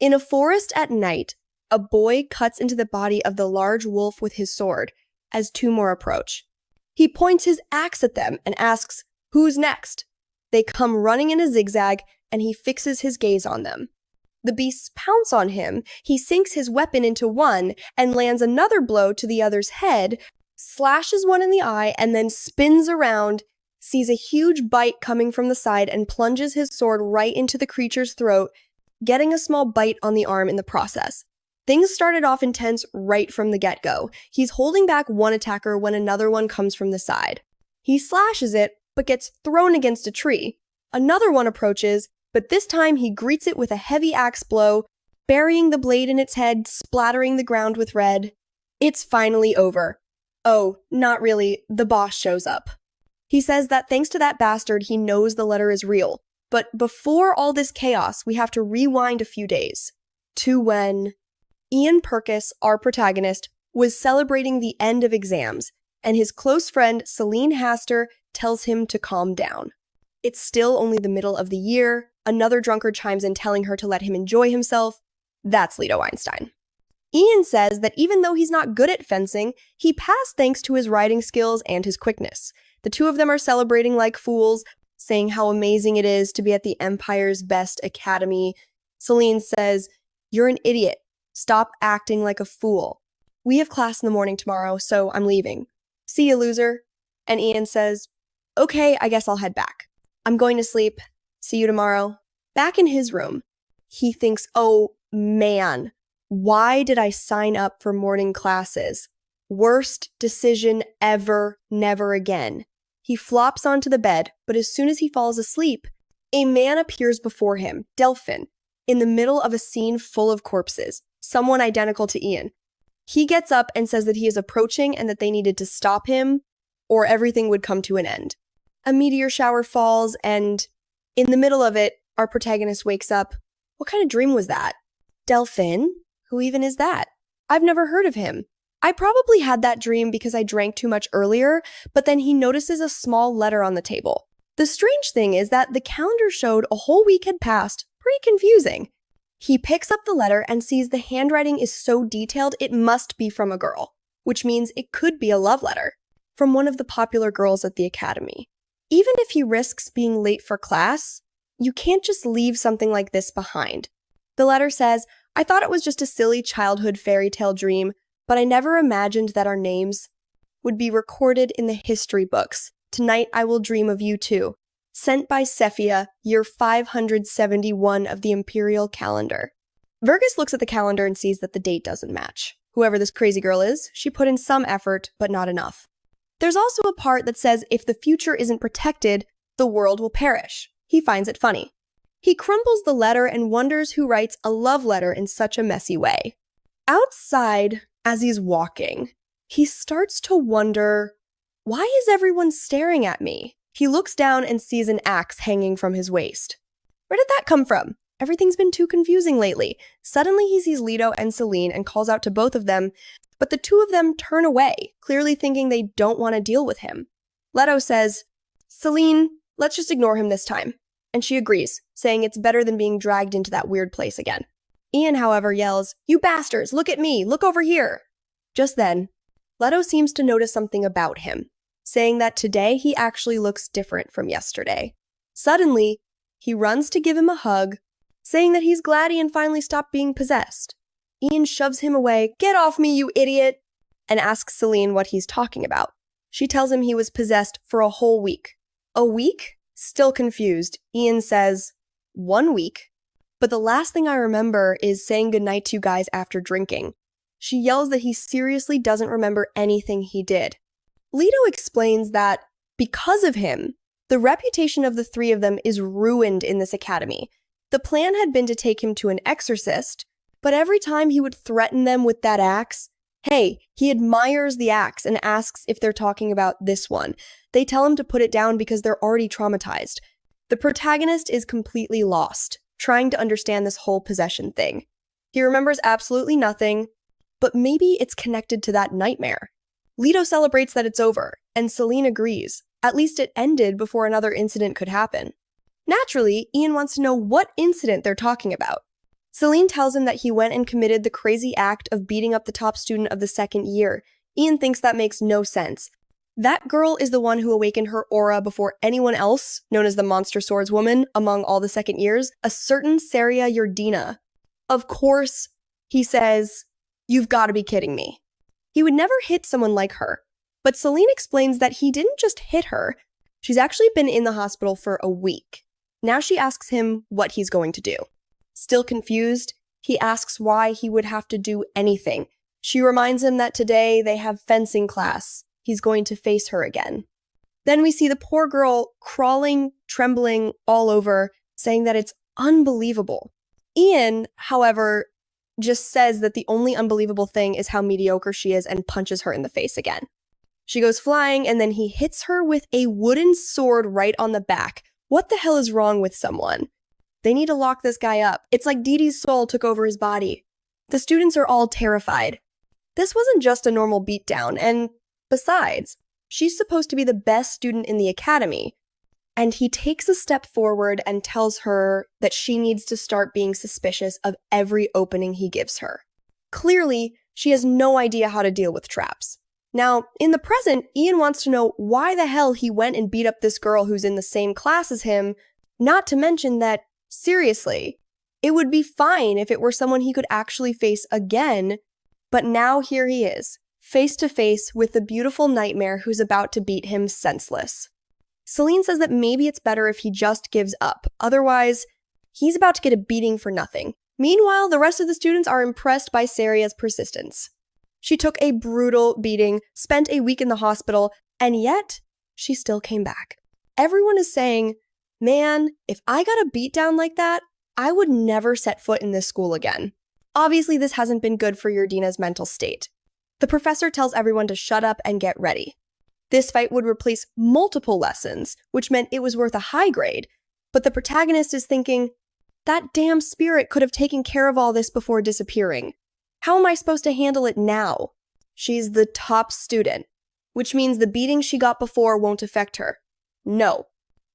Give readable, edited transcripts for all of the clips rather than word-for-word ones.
In a forest at night, a boy cuts into the body of the large wolf with his sword as two more approach. He points his axe at them and asks, "Who's next?" They come running in a zigzag, and he fixes his gaze on them. The beasts pounce on him, he sinks his weapon into one and lands another blow to the other's head, slashes one in the eye, and then spins around, sees a huge bite coming from the side, and plunges his sword right into the creature's throat, getting a small bite on the arm in the process. Things started off intense right from the get-go. He's holding back one attacker when another one comes from the side. He slashes it, but gets thrown against a tree. Another one approaches, but this time he greets it with a heavy axe blow, burying the blade in its head, splattering the ground with red. It's finally over. Oh, not really, the boss shows up. He says that thanks to that bastard, he knows the letter is real. But before all this chaos, we have to rewind a few days to when Ian Perkus, our protagonist, was celebrating the end of exams, and his close friend Celine Haster tells him to calm down. It's still only the middle of the year. Another drunkard chimes in telling her to let him enjoy himself. That's Lito Einstein. Ian says that even though he's not good at fencing, he passed thanks to his riding skills and his quickness. The two of them are celebrating like fools, saying how amazing it is to be at the Empire's best academy. Celine says, "You're an idiot. Stop acting like a fool. We have class in the morning tomorrow, so I'm leaving. See you, loser." And Ian says, "Okay, I guess I'll head back. I'm going to sleep. See you tomorrow." Back in his room, he thinks, "Oh man, why did I sign up for morning classes? Worst decision ever, never again." He flops onto the bed, but as soon as he falls asleep, a man appears before him, Delfin, in the middle of a scene full of corpses, someone identical to Ian. He gets up and says that he is approaching and that they needed to stop him, or everything would come to an end. A meteor shower falls, and in the middle of it, our protagonist wakes up. What kind of dream was that? Delfin? Who even is that? I've never heard of him. I probably had that dream because I drank too much earlier, but then he notices a small letter on the table. The strange thing is that the calendar showed a whole week had passed. Pretty confusing. He picks up the letter and sees the handwriting is so detailed it must be from a girl, which means it could be a love letter from one of the popular girls at the academy. Even if he risks being late for class, you can't just leave something like this behind. The letter says, "I thought it was just a silly childhood fairy tale dream, but I never imagined that our names would be recorded in the history books. Tonight I will dream of you too. Sent by Sephia, year 571 of the imperial calendar." Vergus looks at the calendar and sees that the date doesn't match. Whoever this crazy girl is, she put in some effort, but not enough. There's also a part that says if the future isn't protected, the world will perish. He finds it funny. He crumbles the letter and wonders who writes a love letter in such a messy way. Outside, as he's walking, he starts to wonder, why is everyone staring at me? He looks down and sees an axe hanging from his waist. Where did that come from? Everything's been too confusing lately. Suddenly he sees Leto and Celine and calls out to both of them, but the two of them turn away, clearly thinking they don't want to deal with him. Leto says, "Celine, let's just ignore him this time." And she agrees, saying it's better than being dragged into that weird place again. Ian, however, yells, "You bastards, look at me, look over here." Just then, Leto seems to notice something about him, saying that today he actually looks different from yesterday. Suddenly, he runs to give him a hug, saying that he's glad Ian finally stopped being possessed. Ian shoves him away, "Get off me, you idiot!" and asks Celine what he's talking about. She tells him he was possessed for a whole week. A week? Still confused, Ian says, 1 week? But the last thing I remember is saying goodnight to you guys after drinking. She yells that he seriously doesn't remember anything he did. Leto explains that, because of him, the reputation of the three of them is ruined in this academy. The plan had been to take him to an exorcist, but every time he would threaten them with that axe, hey, he admires the axe and asks if they're talking about this one. They tell him to put it down because they're already traumatized. The protagonist is completely lost, trying to understand this whole possession thing. He remembers absolutely nothing, but maybe it's connected to that nightmare. Leto celebrates that it's over, and Celine agrees. At least it ended before another incident could happen. Naturally, Ian wants to know what incident they're talking about. Celine tells him that he went and committed the crazy act of beating up the top student of the second year. Ian thinks that makes no sense. That girl is the one who awakened her aura before anyone else, known as the monster swordswoman, among all the second years, a certain Seria Yurdina. Of course, he says, "You've got to be kidding me." He would never hit someone like her, but Celine explains that he didn't just hit her. She's actually been in the hospital for a week. Now she asks him what he's going to do. Still confused, he asks why he would have to do anything. She reminds him that today they have fencing class. He's going to face her again. Then we see the poor girl crawling, trembling all over, saying that it's unbelievable. Ian, however, just says that the only unbelievable thing is how mediocre she is and punches her in the face again. She goes flying, and then he hits her with a wooden sword right on the back. What the hell is wrong with someone? They need to lock this guy up. It's like Dee Dee's soul took over his body. The students are all terrified. This wasn't just a normal beatdown, and besides, she's supposed to be the best student in the academy. And he takes a step forward and tells her that she needs to start being suspicious of every opening he gives her. Clearly, she has no idea how to deal with traps. Now, in the present, Ian wants to know why the hell he went and beat up this girl who's in the same class as him, not to mention that, seriously, it would be fine if it were someone he could actually face again, but now here he is, face to face with the beautiful nightmare who's about to beat him senseless. Celine says that maybe it's better if he just gives up, otherwise, he's about to get a beating for nothing. Meanwhile, the rest of the students are impressed by Seria's persistence. She took a brutal beating, spent a week in the hospital, and yet, she still came back. Everyone is saying, man, if I got a beatdown like that, I would never set foot in this school again. Obviously, this hasn't been good for Yurdina's mental state. The professor tells everyone to shut up and get ready. This fight would replace multiple lessons, which meant it was worth a high grade, but the protagonist is thinking, that damn spirit could have taken care of all this before disappearing. How am I supposed to handle it now? She's the top student, which means the beating she got before won't affect her. No.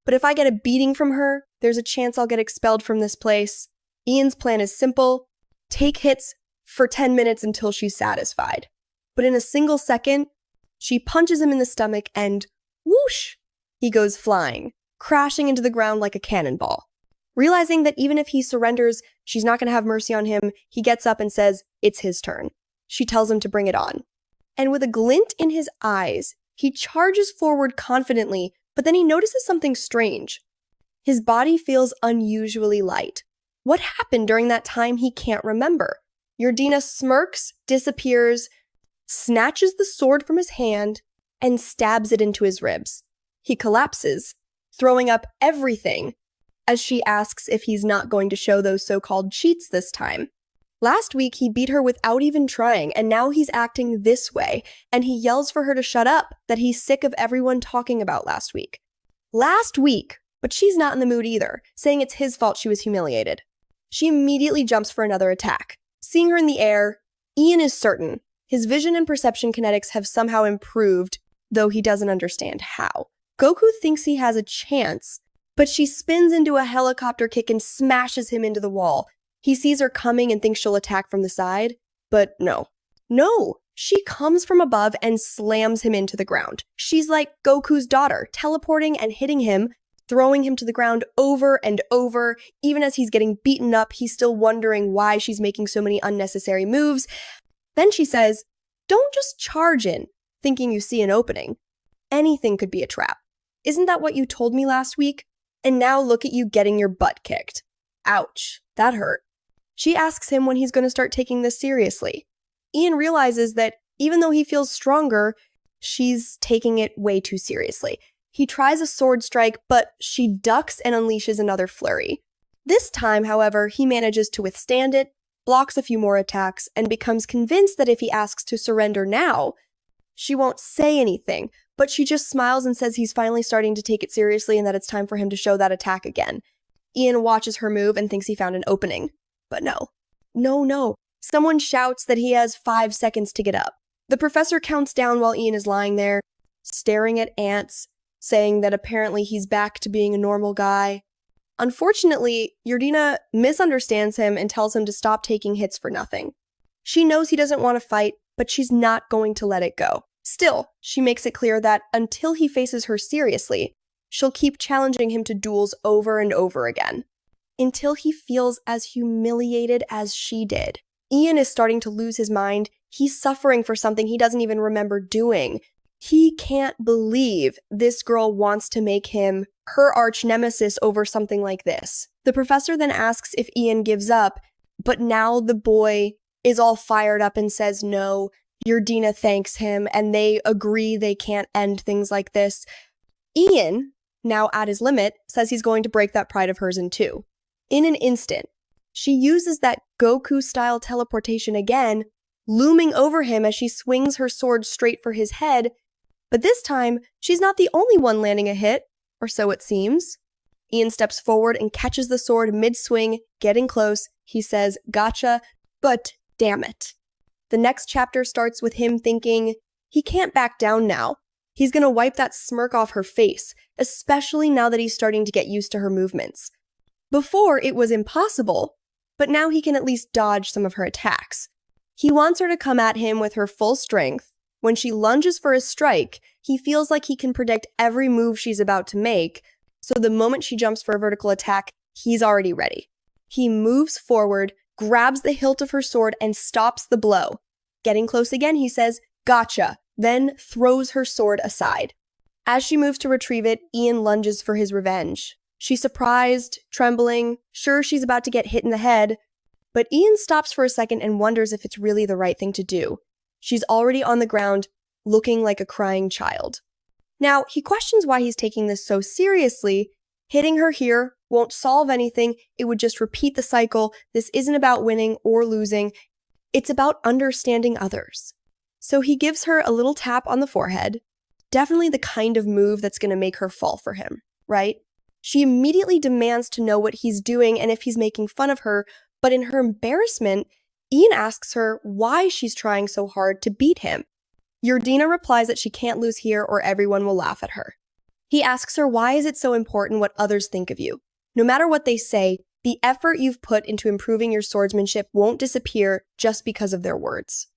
But if I get a beating from her, there's a chance I'll get expelled from this place. Ian's plan is simple. Take hits for 10 minutes until she's satisfied. But in a single second, she punches him in the stomach and whoosh, he goes flying, crashing into the ground like a cannonball. Realizing that even if he surrenders, she's not going to have mercy on him, he gets up and says it's his turn. She tells him to bring it on. And with a glint in his eyes, he charges forward confidently, but then he notices something strange. His body feels unusually light. What happened during that time he can't remember. Yurdina smirks, disappears, snatches the sword from his hand, and stabs it into his ribs. He collapses, throwing up everything, as she asks if he's not going to show those so-called cheats this time. Last week, he beat her without even trying, and now he's acting this way, and he yells for her to shut up, that he's sick of everyone talking about last week. Last week, but she's not in the mood either, saying it's his fault she was humiliated. She immediately jumps for another attack. Seeing her in the air, Ian is certain his vision and perception kinetics have somehow improved, though he doesn't understand how. Goku thinks he has a chance, but she spins into a helicopter kick and smashes him into the wall. He sees her coming and thinks she'll attack from the side, but no. No, she comes from above and slams him into the ground. She's like Goku's daughter, teleporting and hitting him, throwing him to the ground over and over. Even as he's getting beaten up, he's still wondering why she's making so many unnecessary moves. Then she says, "Don't just charge in, thinking you see an opening. Anything could be a trap. Isn't that what you told me last week? And now look at you getting your butt kicked. Ouch, that hurt." She asks him when he's going to start taking this seriously. Ian realizes that even though he feels stronger, she's taking it way too seriously. He tries a sword strike, but she ducks and unleashes another flurry. This time, however, he manages to withstand it, blocks a few more attacks, and becomes convinced that if he asks to surrender now, she won't say anything, but she just smiles and says he's finally starting to take it seriously and that it's time for him to show that attack again. Ian watches her move and thinks he found an opening. But no. No. Someone shouts that he has 5 seconds to get up. The professor counts down while Ian is lying there, staring at ants, saying that apparently he's back to being a normal guy. Unfortunately, Yurdina misunderstands him and tells him to stop taking hits for nothing. She knows he doesn't want to fight, but she's not going to let it go. Still, she makes it clear that until he faces her seriously, she'll keep challenging him to duels over and over again, until he feels as humiliated as she did. Ian is starting to lose his mind. He's suffering for something he doesn't even remember doing. He can't believe this girl wants to make him her arch nemesis over something like this. The professor then asks if Ian gives up, but now the boy is all fired up and says no. Yurdina thanks him, and they agree they can't end things like this. Ian, now at his limit, says he's going to break that pride of hers in two. In an instant, she uses that Goku-style teleportation again, looming over him as she swings her sword straight for his head. But this time, she's not the only one landing a hit, or so it seems. Ian steps forward and catches the sword mid-swing, getting close. He says, "Gotcha," but damn it. The next chapter starts with him thinking he can't back down now. He's gonna wipe that smirk off her face, especially now that he's starting to get used to her movements. Before, it was impossible, but now he can at least dodge some of her attacks. He wants her to come at him with her full strength. When she lunges for a strike, he feels like he can predict every move she's about to make, so the moment she jumps for a vertical attack, he's already ready. He moves forward, grabs the hilt of her sword, and stops the blow. Getting close again, he says, "Gotcha," then throws her sword aside. As she moves to retrieve it, Ian lunges for his revenge. She's surprised, trembling, sure she's about to get hit in the head, but Ian stops for a second and wonders if it's really the right thing to do. She's already on the ground, looking like a crying child. Now, he questions why he's taking this so seriously. Hitting her here won't solve anything, it would just repeat the cycle. This isn't about winning or losing, it's about understanding others. So he gives her a little tap on the forehead, definitely the kind of move that's going to make her fall for him, right? She immediately demands to know what he's doing and if he's making fun of her, but in her embarrassment, Ian asks her why she's trying so hard to beat him. Yurdina replies that she can't lose here or everyone will laugh at her. He asks her, why is it so important what others think of you? No matter what they say, the effort you've put into improving your swordsmanship won't disappear just because of their words.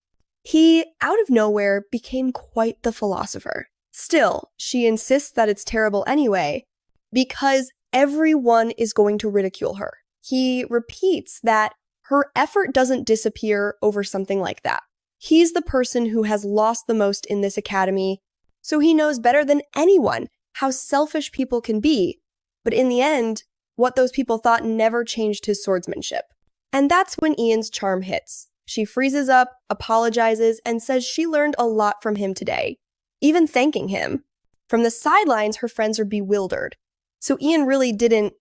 He, out of nowhere, became quite the philosopher. Still, she insists that it's terrible anyway, because everyone is going to ridicule her. He repeats that her effort doesn't disappear over something like that. He's the person who has lost the most in this academy, so he knows better than anyone how selfish people can be. But in the end, what those people thought never changed his swordsmanship. And that's when Ian's charm hits. She freezes up, apologizes, and says she learned a lot from him today, even thanking him. From the sidelines, her friends are bewildered. So Ian really didn't,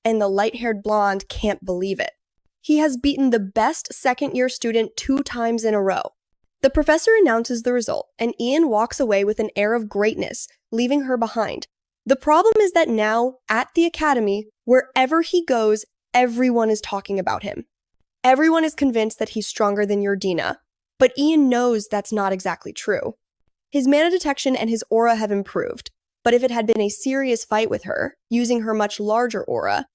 and the light-haired blonde can't believe it. He has beaten the best second-year student 2 times in a row. The professor announces the result, and Ian walks away with an air of greatness, leaving her behind. The problem is that now, at the academy, wherever he goes, everyone is talking about him. Everyone is convinced that he's stronger than Yurdina, but Ian knows that's not exactly true. His mana detection and his aura have improved, but if it had been a serious fight with her, using her much larger aura,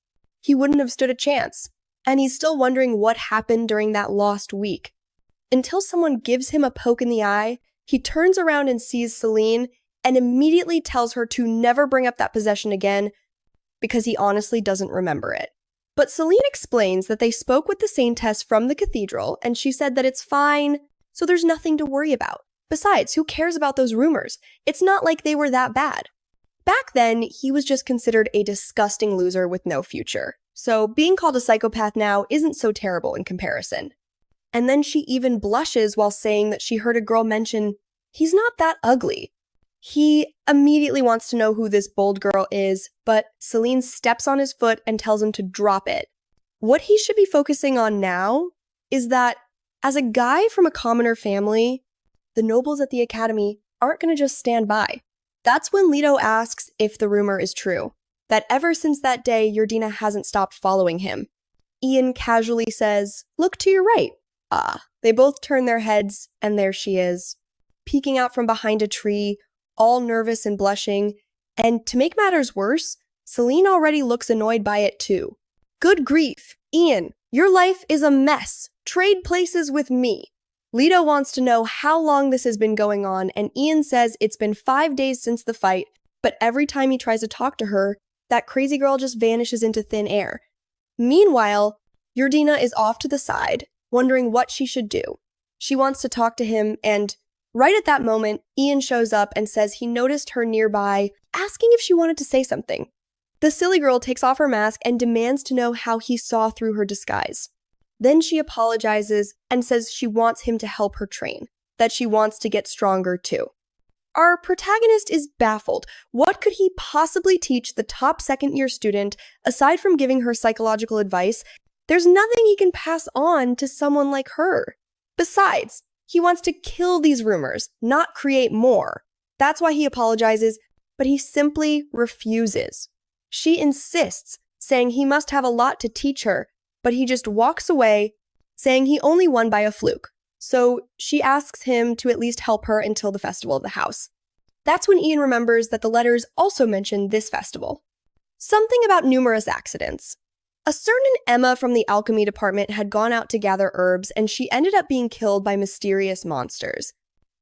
he wouldn't have stood a chance. And he's still wondering what happened during that lost week. Until someone gives him a poke in the eye, he turns around and sees Celine and immediately tells her to never bring up that possession again because he honestly doesn't remember it. But Celine explains that they spoke with the Saintess from the cathedral and she said that it's fine, so there's nothing to worry about. Besides, who cares about those rumors? It's not like they were that bad. Back then, he was just considered a disgusting loser with no future. So being called a psychopath now isn't so terrible in comparison. And then she even blushes while saying that she heard a girl mention, he's not that ugly. He immediately wants to know who this bold girl is, but Celine steps on his foot and tells him to drop it. What he should be focusing on now is that, as a guy from a commoner family, the nobles at the academy aren't going to just stand by. That's when Leto asks if the rumor is true, that ever since that day, Yurdina hasn't stopped following him. Ian casually says, "Look to your right." They both turn their heads, and there she is, peeking out from behind a tree, all nervous and blushing. And to make matters worse, Celine already looks annoyed by it too. Good grief, Ian, your life is a mess. Trade places with me. Leto wants to know how long this has been going on, and Ian says it's been 5 days since the fight, but every time he tries to talk to her, that crazy girl just vanishes into thin air. Meanwhile, Yurdina is off to the side, wondering what she should do. She wants to talk to him, and right at that moment, Ian shows up and says he noticed her nearby, asking if she wanted to say something. The silly girl takes off her mask and demands to know how he saw through her disguise. Then she apologizes and says she wants him to help her train, that she wants to get stronger too. Our protagonist is baffled. What could he possibly teach the top second-year student aside from giving her psychological advice? There's nothing he can pass on to someone like her. Besides, he wants to kill these rumors, not create more. That's why he apologizes, but he simply refuses. She insists, saying he must have a lot to teach her, but he just walks away, saying he only won by a fluke. So she asks him to at least help her until the festival of the house. That's when Ian remembers that the letters also mention this festival. Something about numerous accidents. A certain Emma from the alchemy department had gone out to gather herbs, and she ended up being killed by mysterious monsters.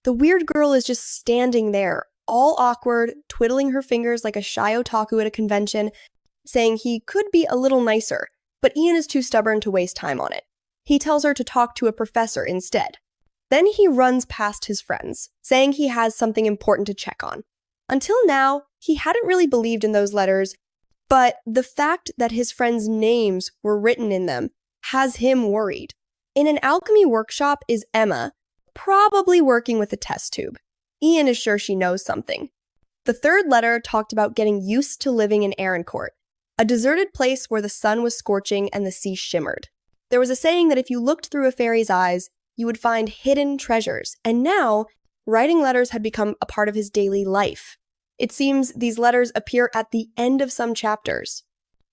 The weird girl is just standing there, all awkward, twiddling her fingers like a shy otaku at a convention, saying he could be a little nicer, but Ian is too stubborn to waste time on it. He tells her to talk to a professor instead. Then he runs past his friends, saying he has something important to check on. Until now, he hadn't really believed in those letters, but the fact that his friends' names were written in them has him worried. In an alchemy workshop is Emma, probably working with a test tube. Ian is sure she knows something. The third letter talked about getting used to living in Erincourt, a deserted place where the sun was scorching and the sea shimmered. There was a saying that if you looked through a fairy's eyes, you would find hidden treasures, and now, writing letters had become a part of his daily life. It seems these letters appear at the end of some chapters,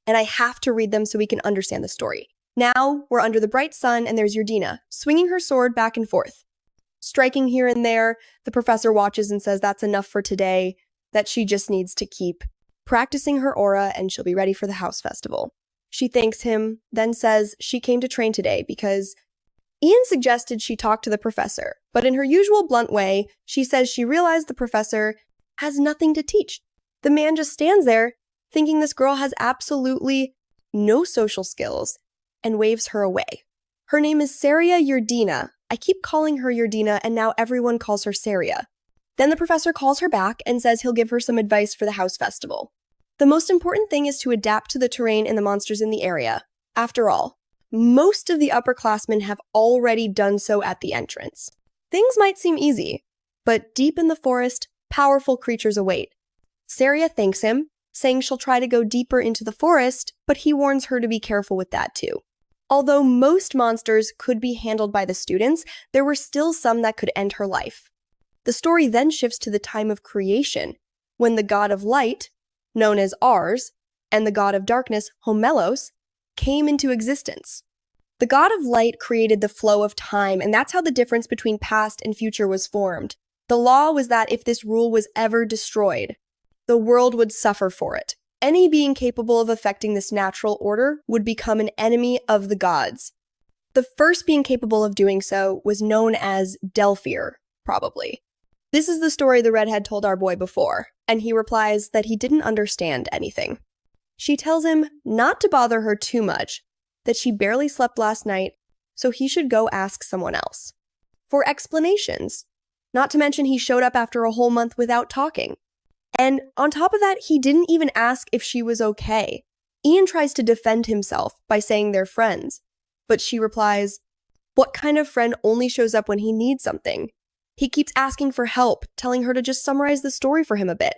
and I have to read them so we can understand the story. Now, we're under the bright sun, and there's Yurdina, swinging her sword back and forth. Striking here and there, the professor watches and says that's enough for today, that she just needs to keep practicing her aura and she'll be ready for the house festival. She thanks him, then says she came to train today because Ian suggested she talk to the professor, but in her usual blunt way, she says she realized the professor has nothing to teach. The man just stands there, thinking this girl has absolutely no social skills, and waves her away. Her name is Seria Yurdina. I keep calling her Yurdina, and now everyone calls her Seria. Then the professor calls her back and says he'll give her some advice for the house festival. The most important thing is to adapt to the terrain and the monsters in the area. After all, most of the upperclassmen have already done so at the entrance. Things might seem easy, but deep in the forest, powerful creatures await. Seria thanks him, saying she'll try to go deeper into the forest, but he warns her to be careful with that too. Although most monsters could be handled by the students, there were still some that could end her life. The story then shifts to the time of creation, when the god of light, known as Ars, and the god of darkness, Homelos, came into existence. The god of light created the flow of time, and that's how the difference between past and future was formed. The law was that if this rule was ever destroyed, the world would suffer for it. Any being capable of affecting this natural order would become an enemy of the gods. The first being capable of doing so was known as Delfin, probably. This is the story the redhead told our boy before, and he replies that he didn't understand anything. She tells him not to bother her too much, that she barely slept last night, so he should go ask someone else for explanations. Not to mention he showed up after a whole month without talking. And on top of that, he didn't even ask if she was okay. Ian tries to defend himself by saying they're friends, but she replies, "What kind of friend only shows up when he needs something?" He keeps asking for help, telling her to just summarize the story for him a bit.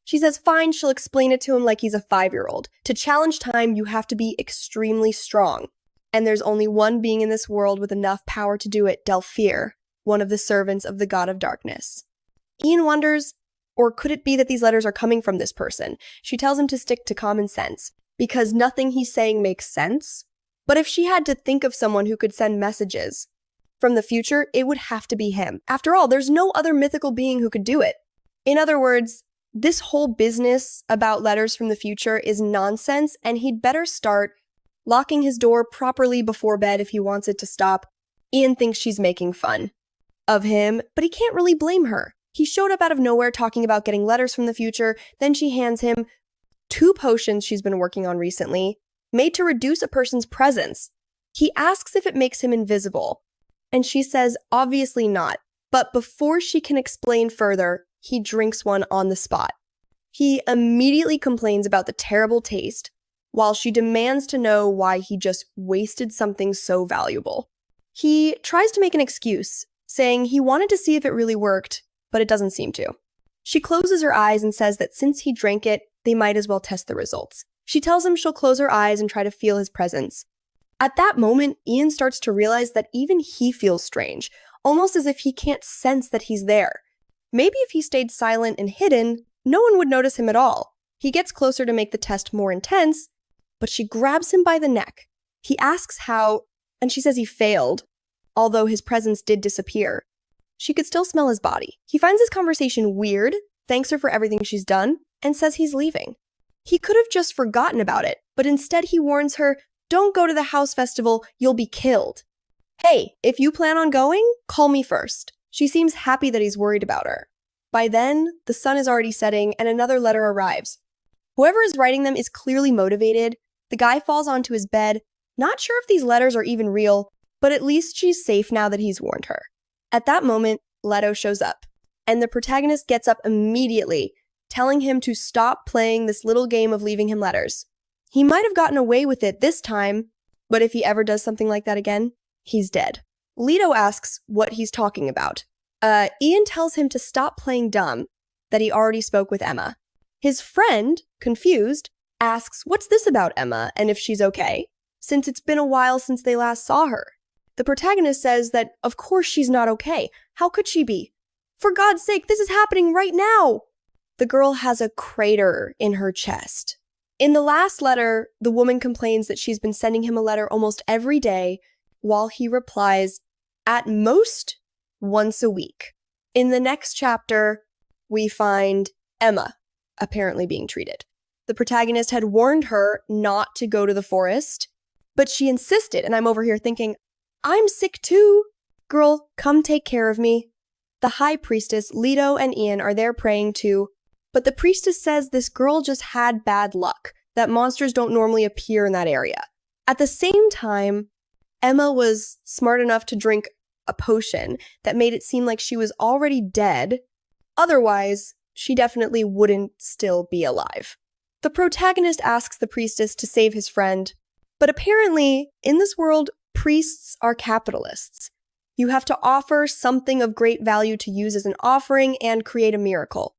She says fine, she'll explain it to him like he's a 5-year-old. To challenge time, you have to be extremely strong. And there's only one being in this world with enough power to do it, Delfin, one of the servants of the god of darkness. Ian wonders, or could it be that these letters are coming from this person? She tells him to stick to common sense, because nothing he's saying makes sense. But if she had to think of someone who could send messages from the future, it would have to be him. After all, there's no other mythical being who could do it. In other words, this whole business about letters from the future is nonsense, and he'd better start locking his door properly before bed if he wants it to stop. Ian thinks she's making fun of him, but he can't really blame her. He showed up out of nowhere talking about getting letters from the future, then she hands him 2 potions she's been working on recently, made to reduce a person's presence. He asks if it makes him invisible, and she says obviously not, but before she can explain further, he drinks one on the spot. He immediately complains about the terrible taste, while she demands to know why he just wasted something so valuable. He tries to make an excuse, saying he wanted to see if it really worked, but it doesn't seem to. She closes her eyes and says that since he drank it, they might as well test the results. She tells him she'll close her eyes and try to feel his presence. At that moment, Ian starts to realize that even he feels strange, almost as if he can't sense that he's there. Maybe if he stayed silent and hidden, no one would notice him at all. He gets closer to make the test more intense, but she grabs him by the neck. He asks how, and she says he failed, although his presence did disappear. She could still smell his body. He finds this conversation weird, thanks her for everything she's done, and says he's leaving. He could have just forgotten about it, but instead he warns her, "Don't go to the house festival, you'll be killed. Hey, if you plan on going, call me first." She seems happy that he's worried about her. By then, the sun is already setting and another letter arrives. Whoever is writing them is clearly motivated. The guy falls onto his bed, not sure if these letters are even real, but at least she's safe now that he's warned her. At that moment, Leto shows up, and the protagonist gets up immediately, telling him to stop playing this little game of leaving him letters. He might have gotten away with it this time, but if he ever does something like that again, he's dead. Leto asks what he's talking about. Ian tells him to stop playing dumb, that he already spoke with Emma. His friend, confused, asks what's this about Emma and if she's okay, since it's been a while since they last saw her. The protagonist says that of course she's not okay. How could she be? For God's sake, this is happening right now! The girl has a crater in her chest. In the last letter, the woman complains that she's been sending him a letter almost every day, while he replies, at most, once a week. In the next chapter, we find Emma apparently being treated. The protagonist had warned her not to go to the forest, but she insisted, and I'm over here thinking, I'm sick too. Girl, come take care of me. The high priestess, Leto, and Ian are there praying too, but the priestess says this girl just had bad luck, that monsters don't normally appear in that area. At the same time, Emma was smart enough to drink a potion that made it seem like she was already dead. Otherwise, she definitely wouldn't still be alive. The protagonist asks the priestess to save his friend, but apparently, in this world, priests are capitalists. You have to offer something of great value to use as an offering and create a miracle.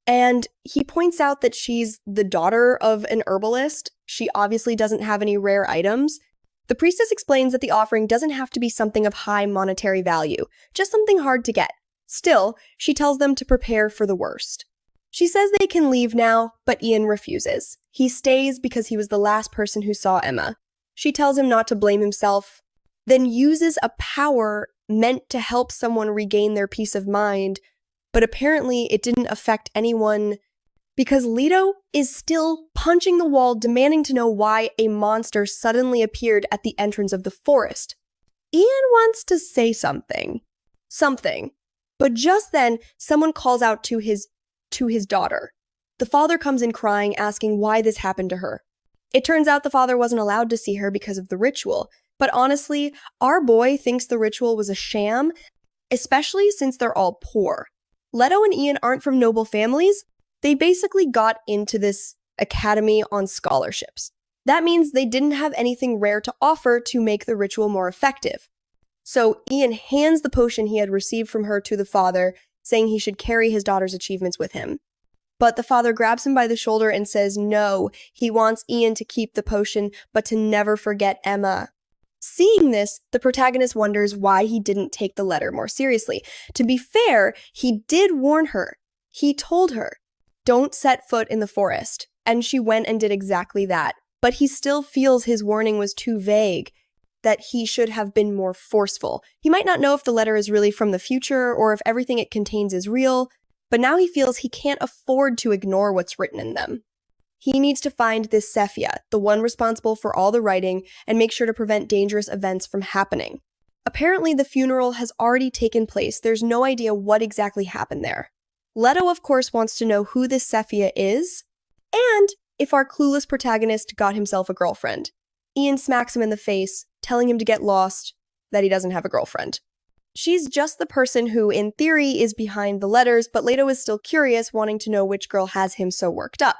And he points out that she's the daughter of an herbalist. She obviously doesn't have any rare items. The priestess explains that the offering doesn't have to be something of high monetary value, just something hard to get. Still, she tells them to prepare for the worst. She says they can leave now, but Ian refuses. He stays because he was the last person who saw Emma. She tells him not to blame himself, then uses a power meant to help someone regain their peace of mind, but apparently it didn't affect anyone because Leto is still punching the wall, demanding to know why a monster suddenly appeared at the entrance of the forest. Ian wants to say something, but just then someone calls out to his daughter. The father comes in crying, asking why this happened to her. It turns out the father wasn't allowed to see her because of the ritual, but honestly, our boy thinks the ritual was a sham, especially since they're all poor. Leto and Ian aren't from noble families. They basically got into this academy on scholarships. That means they didn't have anything rare to offer to make the ritual more effective. So Ian hands the potion he had received from her to the father, saying he should carry his daughter's achievements with him. But the father grabs him by the shoulder and says no, he wants Ian to keep the potion, but to never forget Emma. Seeing this, the protagonist wonders why he didn't take the letter more seriously. To be fair, he did warn her. He told her, don't set foot in the forest, and she went and did exactly that. But he still feels his warning was too vague, that he should have been more forceful. He might not know if the letter is really from the future or if everything it contains is real, but now he feels he can't afford to ignore what's written in them. He needs to find this Sephia, the one responsible for all the writing, and make sure to prevent dangerous events from happening. Apparently, the funeral has already taken place. There's no idea what exactly happened there. Leto, of course, wants to know who this Sephia is, and if our clueless protagonist got himself a girlfriend. Ian smacks him in the face, telling him to get lost, that he doesn't have a girlfriend. She's just the person who, in theory, is behind the letters, but Leto is still curious, wanting to know which girl has him so worked up.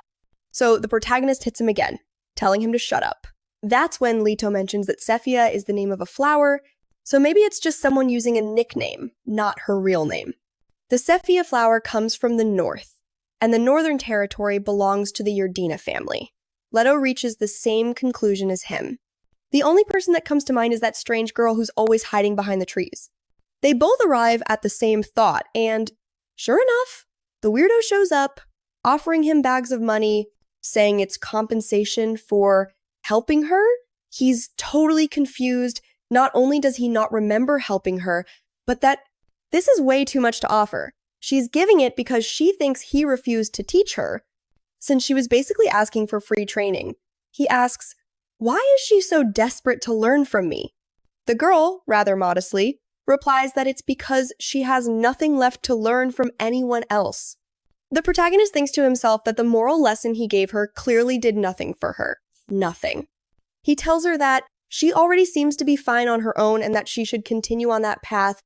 So the protagonist hits him again, telling him to shut up. That's when Leto mentions that Sephia is the name of a flower, so maybe it's just someone using a nickname, not her real name. The Sephia flower comes from the north, and the Northern Territory belongs to the Yurdina family. Leto reaches the same conclusion as him. The only person that comes to mind is that strange girl who's always hiding behind the trees. They both arrive at the same thought, and sure enough, the weirdo shows up, offering him bags of money, saying it's compensation for helping her. He's totally confused. Not only does he not remember helping her, but that this is way too much to offer. She's giving it because she thinks he refused to teach her, since she was basically asking for free training. He asks, "Why is she so desperate to learn from me?" The girl, rather modestly, replies that it's because she has nothing left to learn from anyone else. The protagonist thinks to himself that the moral lesson he gave her clearly did nothing for her. Nothing. He tells her that she already seems to be fine on her own and that she should continue on that path,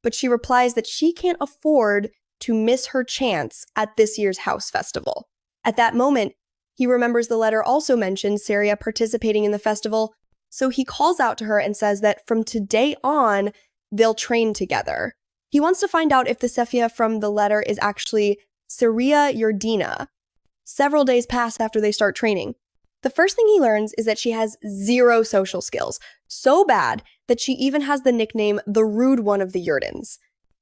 but she replies that she can't afford to miss her chance at this year's house festival. At that moment, he remembers the letter also mentioned Seria participating in the festival, so he calls out to her and says that from today on, they'll train together. He wants to find out if the Sephia from the letter is actually Seria Yurdina. Several days pass after they start training. The first thing he learns is that she has zero social skills, so bad that she even has the nickname the Rude One of the Yurdins.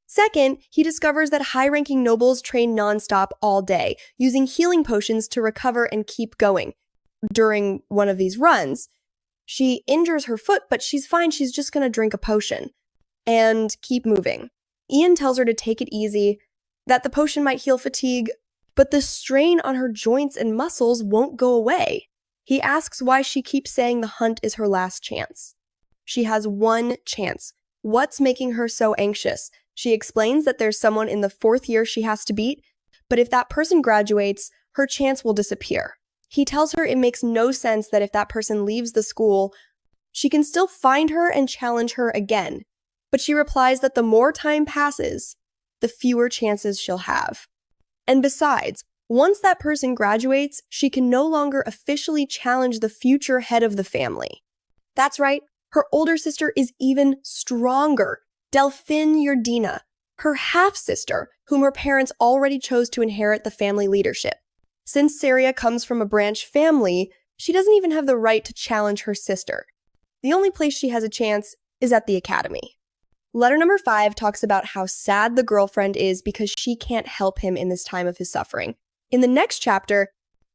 Second, he discovers that high-ranking nobles train nonstop all day, using healing potions to recover and keep going. During one of these runs, she injures her foot, but she's fine, she's just gonna drink a potion and keep moving. Ian tells her to take it easy, that the potion might heal fatigue, but the strain on her joints and muscles won't go away. He asks why she keeps saying the hunt is her last chance. She has one chance. What's making her so anxious? She explains that there's someone in the 4th year she has to beat, but if that person graduates, her chance will disappear. He tells her it makes no sense that if that person leaves the school, she can still find her and challenge her again. But she replies that the more time passes, the fewer chances she'll have. And besides, once that person graduates, she can no longer officially challenge the future head of the family. That's right, her older sister is even stronger, Delfin Yurdina, her half-sister, whom her parents already chose to inherit the family leadership. Since Seria comes from a branch family, she doesn't even have the right to challenge her sister. The only place she has a chance is at the academy. Letter number 5 talks about how sad the girlfriend is because she can't help him in this time of his suffering. In the next chapter,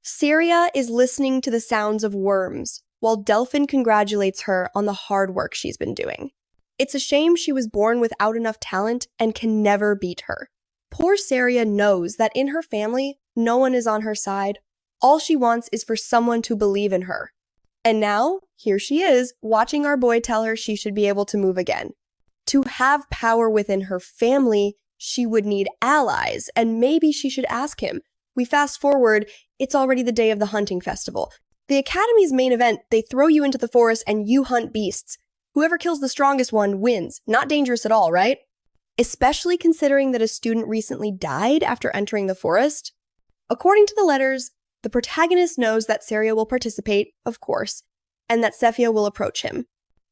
Seria is listening to the sounds of worms, while Delfin congratulates her on the hard work she's been doing. It's a shame she was born without enough talent and can never beat her. Poor Seria knows that in her family, no one is on her side. All she wants is for someone to believe in her. And now, here she is, watching our boy tell her she should be able to move again. To have power within her family, she would need allies, and maybe she should ask him. We fast forward, it's already the day of the hunting festival. The academy's main event, they throw you into the forest and you hunt beasts. Whoever kills the strongest one wins. Not dangerous at all, right? Especially considering that a student recently died after entering the forest. According to the letters, the protagonist knows that Seria will participate, of course, and that Sephia will approach him.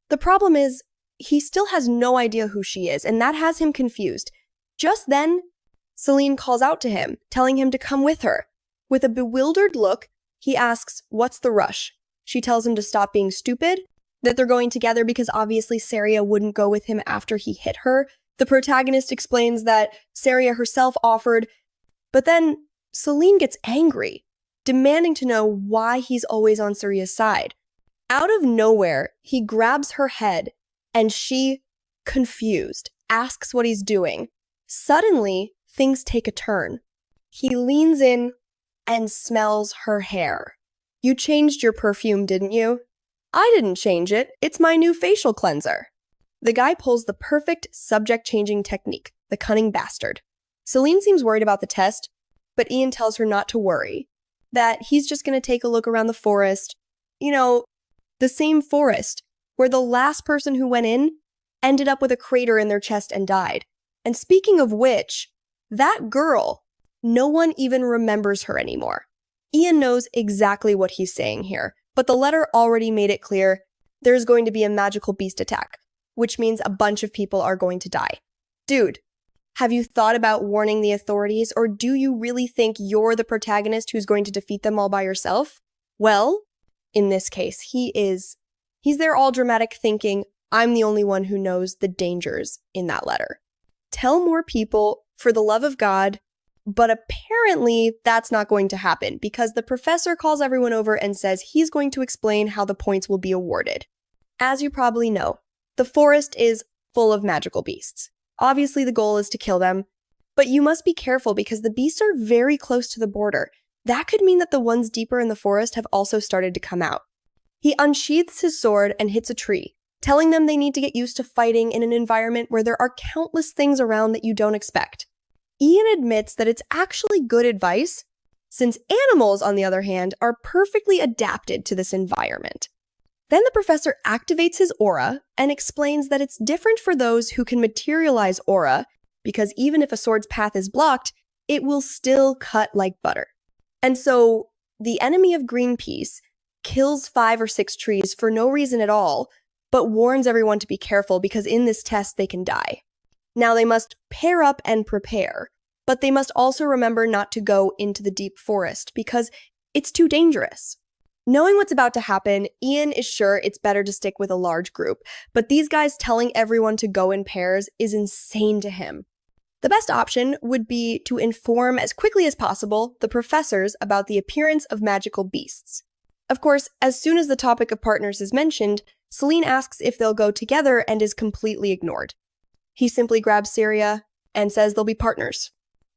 The problem is, he still has no idea who she is, and that has him confused. Just then, Celine calls out to him, telling him to come with her. With a bewildered look, he asks, "What's the rush?" She tells him to stop being stupid, that they're going together because obviously Seria wouldn't go with him after he hit her. The protagonist explains that Seria herself offered, but then Celine gets angry, demanding to know why he's always on Seria's side. Out of nowhere, he grabs her head, and she, confused, asks what he's doing. Suddenly, things take a turn. He leans in and smells her hair. "You changed your perfume, didn't you?" "I didn't change it. It's my new facial cleanser." The guy pulls the perfect subject-changing technique, the cunning bastard. Celine seems worried about the test, but Ian tells her not to worry, that he's just going to take a look around the forest. You know, the same forest where the last person who went in ended up with a crater in their chest and died. And speaking of which, that girl, no one even remembers her anymore. Ian knows exactly what he's saying here, but the letter already made it clear there's going to be a magical beast attack, which means a bunch of people are going to die. Dude, have you thought about warning the authorities, or do you really think you're the protagonist who's going to defeat them all by yourself? Well, in this case, he's there all dramatic thinking, I'm the only one who knows the dangers in that letter. Tell more people, for the love of God, but apparently that's not going to happen because the professor calls everyone over and says he's going to explain how the points will be awarded. As you probably know, the forest is full of magical beasts. Obviously, the goal is to kill them, but you must be careful because the beasts are very close to the border. That could mean that the ones deeper in the forest have also started to come out. He unsheaths his sword and hits a tree, telling them they need to get used to fighting in an environment where there are countless things around that you don't expect. Ian admits that it's actually good advice, since animals, on the other hand, are perfectly adapted to this environment. Then the professor activates his aura and explains that it's different for those who can materialize aura, because even if a sword's path is blocked, it will still cut like butter. And so the enemy of Greenpeace kills 5 or 6 trees for no reason at all, but warns everyone to be careful because in this test they can die. Now they must pair up and prepare, but they must also remember not to go into the deep forest because it's too dangerous. Knowing what's about to happen, Ian is sure it's better to stick with a large group, but these guys telling everyone to go in pairs is insane to him. The best option would be to inform as quickly as possible the professors about the appearance of magical beasts. Of course, as soon as the topic of partners is mentioned, Celine asks if they'll go together and is completely ignored. He simply grabs Seria and says they'll be partners.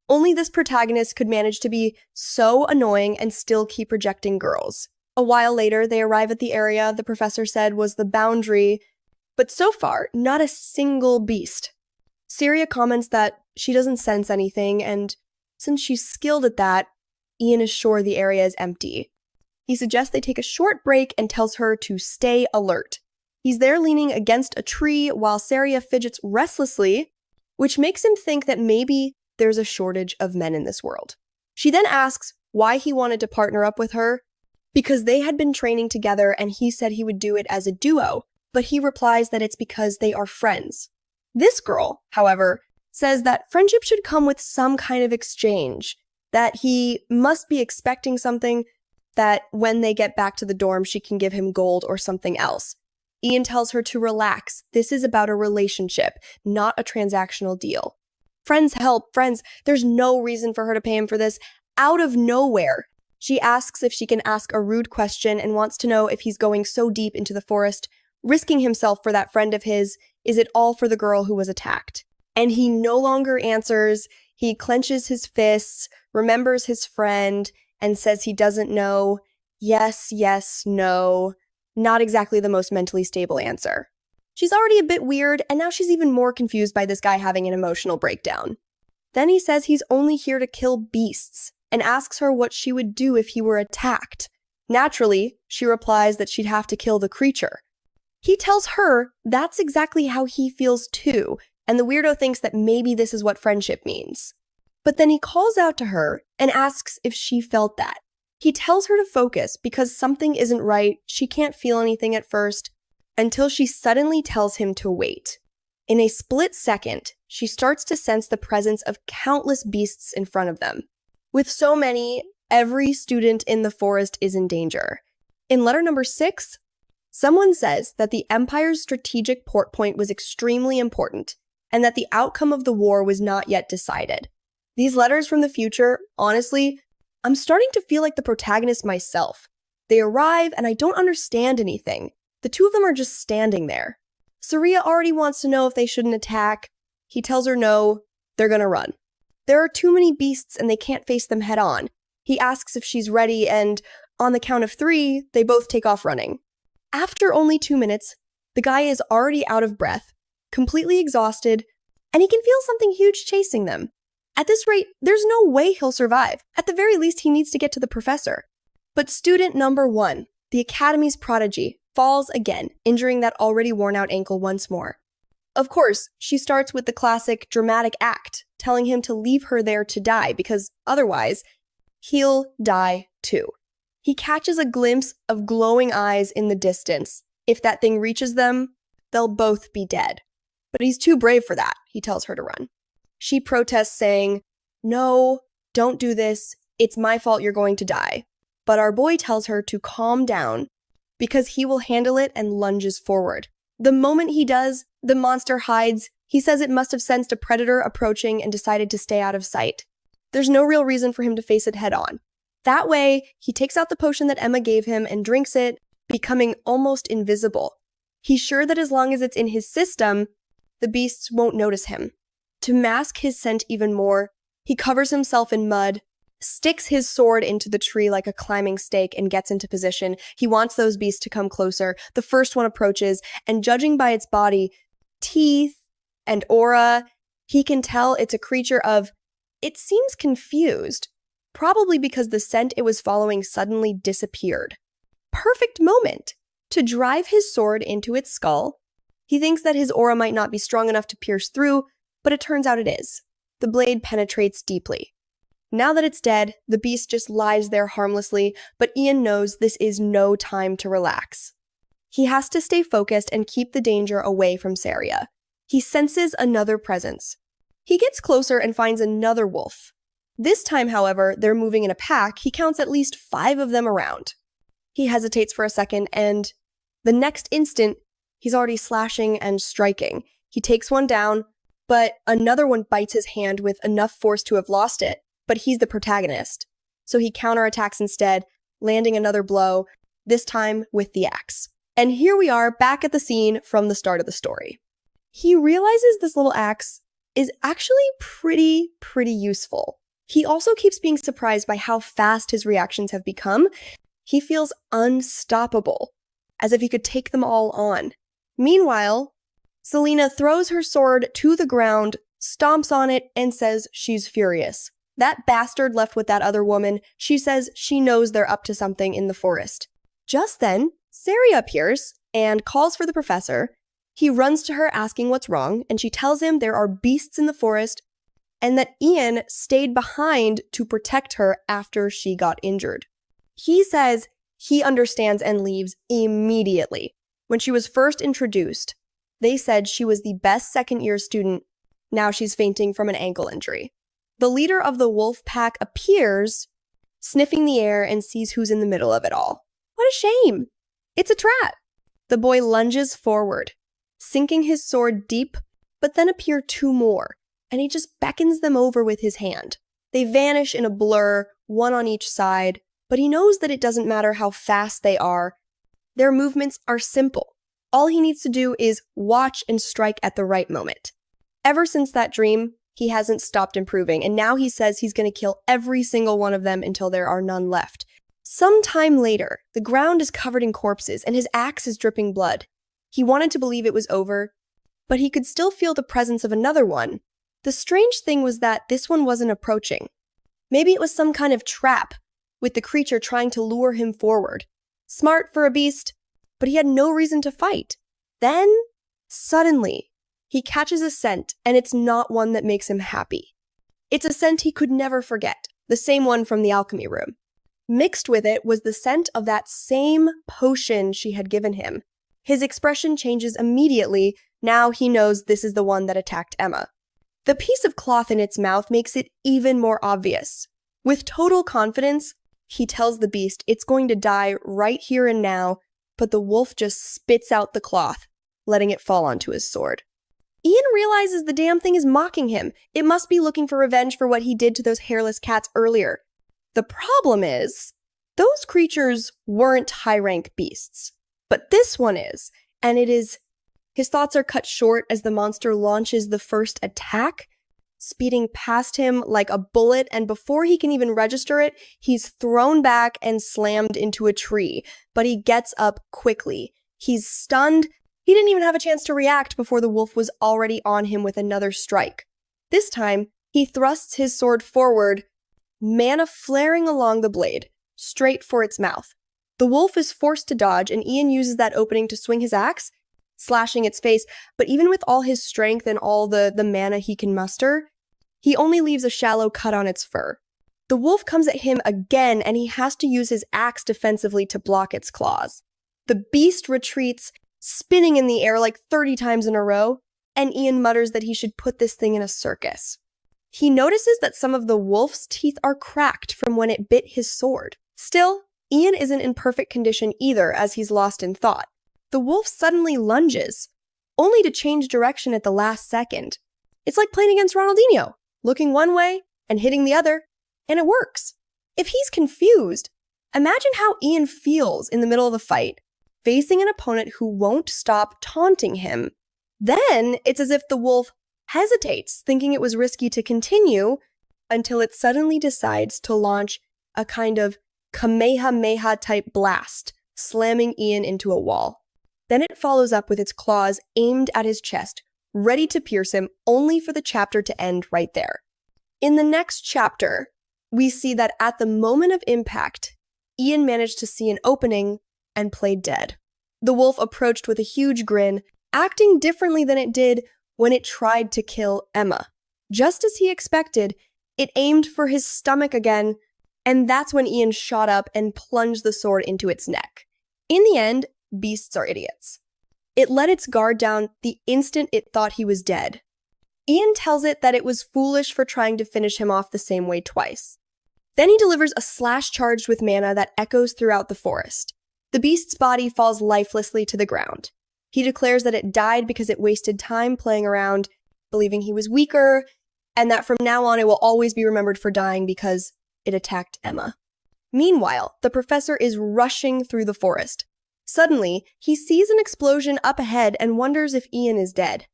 Only this protagonist could manage to be so annoying and still keep rejecting girls. A while later, they arrive at the area the professor said was the boundary, but so far, not a single beast. Seria comments that she doesn't sense anything, and since she's skilled at that, Ian is sure the area is empty. He suggests they take a short break and tells her to stay alert. He's there leaning against a tree while Seria fidgets restlessly, which makes him think that maybe there's a shortage of men in this world. She then asks why he wanted to partner up with her, because they had been training together and he said he would do it as a duo, but he replies that it's because they are friends. This girl, however, says that friendship should come with some kind of exchange, that he must be expecting something, that when they get back to the dorm she can give him gold or something else. Ian tells her to relax. This is about a relationship, not a transactional deal. Friends help, friends. There's no reason for her to pay him for this. Out of nowhere, she asks if she can ask a rude question and wants to know if he's going so deep into the forest, risking himself for that friend of his, is it all for the girl who was attacked? And he no longer answers. He clenches his fists, remembers his friend, and says he doesn't know. Yes, yes, no. Not exactly the most mentally stable answer. She's already a bit weird, and now she's even more confused by this guy having an emotional breakdown. Then he says he's only here to kill beasts, and asks her what she would do if he were attacked. Naturally, she replies that she'd have to kill the creature. He tells her that's exactly how he feels too, and the weirdo thinks that maybe this is what friendship means. But then he calls out to her and asks if she felt that. He tells her to focus because something isn't right, she can't feel anything at first, until she suddenly tells him to wait. In a split second, she starts to sense the presence of countless beasts in front of them. With so many, every student in the forest is in danger. In letter number 6, someone says that the Empire's strategic port point was extremely important, and that the outcome of the war was not yet decided. These letters from the future, honestly, I'm starting to feel like the protagonist myself. They arrive and I don't understand anything. The two of them are just standing there. Seria already wants to know if they shouldn't attack. He tells her no, they're gonna run. There are too many beasts and they can't face them head on. He asks if she's ready, and on the count of 3, they both take off running. After only 2 minutes, the guy is already out of breath, completely exhausted, and he can feel something huge chasing them. At this rate, there's no way he'll survive. At the very least, he needs to get to the professor. But student number 1, the Academy's prodigy, falls again, injuring that already worn-out ankle once more. Of course, she starts with the classic dramatic act, telling him to leave her there to die because otherwise, he'll die too. He catches a glimpse of glowing eyes in the distance. If that thing reaches them, they'll both be dead. But he's too brave for that, he tells her to run. She protests, saying, "No, don't do this. It's my fault you're going to die." But our boy tells her to calm down because he will handle it and lunges forward. The moment he does, the monster hides. He says it must have sensed a predator approaching and decided to stay out of sight. There's no real reason for him to face it head on. That way, he takes out the potion that Emma gave him and drinks it, becoming almost invisible. He's sure that as long as it's in his system, the beasts won't notice him. To mask his scent even more, he covers himself in mud, sticks his sword into the tree like a climbing stake, and gets into position. He wants those beasts to come closer. The first one approaches, and judging by its body, teeth, and aura, he can tell it's a creature of, it seems confused, probably because the scent it was following suddenly disappeared. Perfect moment to drive his sword into its skull. He thinks that his aura might not be strong enough to pierce through, but it turns out it is. The blade penetrates deeply. Now that it's dead, the beast just lies there harmlessly, but Ian knows this is no time to relax. He has to stay focused and keep the danger away from Seria. He senses another presence. He gets closer and finds another wolf. This time, however, they're moving in a pack. He counts at least 5 of them around. He hesitates for a second, and the next instant, he's already slashing and striking. He takes one down, but another one bites his hand with enough force to have lost it, but he's the protagonist. So he counterattacks instead, landing another blow, this time with the axe. And here we are back at the scene from the start of the story. He realizes this little axe is actually pretty useful. He also keeps being surprised by how fast his reactions have become. He feels unstoppable, as if he could take them all on. Meanwhile, Selena throws her sword to the ground, stomps on it, and says she's furious. That bastard left with that other woman. She says she knows they're up to something in the forest. Just then, Seria appears and calls for the professor. He runs to her asking what's wrong, and she tells him there are beasts in the forest and that Ian stayed behind to protect her after she got injured. He says he understands and leaves immediately. When she was first introduced, they said she was the best second-year student. Now she's fainting from an ankle injury. The leader of the wolf pack appears, sniffing the air, and sees who's in the middle of it all. What a shame! It's a trap! The boy lunges forward, sinking his sword deep, but then appear 2 more, and he just beckons them over with his hand. They vanish in a blur, one on each side, but he knows that it doesn't matter how fast they are. Their movements are simple. All he needs to do is watch and strike at the right moment. Ever since that dream, he hasn't stopped improving, and now he says he's going to kill every single one of them until there are none left. Sometime later, the ground is covered in corpses, and his axe is dripping blood. He wanted to believe it was over, but he could still feel the presence of another one. The strange thing was that this one wasn't approaching. Maybe it was some kind of trap, with the creature trying to lure him forward. Smart for a beast, but he had no reason to fight. Then, suddenly, he catches a scent, and it's not one that makes him happy. It's a scent he could never forget, the same one from the alchemy room. Mixed with it was the scent of that same potion she had given him. His expression changes immediately. Now he knows this is the one that attacked Emma. The piece of cloth in its mouth makes it even more obvious. With total confidence, he tells the beast it's going to die right here and now, but the wolf just spits out the cloth, letting it fall onto his sword. Ian realizes the damn thing is mocking him. It must be looking for revenge for what he did to those hairless cats earlier. The problem is, those creatures weren't high-rank beasts, but this one is, and it is. His thoughts are cut short as the monster launches the first attack. speeding past him like a bullet, and before he can even register it, he's thrown back and slammed into a tree. But he gets up quickly. He's stunned. He didn't even have a chance to react before the wolf was already on him with another strike. This time, he thrusts his sword forward, mana flaring along the blade, straight for its mouth. The wolf is forced to dodge, and Ian uses that opening to swing his axe, slashing its face, but even with all his strength and all the mana he can muster, he only leaves a shallow cut on its fur. The wolf comes at him again, and he has to use his axe defensively to block its claws. The beast retreats, spinning in the air like 30 times in a row, and Ian mutters that he should put this thing in a circus. He notices that some of the wolf's teeth are cracked from when it bit his sword. Still, Ian isn't in perfect condition either, as he's lost in thought. The wolf suddenly lunges, only to change direction at the last second. It's like playing against Ronaldinho, looking one way and hitting the other, and it works. If he's confused, imagine how Ian feels in the middle of the fight, facing an opponent who won't stop taunting him. Then it's as if the wolf hesitates, thinking it was risky to continue, until it suddenly decides to launch a kind of Kamehameha-type blast, slamming Ian into a wall. Then it follows up with its claws aimed at his chest, ready to pierce him, only for the chapter to end right there. In the next chapter, we see that at the moment of impact, Ian managed to see an opening and played dead. The wolf approached with a huge grin, acting differently than it did when it tried to kill Emma. Just as he expected, it aimed for his stomach again, and that's when Ian shot up and plunged the sword into its neck. In the end, beasts are idiots. It let its guard down the instant it thought he was dead. Ian tells it that it was foolish for trying to finish him off the same way twice. Then he delivers a slash charged with mana that echoes throughout the forest. The beast's body falls lifelessly to the ground. He declares that it died because it wasted time playing around, believing he was weaker, and that from now on it will always be remembered for dying because it attacked Emma. Meanwhile, the professor is rushing through the forest. Suddenly, he sees an explosion up ahead and wonders if Ian is dead.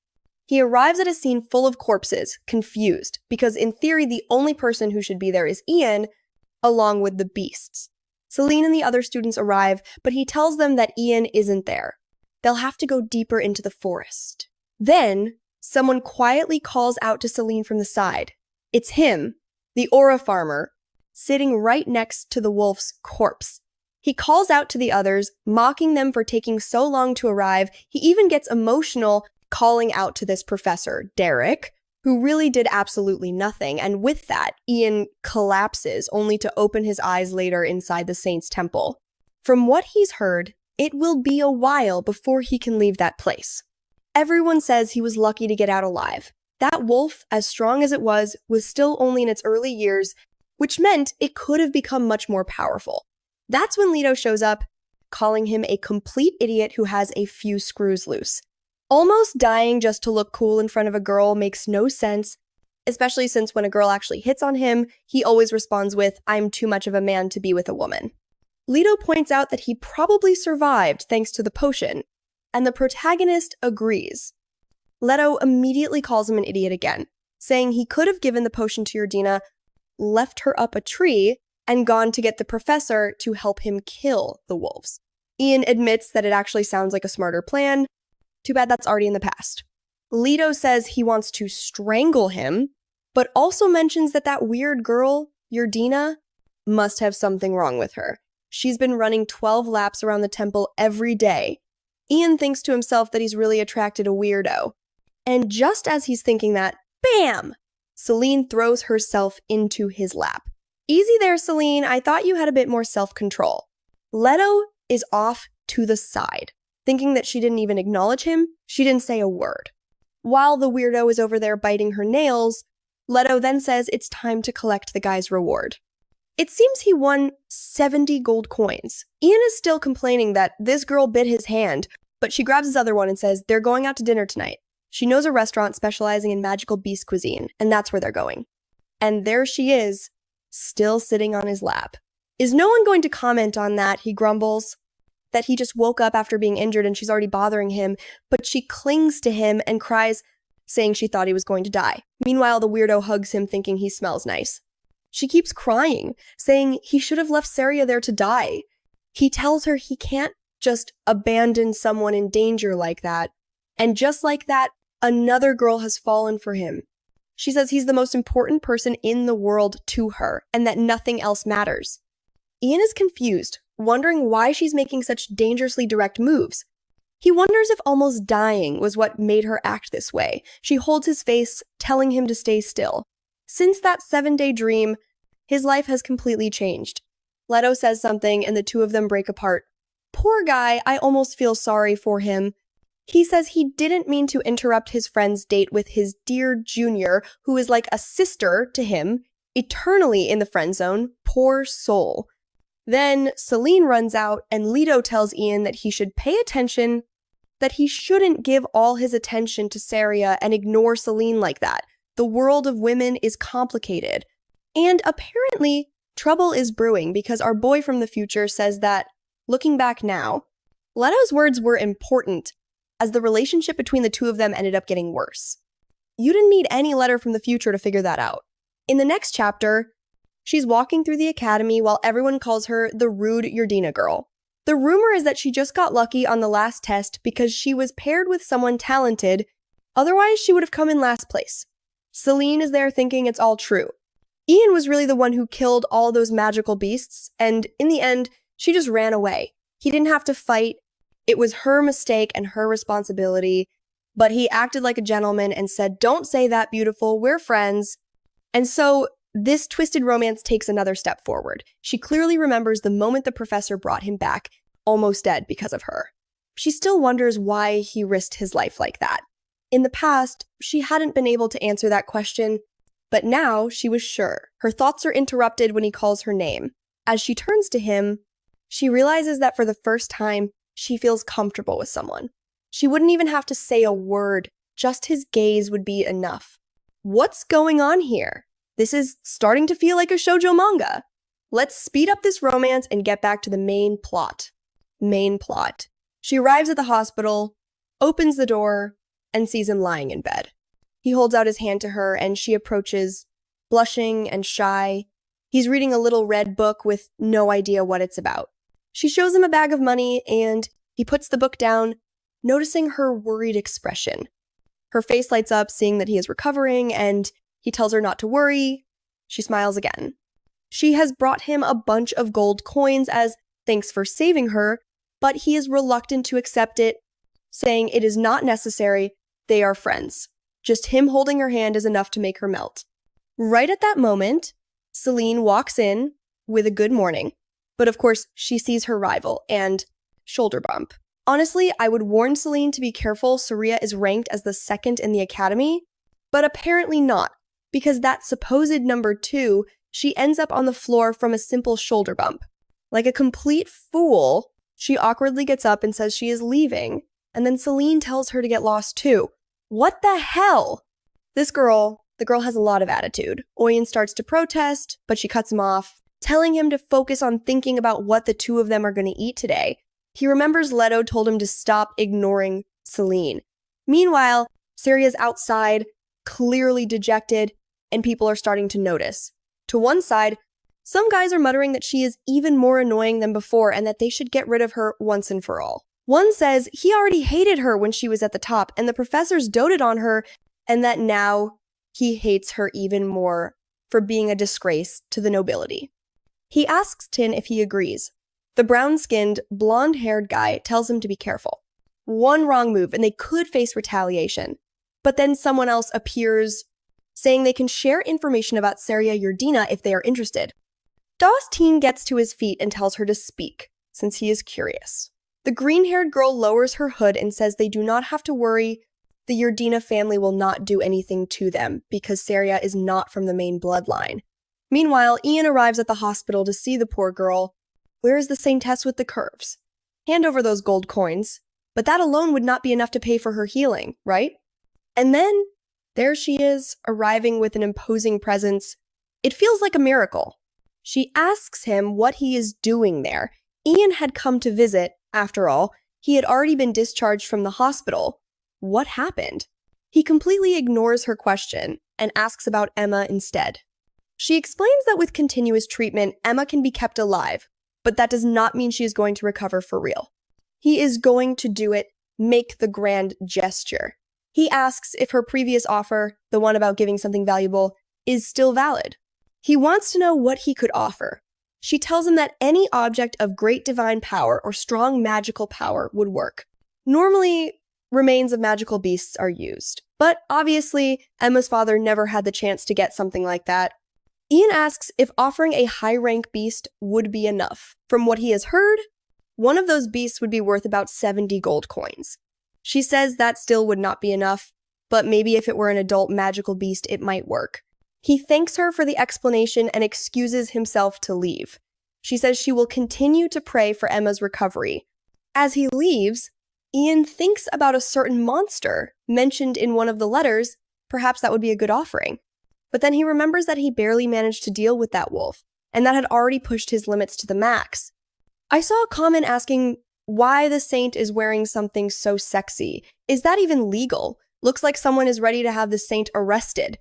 He arrives at a scene full of corpses, confused, because in theory the only person who should be there is Ian, along with the beasts. Celine and the other students arrive, but he tells them that Ian isn't there. They'll have to go deeper into the forest. Then, someone quietly calls out to Celine from the side. It's him, the aura farmer, sitting right next to the wolf's corpse. He calls out to the others, mocking them for taking so long to arrive. He even gets emotional, calling out to this professor, Derek, who really did absolutely nothing. And with that, Ian collapses, only to open his eyes later inside the saint's temple. From what he's heard, it will be a while before he can leave that place. Everyone says he was lucky to get out alive. That wolf, as strong as it was still only in its early years, which meant it could have become much more powerful. That's when Leto shows up, calling him a complete idiot who has a few screws loose. Almost dying just to look cool in front of a girl makes no sense, especially since when a girl actually hits on him, he always responds with, "I'm too much of a man to be with a woman." Leto points out that he probably survived thanks to the potion, and the protagonist agrees. Leto immediately calls him an idiot again, saying he could have given the potion to Yurdina, left her up a tree, and gone to get the professor to help him kill the wolves. Ian admits that it actually sounds like a smarter plan. Too bad that's already in the past. Leto says he wants to strangle him, but also mentions that that weird girl, Yurdina, must have something wrong with her. She's been running 12 laps around the temple every day. Ian thinks to himself that he's really attracted a weirdo. And just as he's thinking that, bam! Celine throws herself into his lap. Easy there, Celine. I thought you had a bit more self-control. Leto is off to the side, thinking that she didn't even acknowledge him. She didn't say a word. While the weirdo is over there biting her nails, Leto then says it's time to collect the guy's reward. It seems he won 70 gold coins. Ian is still complaining that this girl bit his hand, but she grabs his other one and says they're going out to dinner tonight. She knows a restaurant specializing in magical beast cuisine, and that's where they're going. And there she is, still sitting on his lap. Is no one going to comment on that, he grumbles, that he just woke up after being injured and she's already bothering him, but she clings to him and cries, saying she thought he was going to die. Meanwhile, the weirdo hugs him thinking he smells nice. She keeps crying, saying he should have left Seria there to die. He tells her he can't just abandon someone in danger like that. And just like that, another girl has fallen for him. She says he's the most important person in the world to her, and that nothing else matters. Ian is confused, wondering why she's making such dangerously direct moves. He wonders if almost dying was what made her act this way. She holds his face, telling him to stay still. Since that 7-day dream, his life has completely changed. Leto says something and the two of them break apart. Poor guy, I almost feel sorry for him. He says he didn't mean to interrupt his friend's date with his dear junior, who is like a sister to him, eternally in the friend zone. Poor soul. Then Celine runs out and Leto tells Ian that he should pay attention, that he shouldn't give all his attention to Seria and ignore Celine like that. The world of women is complicated. And apparently, trouble is brewing because our boy from the future says that, looking back now, Leto's words were important as the relationship between the two of them ended up getting worse. You didn't need any letter from the future to figure that out. In the next chapter, she's walking through the academy while everyone calls her the rude Yurdina girl. The rumor is that she just got lucky on the last test because she was paired with someone talented, otherwise she would have come in last place. Celine is there thinking it's all true. Ian was really the one who killed all those magical beasts, and in the end, she just ran away. He didn't have to fight. It was her mistake and her responsibility, but he acted like a gentleman and said, "Don't say that, beautiful, we're friends." And so this twisted romance takes another step forward. She clearly remembers the moment the professor brought him back, almost dead because of her. She still wonders why he risked his life like that. In the past, she hadn't been able to answer that question, but now she was sure. Her thoughts are interrupted when he calls her name. As she turns to him, she realizes that for the first time, she feels comfortable with someone. She wouldn't even have to say a word, just his gaze would be enough. What's going on here? This is starting to feel like a shoujo manga. Let's speed up this romance and get back to the main plot. She arrives at the hospital, opens the door, and sees him lying in bed. He holds out his hand to her and she approaches, blushing and shy. He's reading a little red book with no idea what it's about. She shows him a bag of money and he puts the book down, noticing her worried expression. Her face lights up seeing that he is recovering and he tells her not to worry. She smiles again. She has brought him a bunch of gold coins as thanks for saving her, but he is reluctant to accept it, saying it is not necessary, they are friends. Just him holding her hand is enough to make her melt. Right at that moment, Celine walks in with a good morning. But of course, she sees her rival and shoulder bump. Honestly, I would warn Celine to be careful. Seria is ranked as the second in the academy, but apparently not, because that supposed number 2, she ends up on the floor from a simple shoulder bump. Like a complete fool, she awkwardly gets up and says she is leaving, and then Celine tells her to get lost too. What the hell? The girl has a lot of attitude. Oyen starts to protest, but she cuts him off, telling him to focus on thinking about what the two of them are going to eat today. He remembers Leto told him to stop ignoring Celine. Meanwhile, Seria's outside, clearly dejected, and people are starting to notice. To one side, some guys are muttering that she is even more annoying than before and that they should get rid of her once and for all. One says he already hated her when she was at the top and the professors doted on her, and that now he hates her even more for being a disgrace to the nobility. He asks Tin if he agrees. The brown-skinned, blonde-haired guy tells him to be careful. One wrong move and they could face retaliation. But then someone else appears, saying they can share information about Seria Yurdina if they are interested. Tin gets to his feet and tells her to speak, since he is curious. The green-haired girl lowers her hood and says they do not have to worry. The Yurdina family will not do anything to them because Seria is not from the main bloodline. Meanwhile, Ian arrives at the hospital to see the poor girl. Where is the saintess with the curves? Hand over those gold coins. But that alone would not be enough to pay for her healing, right? And then, there she is, arriving with an imposing presence. It feels like a miracle. She asks him what he is doing there. Ian had come to visit, after all. He had already been discharged from the hospital. What happened? He completely ignores her question and asks about Emma instead. She explains that with continuous treatment, Emma can be kept alive, but that does not mean she is going to recover for real. He is going to do it, make the grand gesture. He asks if her previous offer, the one about giving something valuable, is still valid. He wants to know what he could offer. She tells him that any object of great divine power or strong magical power would work. Normally, remains of magical beasts are used, but obviously, Emma's father never had the chance to get something like that. Ian asks if offering a high-rank beast would be enough. From what he has heard, one of those beasts would be worth about 70 gold coins. She says that still would not be enough, but maybe if it were an adult magical beast, it might work. He thanks her for the explanation and excuses himself to leave. She says she will continue to pray for Emma's recovery. As he leaves, Ian thinks about a certain monster mentioned in one of the letters. Perhaps that would be a good offering. But then he remembers that he barely managed to deal with that wolf, and that had already pushed his limits to the max. I saw a comment asking why the saint is wearing something so sexy. Is that even legal? Looks like someone is ready to have the saint arrested.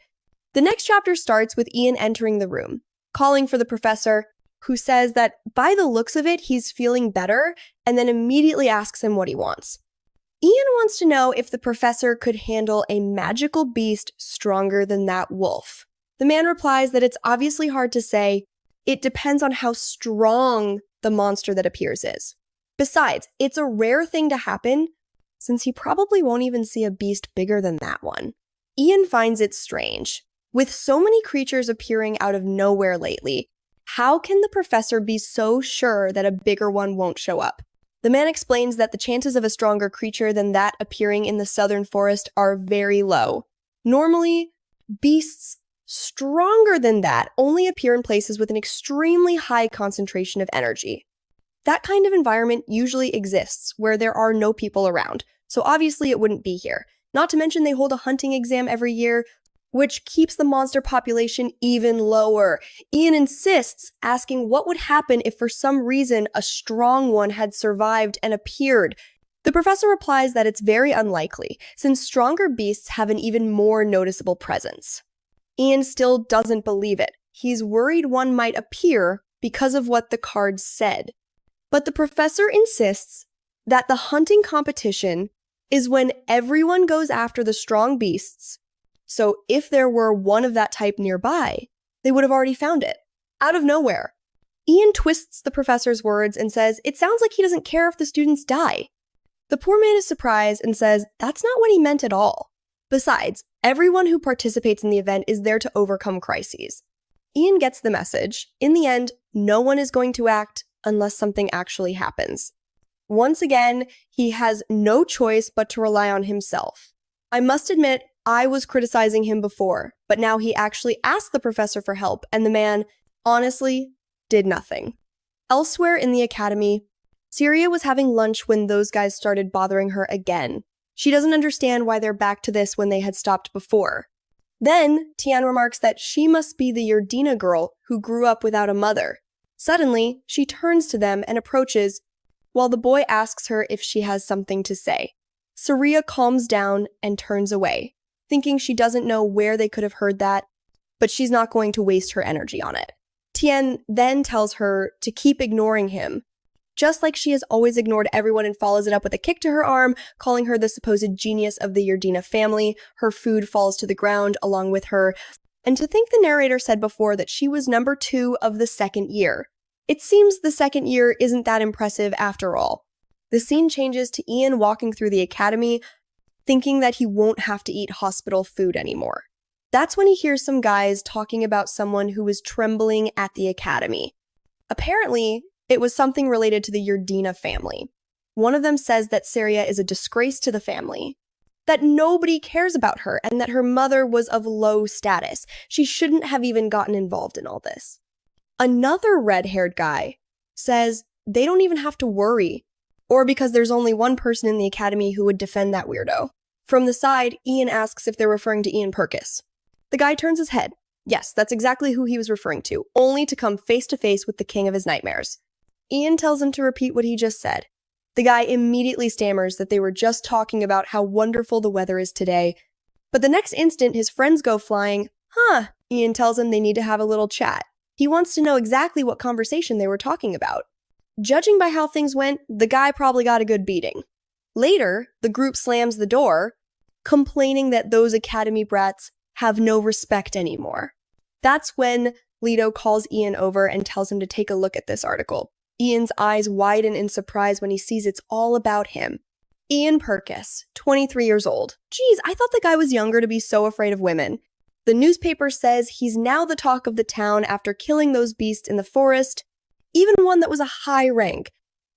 The next chapter starts with Ian entering the room, calling for the professor, who says that by the looks of it, he's feeling better, and then immediately asks him what he wants. Ian wants to know if the professor could handle a magical beast stronger than that wolf. The man replies that it's obviously hard to say. It depends on how strong the monster that appears is. Besides, it's a rare thing to happen, since he probably won't even see a beast bigger than that one. Ian finds it strange. With so many creatures appearing out of nowhere lately, how can the professor be so sure that a bigger one won't show up? The man explains that the chances of a stronger creature than that appearing in the southern forest are very low. Normally, beasts stronger than that only appear in places with an extremely high concentration of energy. That kind of environment usually exists where there are no people around, so obviously it wouldn't be here. Not to mention they hold a hunting exam every year, which keeps the monster population even lower. Ian insists, asking what would happen if for some reason a strong one had survived and appeared. The professor replies that it's very unlikely, since stronger beasts have an even more noticeable presence. Ian still doesn't believe it. He's worried one might appear because of what the cards said. But the professor insists that the hunting competition is when everyone goes after the strong beasts. So if there were one of that type nearby, they would have already found it. Out of nowhere. Ian twists the professor's words and says it sounds like he doesn't care if the students die. The poor man is surprised and says that's not what he meant at all. Besides, everyone who participates in the event is there to overcome crises. Ian gets the message. In the end, no one is going to act unless something actually happens. Once again, he has no choice but to rely on himself. I must admit, I was criticizing him before, but now he actually asked the professor for help, and the man, honestly, did nothing. Elsewhere in the academy, Seria was having lunch when those guys started bothering her again. She doesn't understand why they're back to this when they had stopped before. Then, Tian remarks that she must be the Yurdina girl who grew up without a mother. Suddenly, she turns to them and approaches, while the boy asks her if she has something to say. Seria calms down and turns away, thinking she doesn't know where they could have heard that, but she's not going to waste her energy on it. Tian then tells her to keep ignoring him, just like she has always ignored everyone, and follows it up with a kick to her arm, calling her the supposed genius of the Yurdina family. Her food falls to the ground along with her, and to think the narrator said before that she was number 2 of the second year. It seems the second year isn't that impressive after all. The scene changes to Ian walking through the academy, thinking that he won't have to eat hospital food anymore. That's when he hears some guys talking about someone who was trembling at the academy. Apparently, it was something related to the Yurdina family. One of them says that Seria is a disgrace to the family, that nobody cares about her, and that her mother was of low status. She shouldn't have even gotten involved in all this. Another red-haired guy says they don't even have to worry, or because there's only one person in the academy who would defend that weirdo. From the side, Ian asks if they're referring to Ian Perkus. The guy turns his head. Yes, that's exactly who he was referring to, only to come face to face with the king of his nightmares. Ian tells him to repeat what he just said. The guy immediately stammers that they were just talking about how wonderful the weather is today, But the next instant, his friends go flying. Huh, Ian tells him they need to have a little chat. He wants to know exactly what conversation they were talking about. Judging by how things went, the guy probably got a good beating. Later, the group slams the door, complaining that those academy brats have no respect anymore. That's when Leto calls Ian over and tells him to take a look at this article. Ian's eyes widen in surprise when he sees it's all about him. Ian Perkus, 23 years old. Geez, I thought the guy was younger to be so afraid of women. The newspaper says he's now the talk of the town after killing those beasts in the forest, even one that was a high rank.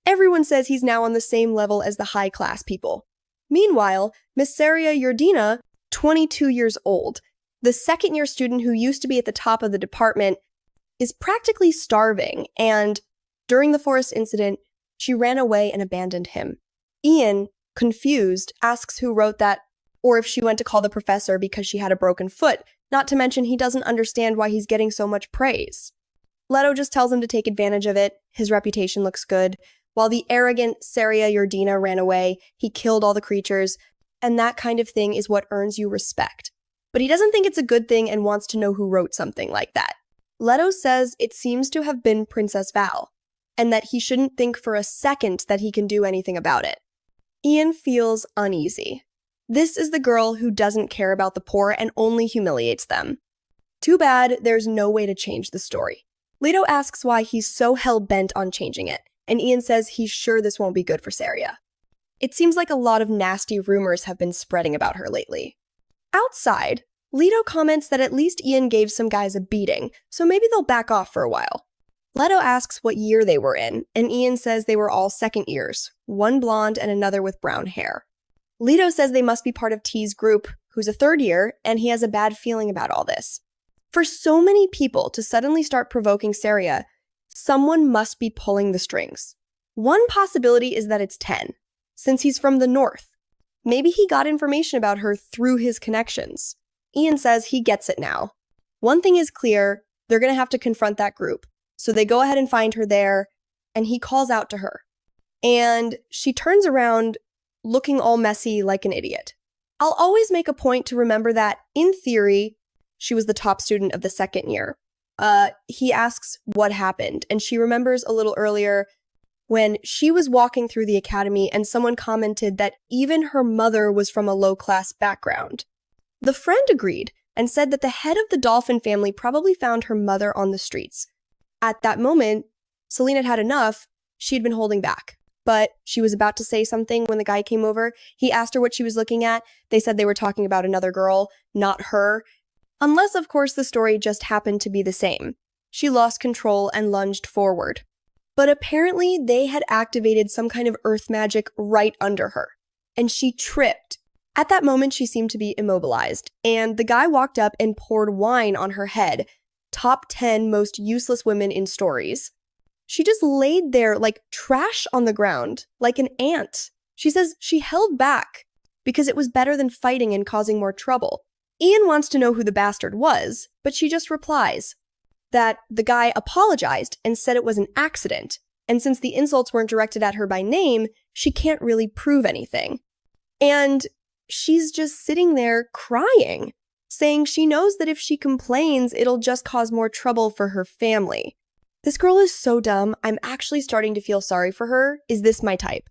Everyone says he's now on the same level as the high-class people. Meanwhile, Miss Seria Yurdina, 22 years old, the second-year student who used to be at the top of the department, is practically starving, and during the forest incident, she ran away and abandoned him. Ian, confused, asks who wrote that, or if she went to call the professor because she had a broken foot, not to mention he doesn't understand why he's getting so much praise. Leto just tells him to take advantage of it. His reputation looks good. While the arrogant Seria Yurdina ran away, he killed all the creatures, and that kind of thing is what earns you respect. But he doesn't think it's a good thing and wants to know who wrote something like that. Leto says it seems to have been Princess Val, and that he shouldn't think for a second that he can do anything about it. Ian feels uneasy. This is the girl who doesn't care about the poor and only humiliates them. Too bad there's no way to change the story. Leto asks why he's so hell-bent on changing it, and Ian says he's sure this won't be good for Seria. It seems like a lot of nasty rumors have been spreading about her lately. Outside, Leto comments that at least Ian gave some guys a beating, so maybe they'll back off for a while. Leto asks what year they were in, and Ian says they were all second years, one blonde and another with brown hair. Leto says they must be part of T's group, who's a third year, and he has a bad feeling about all this. For so many people to suddenly start provoking Seria, someone must be pulling the strings. One possibility is that it's 10, since he's from the north. Maybe he got information about her through his connections. Ian says he gets it now. One thing is clear, they're going to have to confront that group. So they go ahead and find her there, and he calls out to her. And she turns around, looking all messy like an idiot. I'll always make a point to remember that, in theory, she was the top student of the second year. He asks what happened, and she remembers a little earlier when she was walking through the academy and someone commented that even her mother was from a low-class background. The friend agreed and said that the head of the Delfin family probably found her mother on the streets. At that moment, Celine had had enough. She had been holding back. But she was about to say something when the guy came over. He asked her what she was looking at. They said they were talking about another girl, not her. Unless, of course, the story just happened to be the same. She lost control and lunged forward. But apparently, they had activated some kind of earth magic right under her. And she tripped. At that moment, she seemed to be immobilized. And the guy walked up and poured wine on her head. Top 10 most useless women in stories. She just laid there like trash on the ground, like an ant. She says she held back because it was better than fighting and causing more trouble. Ian wants to know who the bastard was, but she just replies that the guy apologized and said it was an accident, and since the insults weren't directed at her by name, she can't really prove anything. And she's just sitting there crying, saying she knows that if she complains, it'll just cause more trouble for her family. This girl is so dumb, I'm actually starting to feel sorry for her. Is this my type?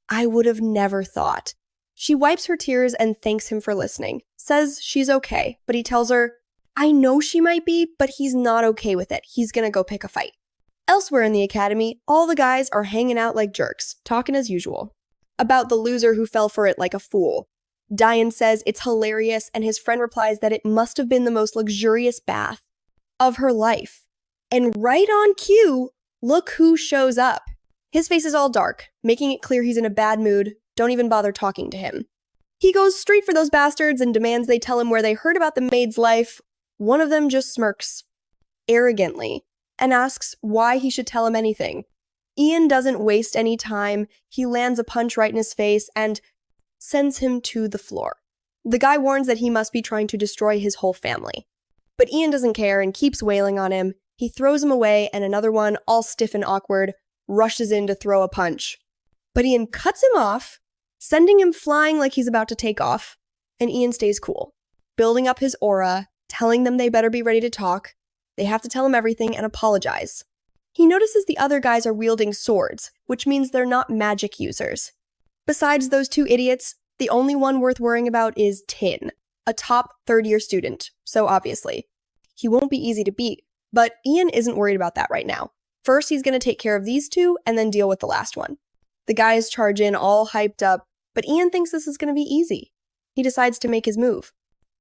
I would have never thought. She wipes her tears and thanks him for listening, says she's okay, but he tells her, I know she might be, but he's not okay with it. He's gonna go pick a fight. Elsewhere in the academy, all the guys are hanging out like jerks, talking as usual. About the loser who fell for it like a fool. Diane says it's hilarious, and his friend replies that it must have been the most luxurious bath of her life. And right on cue, look who shows up. His face is all dark, making it clear he's in a bad mood. Don't even bother talking to him. He goes straight for those bastards and demands they tell him where they heard about the maid's life. One of them just smirks arrogantly and asks why he should tell him anything. Ian doesn't waste any time. He lands a punch right in his face and sends him to the floor. The guy warns that he must be trying to destroy his whole family. But Ian doesn't care and keeps wailing on him. He throws him away, and another one, all stiff and awkward, rushes in to throw a punch. But Ian cuts him off, sending him flying like he's about to take off, and Ian stays cool. building up his aura, telling them they better be ready to talk. They have to tell him everything and apologize. He notices the other guys are wielding swords, which means they're not magic users. Besides those two idiots, the only one worth worrying about is Tin, a top third-year student, so obviously. He won't be easy to beat, but Ian isn't worried about that right now. First, he's going to take care of these two and then deal with the last one. The guys charge in all hyped up, but Ian thinks this is going to be easy. He decides to make his move.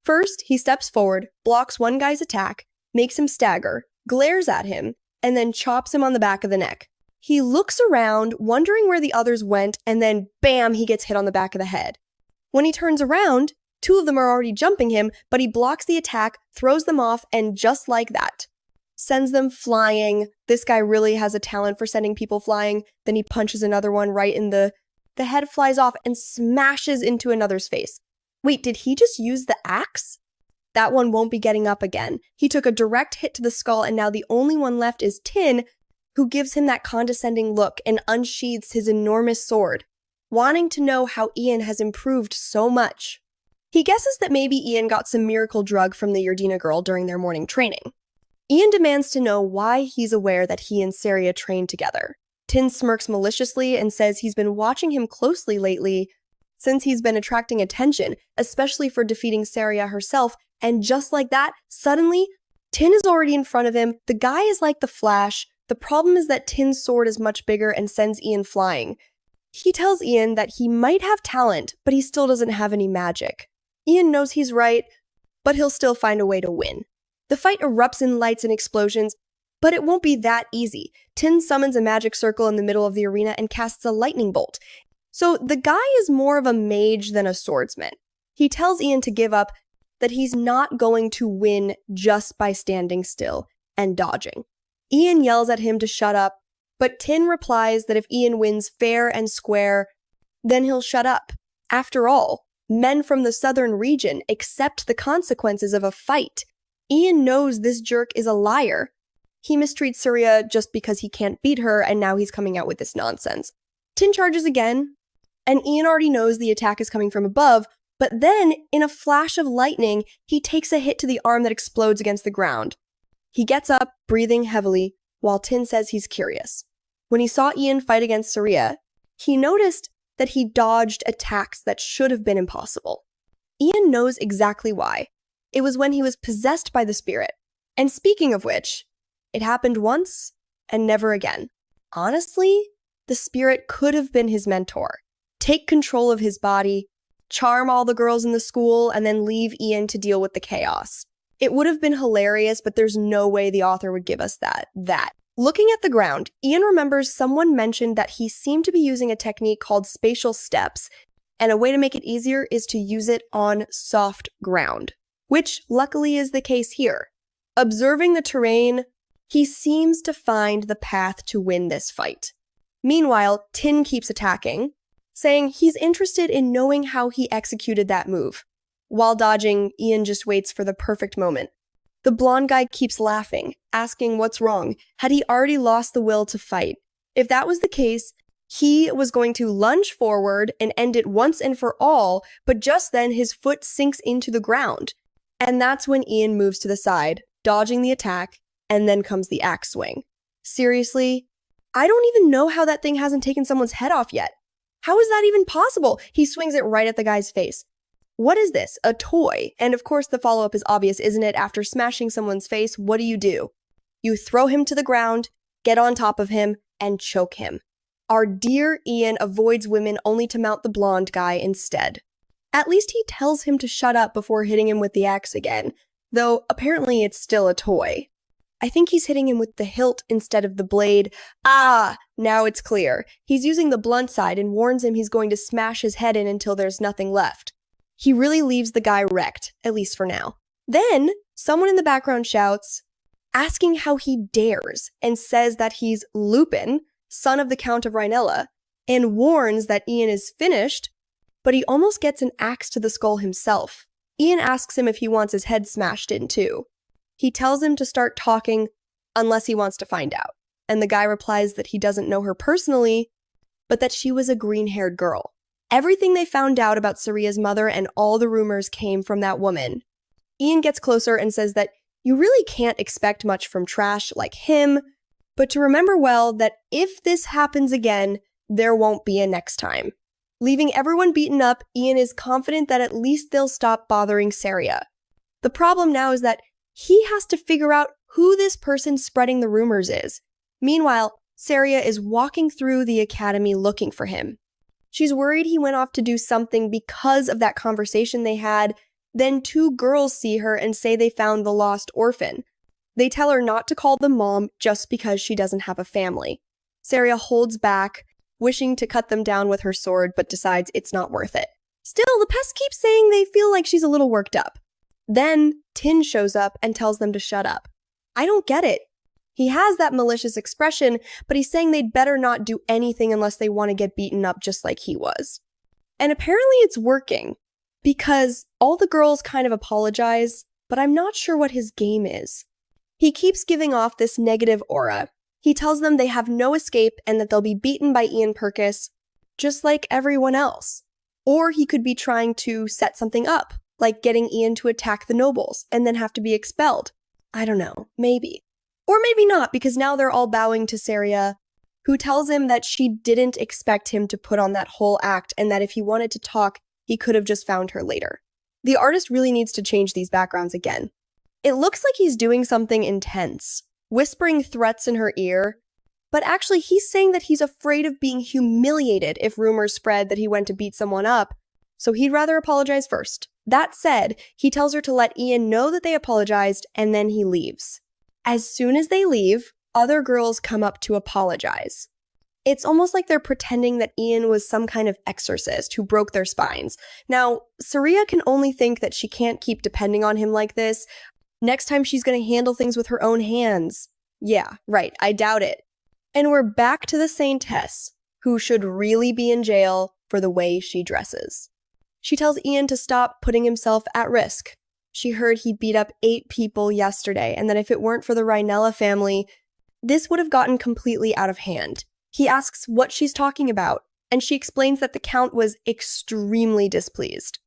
First, he steps forward, blocks one guy's attack, makes him stagger, glares at him, and then chops him on the back of the neck. He looks around, wondering where the others went, and then bam, he gets hit on the back of the head. When he turns around, two of them are already jumping him, but he blocks the attack, throws them off, and just like that, sends them flying. This guy really has a talent for sending people flying. Then he punches another one right in the head flies off and smashes into another's face. Wait, did he just use the axe? That one won't be getting up again. He took a direct hit to the skull, and now the only one left is Tin, who gives him that condescending look and unsheathes his enormous sword, wanting to know how Ian has improved so much. He guesses that maybe Ian got some miracle drug from the Yurdina girl during their morning training. Ian demands to know why he's aware that he and Seria trained together. Tin smirks maliciously and says he's been watching him closely lately since he's been attracting attention, especially for defeating Seria herself, and just like that, suddenly, Tin is already in front of him. The guy is like the Flash. The problem is that Tin's sword is much bigger and sends Ian flying. He tells Ian that he might have talent, but he still doesn't have any magic. Ian knows he's right, but he'll still find a way to win. The fight erupts in lights and explosions, but it won't be that easy. Tin summons a magic circle in the middle of the arena and casts a lightning bolt. So the guy is more of a mage than a swordsman. He tells Ian to give up, that he's not going to win just by standing still and dodging. Ian yells at him to shut up, but Tin replies that if Ian wins fair and square, then he'll shut up. After all, men from the southern region accept the consequences of a fight. Ian knows this jerk is a liar. He mistreats Seria just because he can't beat her, and now he's coming out with this nonsense. Tin charges again, and Ian already knows the attack is coming from above, but then, in a flash of lightning, he takes a hit to the arm that explodes against the ground. He gets up, breathing heavily, while Tin says he's curious. When he saw Ian fight against Seria, he noticed that he dodged attacks that should have been impossible. Ian knows exactly why. It was when he was possessed by the spirit. And speaking of which, it happened once and never again. Honestly, the spirit could have been his mentor. Take control of his body, charm all the girls in the school, and then leave Ian to deal with the chaos. It would have been hilarious, but there's no way the author would give us that. Looking at the ground, Ian remembers someone mentioned that he seemed to be using a technique called spatial steps, and a way to make it easier is to use it on soft ground, which luckily is the case here. Observing the terrain, he seems to find the path to win this fight. Meanwhile, Tin keeps attacking, saying he's interested in knowing how he executed that move. While dodging, Ian just waits for the perfect moment. The blonde guy keeps laughing, asking what's wrong. Had he already lost the will to fight? If that was the case, he was going to lunge forward and end it once and for all, but just then his foot sinks into the ground. And that's when Ian moves to the side, dodging the attack, and then comes the axe swing. Seriously? I don't even know how that thing hasn't taken someone's head off yet. How is that even possible? He swings it right at the guy's face. What is this? A toy? And of course the follow-up is obvious, isn't it? After smashing someone's face, what do? You throw him to the ground, get on top of him, and choke him. Our dear Ian avoids women only to mount the blonde guy instead. At least he tells him to shut up before hitting him with the axe again, though apparently it's still a toy. I think he's hitting him with the hilt instead of the blade. Ah, now it's clear. He's using the blunt side and warns him he's going to smash his head in until there's nothing left. He really leaves the guy wrecked, at least for now. Then, someone in the background shouts, asking how he dares, and says that he's Lupin, son of the Count of Rhinella, and warns that Ian is finished, but he almost gets an axe to the skull himself. Ian asks him if he wants his head smashed in too. He tells him to start talking unless he wants to find out, and the guy replies that he doesn't know her personally, but that she was a green-haired girl. Everything they found out about Seria's mother and all the rumors came from that woman. Ian gets closer and says that you really can't expect much from trash like him, but to remember well that if this happens again, there won't be a next time. Leaving everyone beaten up, Ian is confident that at least they'll stop bothering Seria. The problem now is that he has to figure out who this person spreading the rumors is. Meanwhile, Seria is walking through the academy looking for him. She's worried he went off to do something because of that conversation they had. Then 2 girls see her and say they found the lost orphan. They tell her not to call them mom just because she doesn't have a family. Seria holds back, wishing to cut them down with her sword, but decides it's not worth it. Still, the pests keep saying they feel like she's a little worked up. Then Tin shows up and tells them to shut up. I don't get it. He has that malicious expression, but he's saying they'd better not do anything unless they want to get beaten up just like he was. And apparently it's working, because all the girls kind of apologize, but I'm not sure what his game is. He keeps giving off this negative aura. He tells them they have no escape and that they'll be beaten by Ian Perkus, just like everyone else. Or he could be trying to set something up, like getting Ian to attack the nobles and then have to be expelled. I don't know, maybe. Or maybe not, because now they're all bowing to Seria, who tells him that she didn't expect him to put on that whole act and that if he wanted to talk, he could have just found her later. The artist really needs to change these backgrounds again. It looks like he's doing something intense, whispering threats in her ear, but actually he's saying that he's afraid of being humiliated if rumors spread that he went to beat someone up, so he'd rather apologize first. That said, he tells her to let Ian know that they apologized, and then he leaves. As soon as they leave, other girls come up to apologize. It's almost like they're pretending that Ian was some kind of exorcist who broke their spines. Now, Seria can only think that she can't keep depending on him like this. Next time she's going to handle things with her own hands. Yeah, right, I doubt it. And we're back to the Saintess, who should really be in jail for the way she dresses. She tells Ian to stop putting himself at risk. She heard he beat up 8 people yesterday, and that if it weren't for the Rhinella family, this would have gotten completely out of hand. He asks what she's talking about, and she explains that the Count was extremely displeased.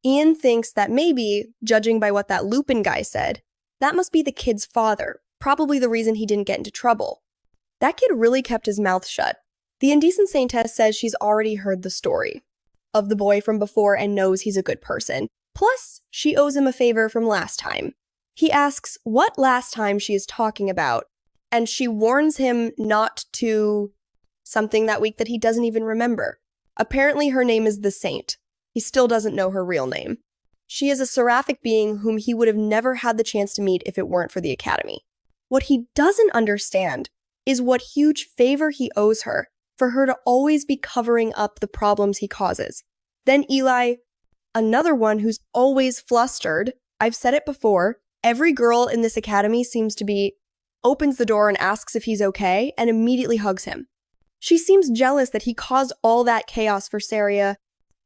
Ian thinks that maybe, judging by what that Lupin guy said, that must be the kid's father, probably the reason he didn't get into trouble. That kid really kept his mouth shut. The indecent Saintess says she's already heard the story of the boy from before and knows he's a good person. Plus, she owes him a favor from last time. He asks what last time she is talking about, and she warns him not to something that week that he doesn't even remember. Apparently her name is the Saint. He still doesn't know her real name. She is a seraphic being whom he would have never had the chance to meet if it weren't for the Academy. What he doesn't understand is what huge favor he owes her for her to always be covering up the problems he causes. Then Eli, another one who's always flustered. I've said it before, every girl in this academy seems to be, opens the door and asks if he's okay and immediately hugs him. She seems jealous that he caused all that chaos for Seria,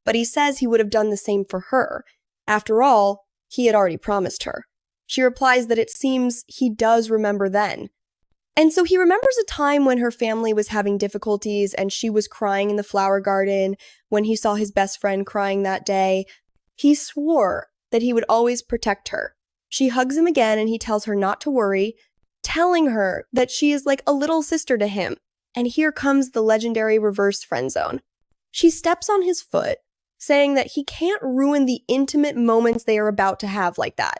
but he says he would have done the same for her. After all, he had already promised her. She replies that it seems he does remember then. And so he remembers a time when her family was having difficulties and she was crying in the flower garden when he saw his best friend crying that day. He swore that he would always protect her. She hugs him again and he tells her not to worry, telling her that she is like a little sister to him. And here comes the legendary reverse friend zone. She steps on his foot, saying that he can't ruin the intimate moments they are about to have like that.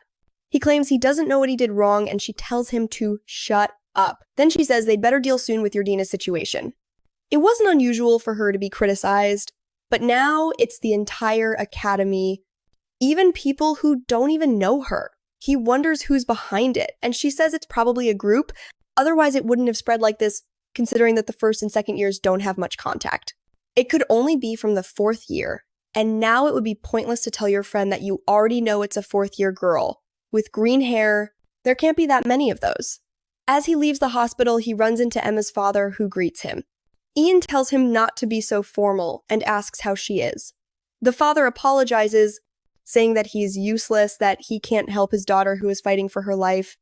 He claims he doesn't know what he did wrong and she tells him to shut up. Then she says they'd better deal soon with Yurdina's situation. It wasn't unusual for her to be criticized, but now it's the entire academy, even people who don't even know her. He wonders who's behind it, and she says it's probably a group, otherwise it wouldn't have spread like this, considering that the first and second years don't have much contact. It could only be from the 4th year, and now it would be pointless to tell your friend that you already know it's a 4th year girl. With green hair, there can't be that many of those. As he leaves the hospital, he runs into Emma's father, who greets him. Ian tells him not to be so formal and asks how she is. The father apologizes, saying that he's useless, that he can't help his daughter who is fighting for her life.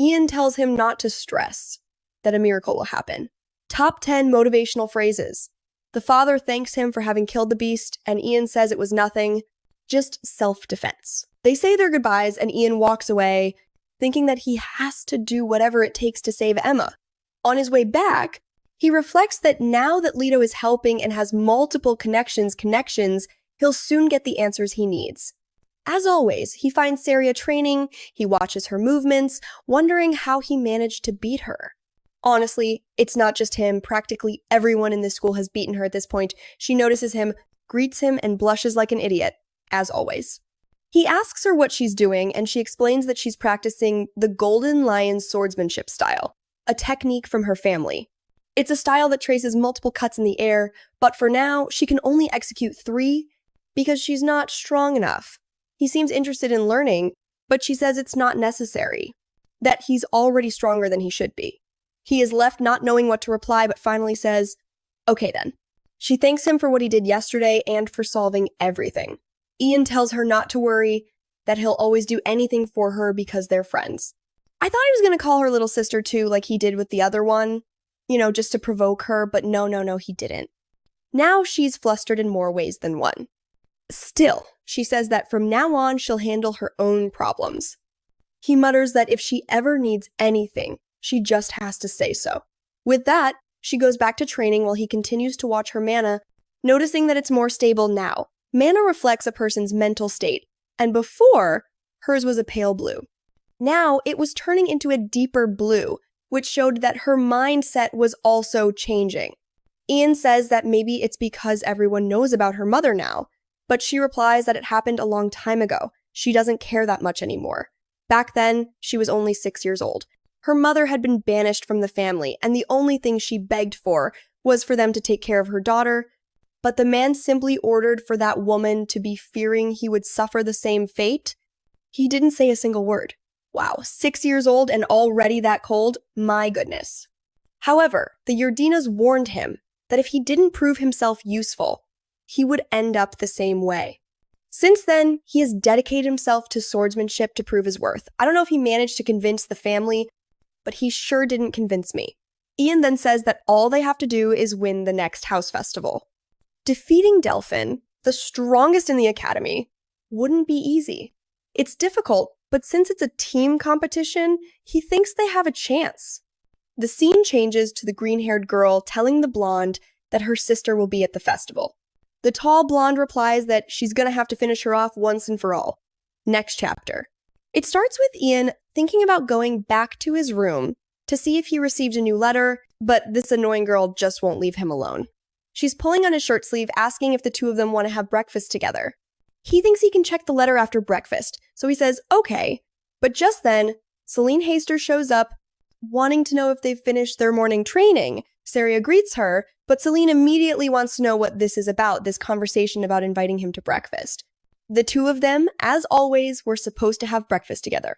Ian tells him not to stress, that a miracle will happen. Top 10 motivational phrases. The father thanks him for having killed the beast, and Ian says it was nothing. just self-defense. They say their goodbyes and Ian walks away, thinking that he has to do whatever it takes to save Emma. On his way back, he reflects that now that Leto is helping and has multiple connections, he'll soon get the answers he needs. As always, he finds Seria training, he watches her movements, wondering how he managed to beat her. Honestly, it's not just him. Practically everyone in this school has beaten her at this point. She notices him, greets him, and blushes like an idiot, as always. He asks her what she's doing, and she explains that she's practicing the Golden Lion swordsmanship style, a technique from her family. It's a style that traces multiple cuts in the air, but for now, she can only execute 3 because she's not strong enough. He seems interested in learning, but she says it's not necessary, that he's already stronger than he should be. He is left not knowing what to reply, but finally says, okay then. She thanks him for what he did yesterday and for solving everything. Ian tells her not to worry, that he'll always do anything for her because they're friends. I thought he was going to call her little sister too, like he did with the other one, just to provoke her, but no, he didn't. Now she's flustered in more ways than one. Still, she says that from now on she'll handle her own problems. He mutters that if she ever needs anything, she just has to say so. With that, she goes back to training while he continues to watch her mana, noticing that it's more stable now. Mana reflects a person's mental state, and before, hers was a pale blue. Now, it was turning into a deeper blue, which showed that her mindset was also changing. Ian says that maybe it's because everyone knows about her mother now, but she replies that it happened a long time ago. She doesn't care that much anymore. Back then, she was only 6 years old. Her mother had been banished from the family, and the only thing she begged for was for them to take care of her daughter, but the man simply ordered for that woman to be fearing he would suffer the same fate. He didn't say a single word. Wow, 6 years old and already that cold? My goodness. However, the Yurdinas warned him that if he didn't prove himself useful, he would end up the same way. Since then, he has dedicated himself to swordsmanship to prove his worth. I don't know if he managed to convince the family, but he sure didn't convince me. Ian then says that all they have to do is win the next house festival. Defeating Delfin, the strongest in the academy, wouldn't be easy. It's difficult, but since it's a team competition, he thinks they have a chance. The scene changes to the green-haired girl telling the blonde that her sister will be at the festival. The tall blonde replies that she's gonna have to finish her off once and for all. Next chapter. It starts with Ian thinking about going back to his room to see if he received a new letter, but this annoying girl just won't leave him alone. She's pulling on his shirt sleeve, asking if the two of them want to have breakfast together. He thinks he can check the letter after breakfast, so he says, okay. But just then, Celine Haster shows up, wanting to know if they've finished their morning training. Seria greets her, but Celine immediately wants to know what this is about, this conversation about inviting him to breakfast. The two of them, as always, were supposed to have breakfast together.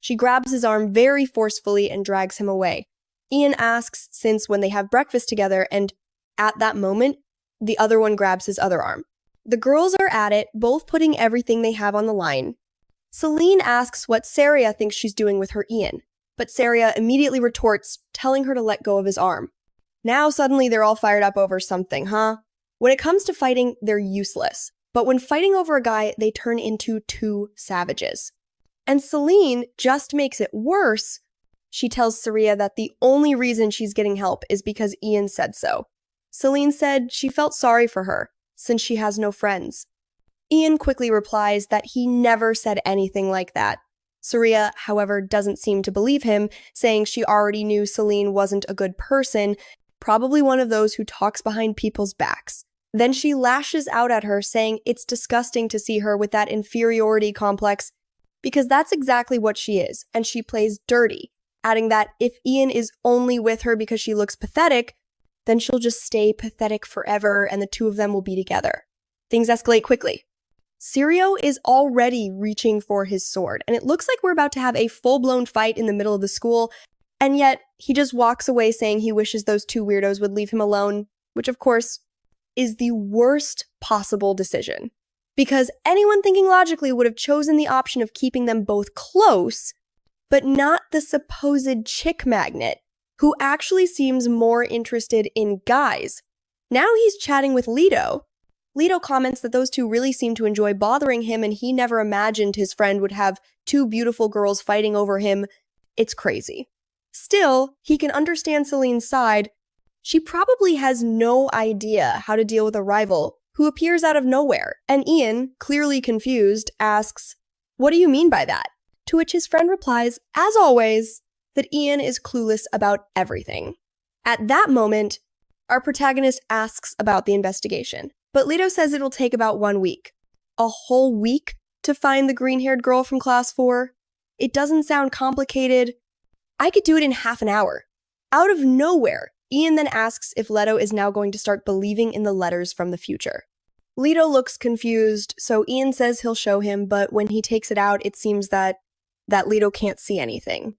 She grabs his arm very forcefully and drags him away. Ian asks since when they have breakfast together, and at that moment, the other one grabs his other arm. The girls are at it, both putting everything they have on the line. Celine asks what Seria thinks she's doing with her Ian, but Seria immediately retorts, telling her to let go of his arm. Now suddenly they're all fired up over something, huh? When it comes to fighting, they're useless. But when fighting over a guy, they turn into two savages. And Celine just makes it worse. She tells Seria that the only reason she's getting help is because Ian said so. Celine said she felt sorry for her, since she has no friends. Ian quickly replies that he never said anything like that. Seria, however, doesn't seem to believe him, saying she already knew Celine wasn't a good person, probably one of those who talks behind people's backs. Then she lashes out at her, saying it's disgusting to see her with that inferiority complex, because that's exactly what she is, and she plays dirty, adding that if Ian is only with her because she looks pathetic, then she'll just stay pathetic forever and the two of them will be together. Things escalate quickly. Sirio is already reaching for his sword, and it looks like we're about to have a full-blown fight in the middle of the school, and yet he just walks away saying he wishes those two weirdos would leave him alone, which of course is the worst possible decision. Because anyone thinking logically would have chosen the option of keeping them both close, but not the supposed chick magnet, who actually seems more interested in guys. Now he's chatting with Leto. Leto comments that those two really seem to enjoy bothering him and he never imagined his friend would have two beautiful girls fighting over him. It's crazy. Still, he can understand Celine's side. She probably has no idea how to deal with a rival who appears out of nowhere, and Ian, clearly confused, asks, "What do you mean by that?" To which his friend replies, as always, that Ian is clueless about everything. At that moment, our protagonist asks about the investigation, but Leto says it'll take about 1 week. A whole week to find the green-haired girl from class 4? It doesn't sound complicated. I could do it in half an hour. Out of nowhere, Ian then asks if Leto is now going to start believing in the letters from the future. Leto looks confused, so Ian says he'll show him, but when he takes it out, it seems that Leto can't see anything.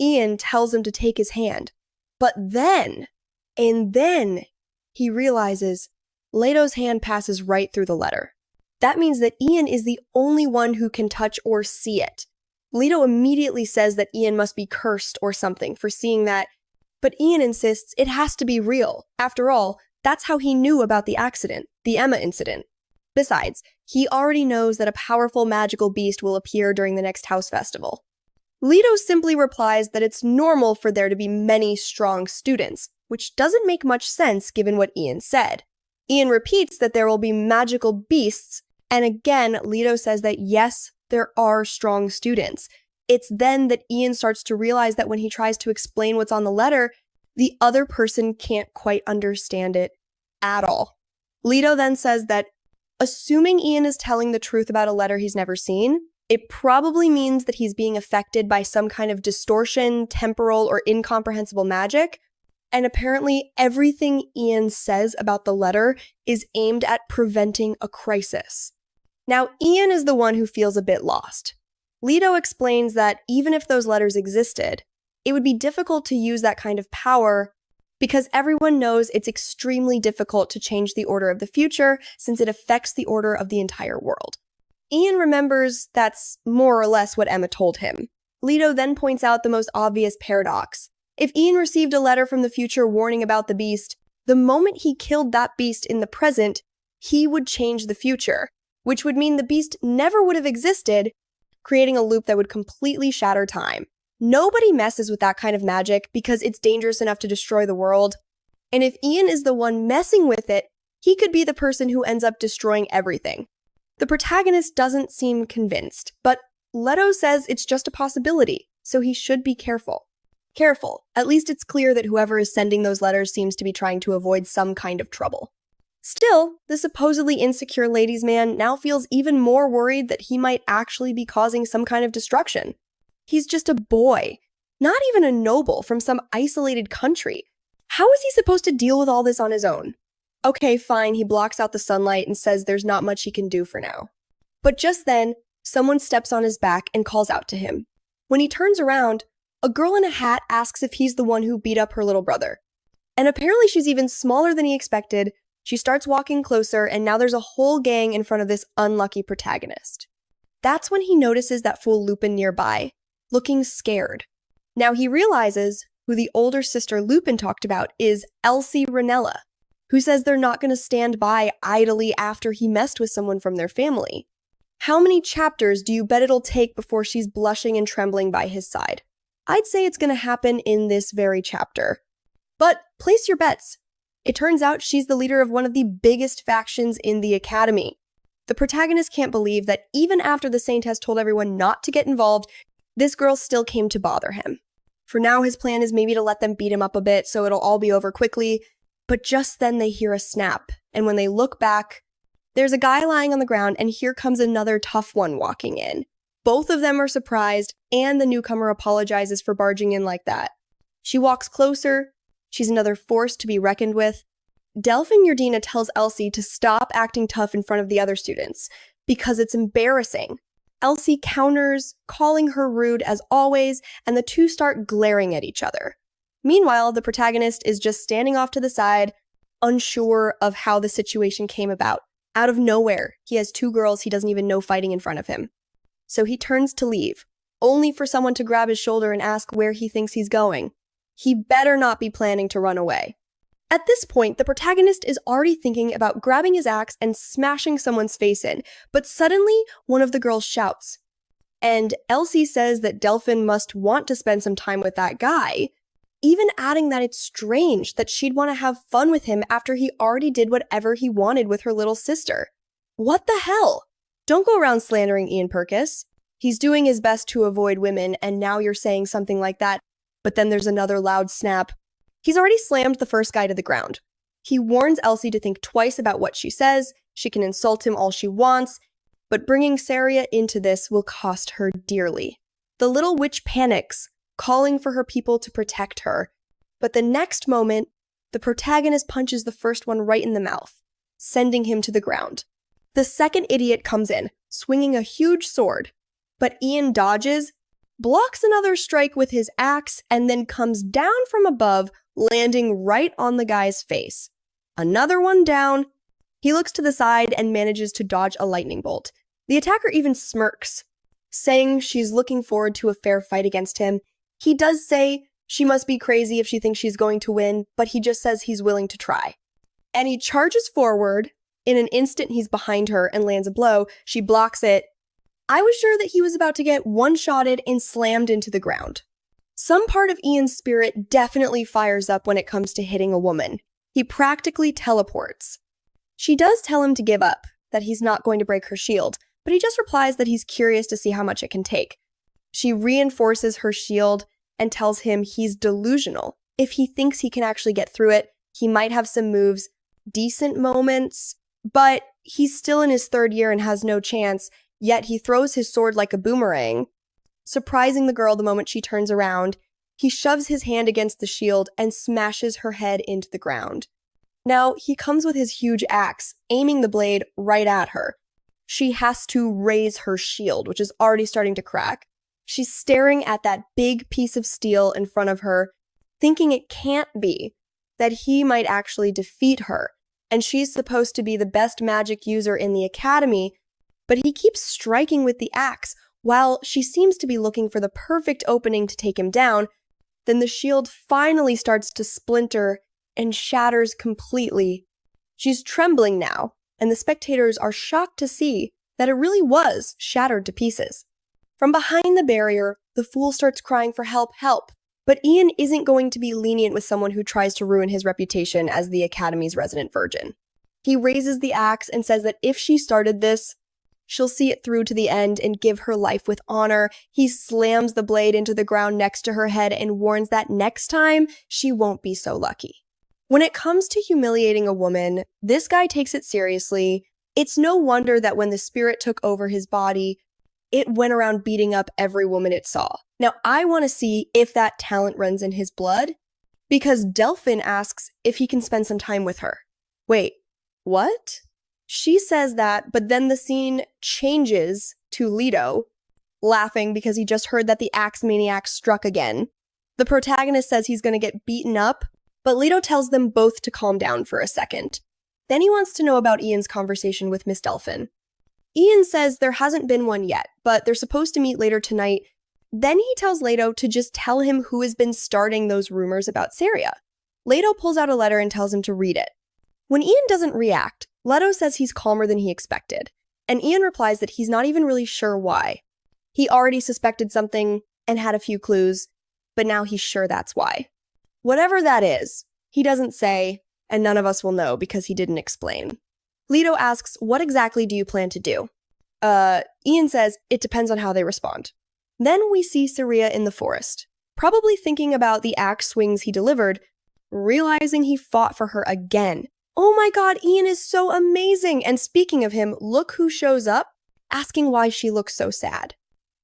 Ian tells him to take his hand, but then he realizes Leto's hand passes right through the letter. That means that Ian is the only one who can touch or see it. Leto immediately says that Ian must be cursed or something for seeing that, but Ian insists it has to be real. After all, that's how he knew about the accident, the Emma incident. Besides, he already knows that a powerful magical beast will appear during the next house festival. Leto simply replies that it's normal for there to be many strong students, which doesn't make much sense given what Ian said. Ian repeats that there will be magical beasts, and again, Leto says that yes, there are strong students. It's then that Ian starts to realize that when he tries to explain what's on the letter, the other person can't quite understand it at all. Leto then says that, assuming Ian is telling the truth about a letter he's never seen, it probably means that he's being affected by some kind of distortion, temporal, or incomprehensible magic, and apparently everything Ian says about the letter is aimed at preventing a crisis. Now, Ian is the one who feels a bit lost. Leto explains that even if those letters existed, it would be difficult to use that kind of power because everyone knows it's extremely difficult to change the order of the future since it affects the order of the entire world. Ian remembers that's more or less what Emma told him. Leto then points out the most obvious paradox. If Ian received a letter from the future warning about the beast, the moment he killed that beast in the present, he would change the future, which would mean the beast never would have existed, creating a loop that would completely shatter time. Nobody messes with that kind of magic because it's dangerous enough to destroy the world. And if Ian is the one messing with it, he could be the person who ends up destroying everything. The protagonist doesn't seem convinced, but Leto says it's just a possibility, so he should be careful. Careful, at least it's clear that whoever is sending those letters seems to be trying to avoid some kind of trouble. Still, the supposedly insecure ladies' man now feels even more worried that he might actually be causing some kind of destruction. He's just a boy, not even a noble from some isolated country. How is he supposed to deal with all this on his own? Okay, fine, he blocks out the sunlight and says there's not much he can do for now. But just then, someone steps on his back and calls out to him. When he turns around, a girl in a hat asks if he's the one who beat up her little brother. And apparently she's even smaller than he expected. She starts walking closer, and now there's a whole gang in front of this unlucky protagonist. That's when he notices that fool Lupin nearby, looking scared. Now he realizes who the older sister Lupin talked about is Elsie Ranella, who says they're not going to stand by idly after he messed with someone from their family. How many chapters do you bet it'll take before she's blushing and trembling by his side? I'd say it's going to happen in this very chapter. But place your bets. It turns out she's the leader of one of the biggest factions in the academy. The protagonist can't believe that even after the Saint has told everyone not to get involved, this girl still came to bother him. For now, his plan is maybe to let them beat him up a bit so it'll all be over quickly, but just then they hear a snap, and when they look back, there's a guy lying on the ground, and here comes another tough one walking in. Both of them are surprised, and the newcomer apologizes for barging in like that. She walks closer. She's another force to be reckoned with. Delfin Yurdina tells Elsie to stop acting tough in front of the other students, because it's embarrassing. Elsie counters, calling her rude as always, and the two start glaring at each other. Meanwhile, the protagonist is just standing off to the side, unsure of how the situation came about. Out of nowhere, he has two girls he doesn't even know fighting in front of him. So he turns to leave, only for someone to grab his shoulder and ask where he thinks he's going. He better not be planning to run away. At this point, the protagonist is already thinking about grabbing his axe and smashing someone's face in, but suddenly one of the girls shouts. And Elsie says that Delfin must want to spend some time with that guy, even adding that it's strange that she'd want to have fun with him after he already did whatever he wanted with her little sister. What the hell? Don't go around slandering Ian Perkus. He's doing his best to avoid women, and now you're saying something like that. But then there's another loud snap. He's already slammed the first guy to the ground. He warns Elsie to think twice about what she says. She can insult him all she wants, but bringing Seria into this will cost her dearly. The little witch panics, calling for her people to protect her. But the next moment, the protagonist punches the first one right in the mouth, sending him to the ground. The second idiot comes in, swinging a huge sword, but Ian dodges, blocks another strike with his axe, and then comes down from above, landing right on the guy's face. Another one down. He looks to the side and manages to dodge a lightning bolt. The attacker even smirks, saying she's looking forward to a fair fight against him. He does say she must be crazy if she thinks she's going to win, but he just says he's willing to try. And he charges forward. In an instant, he's behind her and lands a blow. She blocks it. I was sure that he was about to get one-shotted and slammed into the ground. Some part of Ian's spirit definitely fires up when it comes to hitting a woman. He practically teleports. She does tell him to give up, that he's not going to break her shield, but he just replies that he's curious to see how much it can take. She reinforces her shield and tells him he's delusional. If he thinks he can actually get through it, he might have some moves, decent moments, but he's still in his third year and has no chance, yet he throws his sword like a boomerang, surprising the girl the moment she turns around. He shoves his hand against the shield and smashes her head into the ground. Now, he comes with his huge axe, aiming the blade right at her. She has to raise her shield, which is already starting to crack. She's staring at that big piece of steel in front of her, thinking it can't be, that he might actually defeat her. And she's supposed to be the best magic user in the academy, but he keeps striking with the axe while she seems to be looking for the perfect opening to take him down. Then the shield finally starts to splinter and shatters completely. She's trembling now, and the spectators are shocked to see that it really was shattered to pieces. From behind the barrier, the fool starts crying for help, help. But Ian isn't going to be lenient with someone who tries to ruin his reputation as the Academy's resident virgin. He raises the axe and says that if she started this, she'll see it through to the end and give her life with honor. He slams the blade into the ground next to her head and warns that next time, she won't be so lucky. When it comes to humiliating a woman, this guy takes it seriously. It's no wonder that when the spirit took over his body, it went around beating up every woman it saw. Now, I want to see if that talent runs in his blood, because Delfin asks if he can spend some time with her. Wait, what? She says that, but then the scene changes to Leto, laughing because he just heard that the axe maniac struck again. The protagonist says he's going to get beaten up, but Leto tells them both to calm down for a second. Then he wants to know about Ian's conversation with Miss Delfin. Ian says there hasn't been one yet, but they're supposed to meet later tonight. Then he tells Leto to just tell him who has been starting those rumors about Seria. Leto pulls out a letter and tells him to read it. When Ian doesn't react, Leto says he's calmer than he expected, and Ian replies that he's not even really sure why. He already suspected something and had a few clues, but now he's sure that's why. Whatever that is, he doesn't say, and none of us will know because he didn't explain. Leto asks, what exactly do you plan to do? Ian says, it depends on how they respond. Then we see Seria in the forest, probably thinking about the axe swings he delivered, realizing he fought for her again. Oh my god, Ian is so amazing! And speaking of him, look who shows up, asking why she looks so sad.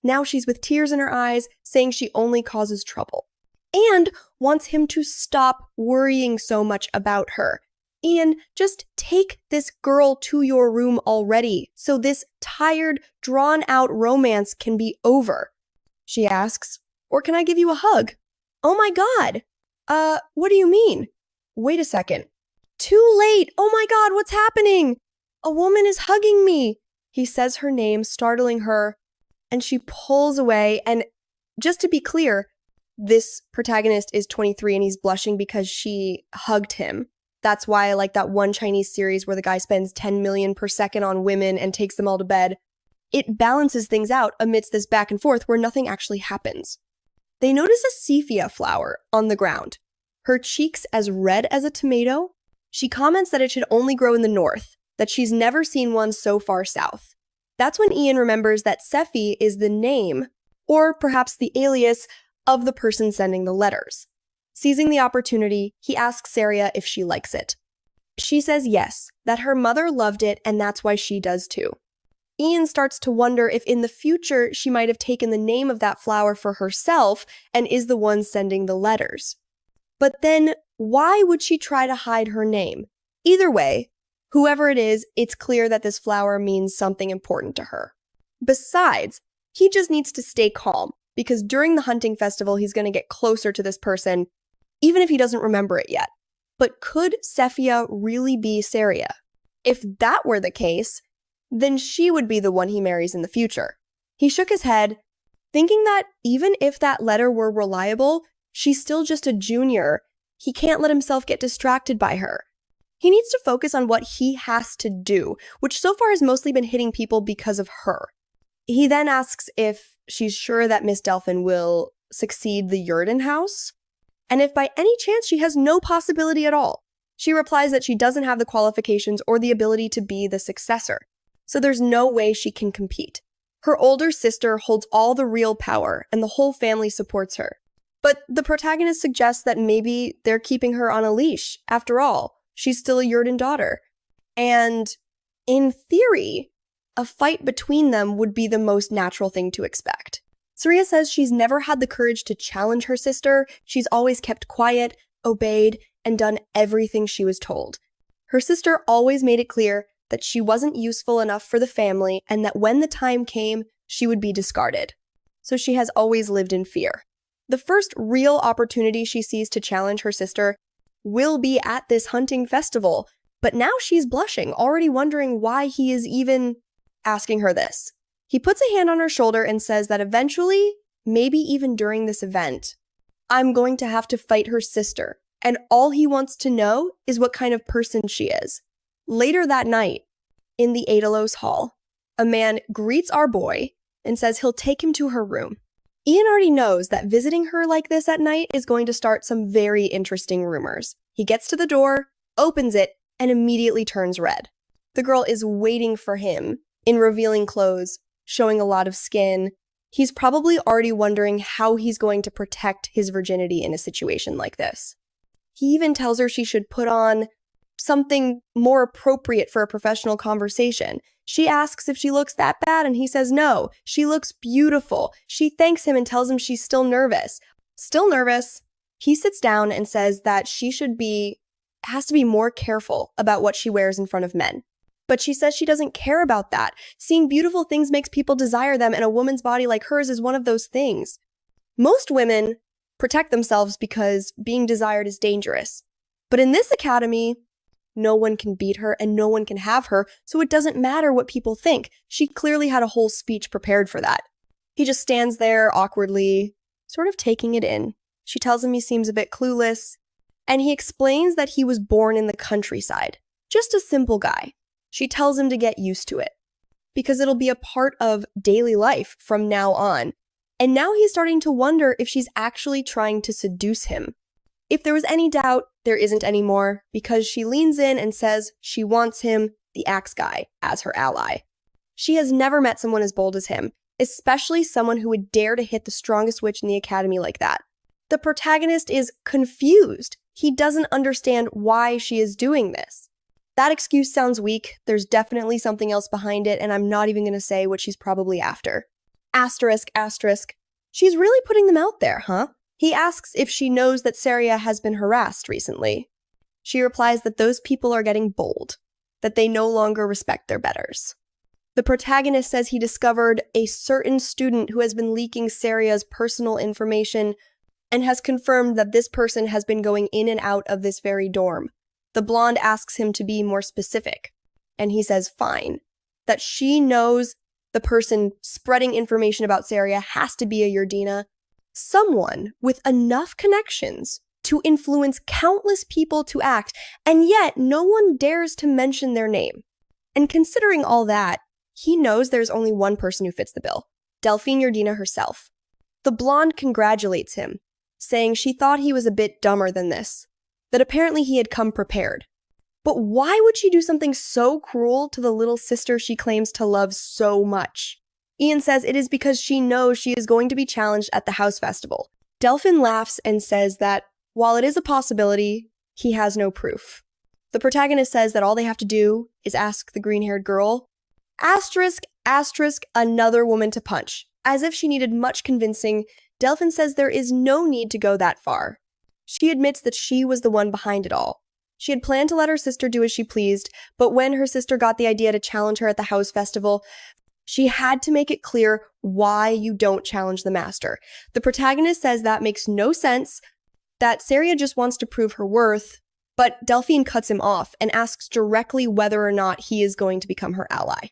Now she's with tears in her eyes, saying she only causes trouble, and wants him to stop worrying so much about her. Ian, just take this girl to your room already, so this tired, drawn-out romance can be over. She asks, or can I give you a hug? Oh my god! What do you mean? Wait a second. Too late! Oh my god, what's happening? A woman is hugging me! He says her name, startling her, and she pulls away, and just to be clear, this protagonist is 23 and he's blushing because she hugged him. That's why I like that one Chinese series where the guy spends 10 million per second on women and takes them all to bed. It balances things out amidst this back and forth where nothing actually happens. They notice a sepia flower on the ground. Her cheeks as red as a tomato. She comments that it should only grow in the north, that she's never seen one so far south. That's when Ian remembers that Sephi is the name, or perhaps the alias, of the person sending the letters. Seizing the opportunity, he asks Seria if she likes it. She says yes, that her mother loved it and that's why she does too. Ian starts to wonder if in the future she might have taken the name of that flower for herself and is the one sending the letters. But then, why would she try to hide her name? Either way, whoever it is, it's clear that this flower means something important to her. Besides, he just needs to stay calm, because during the hunting festival he's going to get closer to this person, even if he doesn't remember it yet. But could Sephia really be Seria? If that were the case, then she would be the one he marries in the future. He shook his head, thinking that even if that letter were reliable, she's still just a junior. He can't let himself get distracted by her. He needs to focus on what he has to do, which so far has mostly been hitting people because of her. He then asks if she's sure that Miss Delfin will succeed the Yurdin house, and if by any chance she has no possibility at all. She replies that she doesn't have the qualifications or the ability to be the successor, so there's no way she can compete. Her older sister holds all the real power, and the whole family supports her. But the protagonist suggests that maybe they're keeping her on a leash. After all, she's still a Yurdin daughter. And in theory, a fight between them would be the most natural thing to expect. Seria says she's never had the courage to challenge her sister. She's always kept quiet, obeyed, and done everything she was told. Her sister always made it clear that she wasn't useful enough for the family and that when the time came, she would be discarded. So she has always lived in fear. The first real opportunity she sees to challenge her sister will be at this hunting festival, but now she's blushing, already wondering why he is even asking her this. He puts a hand on her shoulder and says that eventually, maybe even during this event, I'm going to have to fight her sister, and all he wants to know is what kind of person she is. Later that night, in the Adelos Hall, a man greets our boy and says he'll take him to her room. Ian already knows that visiting her like this at night is going to start some very interesting rumors. He gets to the door, opens it, and immediately turns red. The girl is waiting for him in revealing clothes, showing a lot of skin. He's probably already wondering how he's going to protect his virginity in a situation like this. He even tells her she should put on something more appropriate for a professional conversation. She asks if she looks that bad, and he says no, she looks beautiful. She thanks him and tells him she's still nervous. Still nervous, he sits down and says that she has to be more careful about what she wears in front of men. But she says she doesn't care about that. Seeing beautiful things makes people desire them, and a woman's body like hers is one of those things. Most women protect themselves because being desired is dangerous. But in this academy, no one can beat her and no one can have her, so it doesn't matter what people think. She clearly had a whole speech prepared for that. He just stands there awkwardly, sort of taking it in. She tells him he seems a bit clueless, and he explains that he was born in the countryside. Just a simple guy. She tells him to get used to it, because it'll be a part of daily life from now on. And now he's starting to wonder if she's actually trying to seduce him. If there was any doubt, there isn't anymore, because she leans in and says she wants him, the axe guy, as her ally. She has never met someone as bold as him, especially someone who would dare to hit the strongest witch in the academy like that. The protagonist is confused. He doesn't understand why she is doing this. That excuse sounds weak. There's definitely something else behind it, and I'm not even going to say what she's probably after. Asterisk, asterisk. She's really putting them out there, huh? He asks if she knows that Seria has been harassed recently. She replies that those people are getting bold, that they no longer respect their betters. The protagonist says he discovered a certain student who has been leaking Seria's personal information and has confirmed that this person has been going in and out of this very dorm. The blonde asks him to be more specific, and he says fine, that she knows the person spreading information about Seria has to be a Yurdina, someone with enough connections to influence countless people to act, and yet no one dares to mention their name. And considering all that, he knows there's only one person who fits the bill, Delfin Yurdina herself. The blonde congratulates him, saying she thought he was a bit dumber than this, that apparently he had come prepared. But why would she do something so cruel to the little sister she claims to love so much? Ian says it is because she knows she is going to be challenged at the house festival. Delfin laughs and says that, while it is a possibility, he has no proof. The protagonist says that all they have to do is ask the green-haired girl, asterisk, asterisk, another woman to punch. As if she needed much convincing, Delfin says there is no need to go that far. She admits that she was the one behind it all. She had planned to let her sister do as she pleased, but when her sister got the idea to challenge her at the house festival, she had to make it clear why you don't challenge the master. The protagonist says that makes no sense, that Seria just wants to prove her worth, but Delfin cuts him off and asks directly whether or not he is going to become her ally.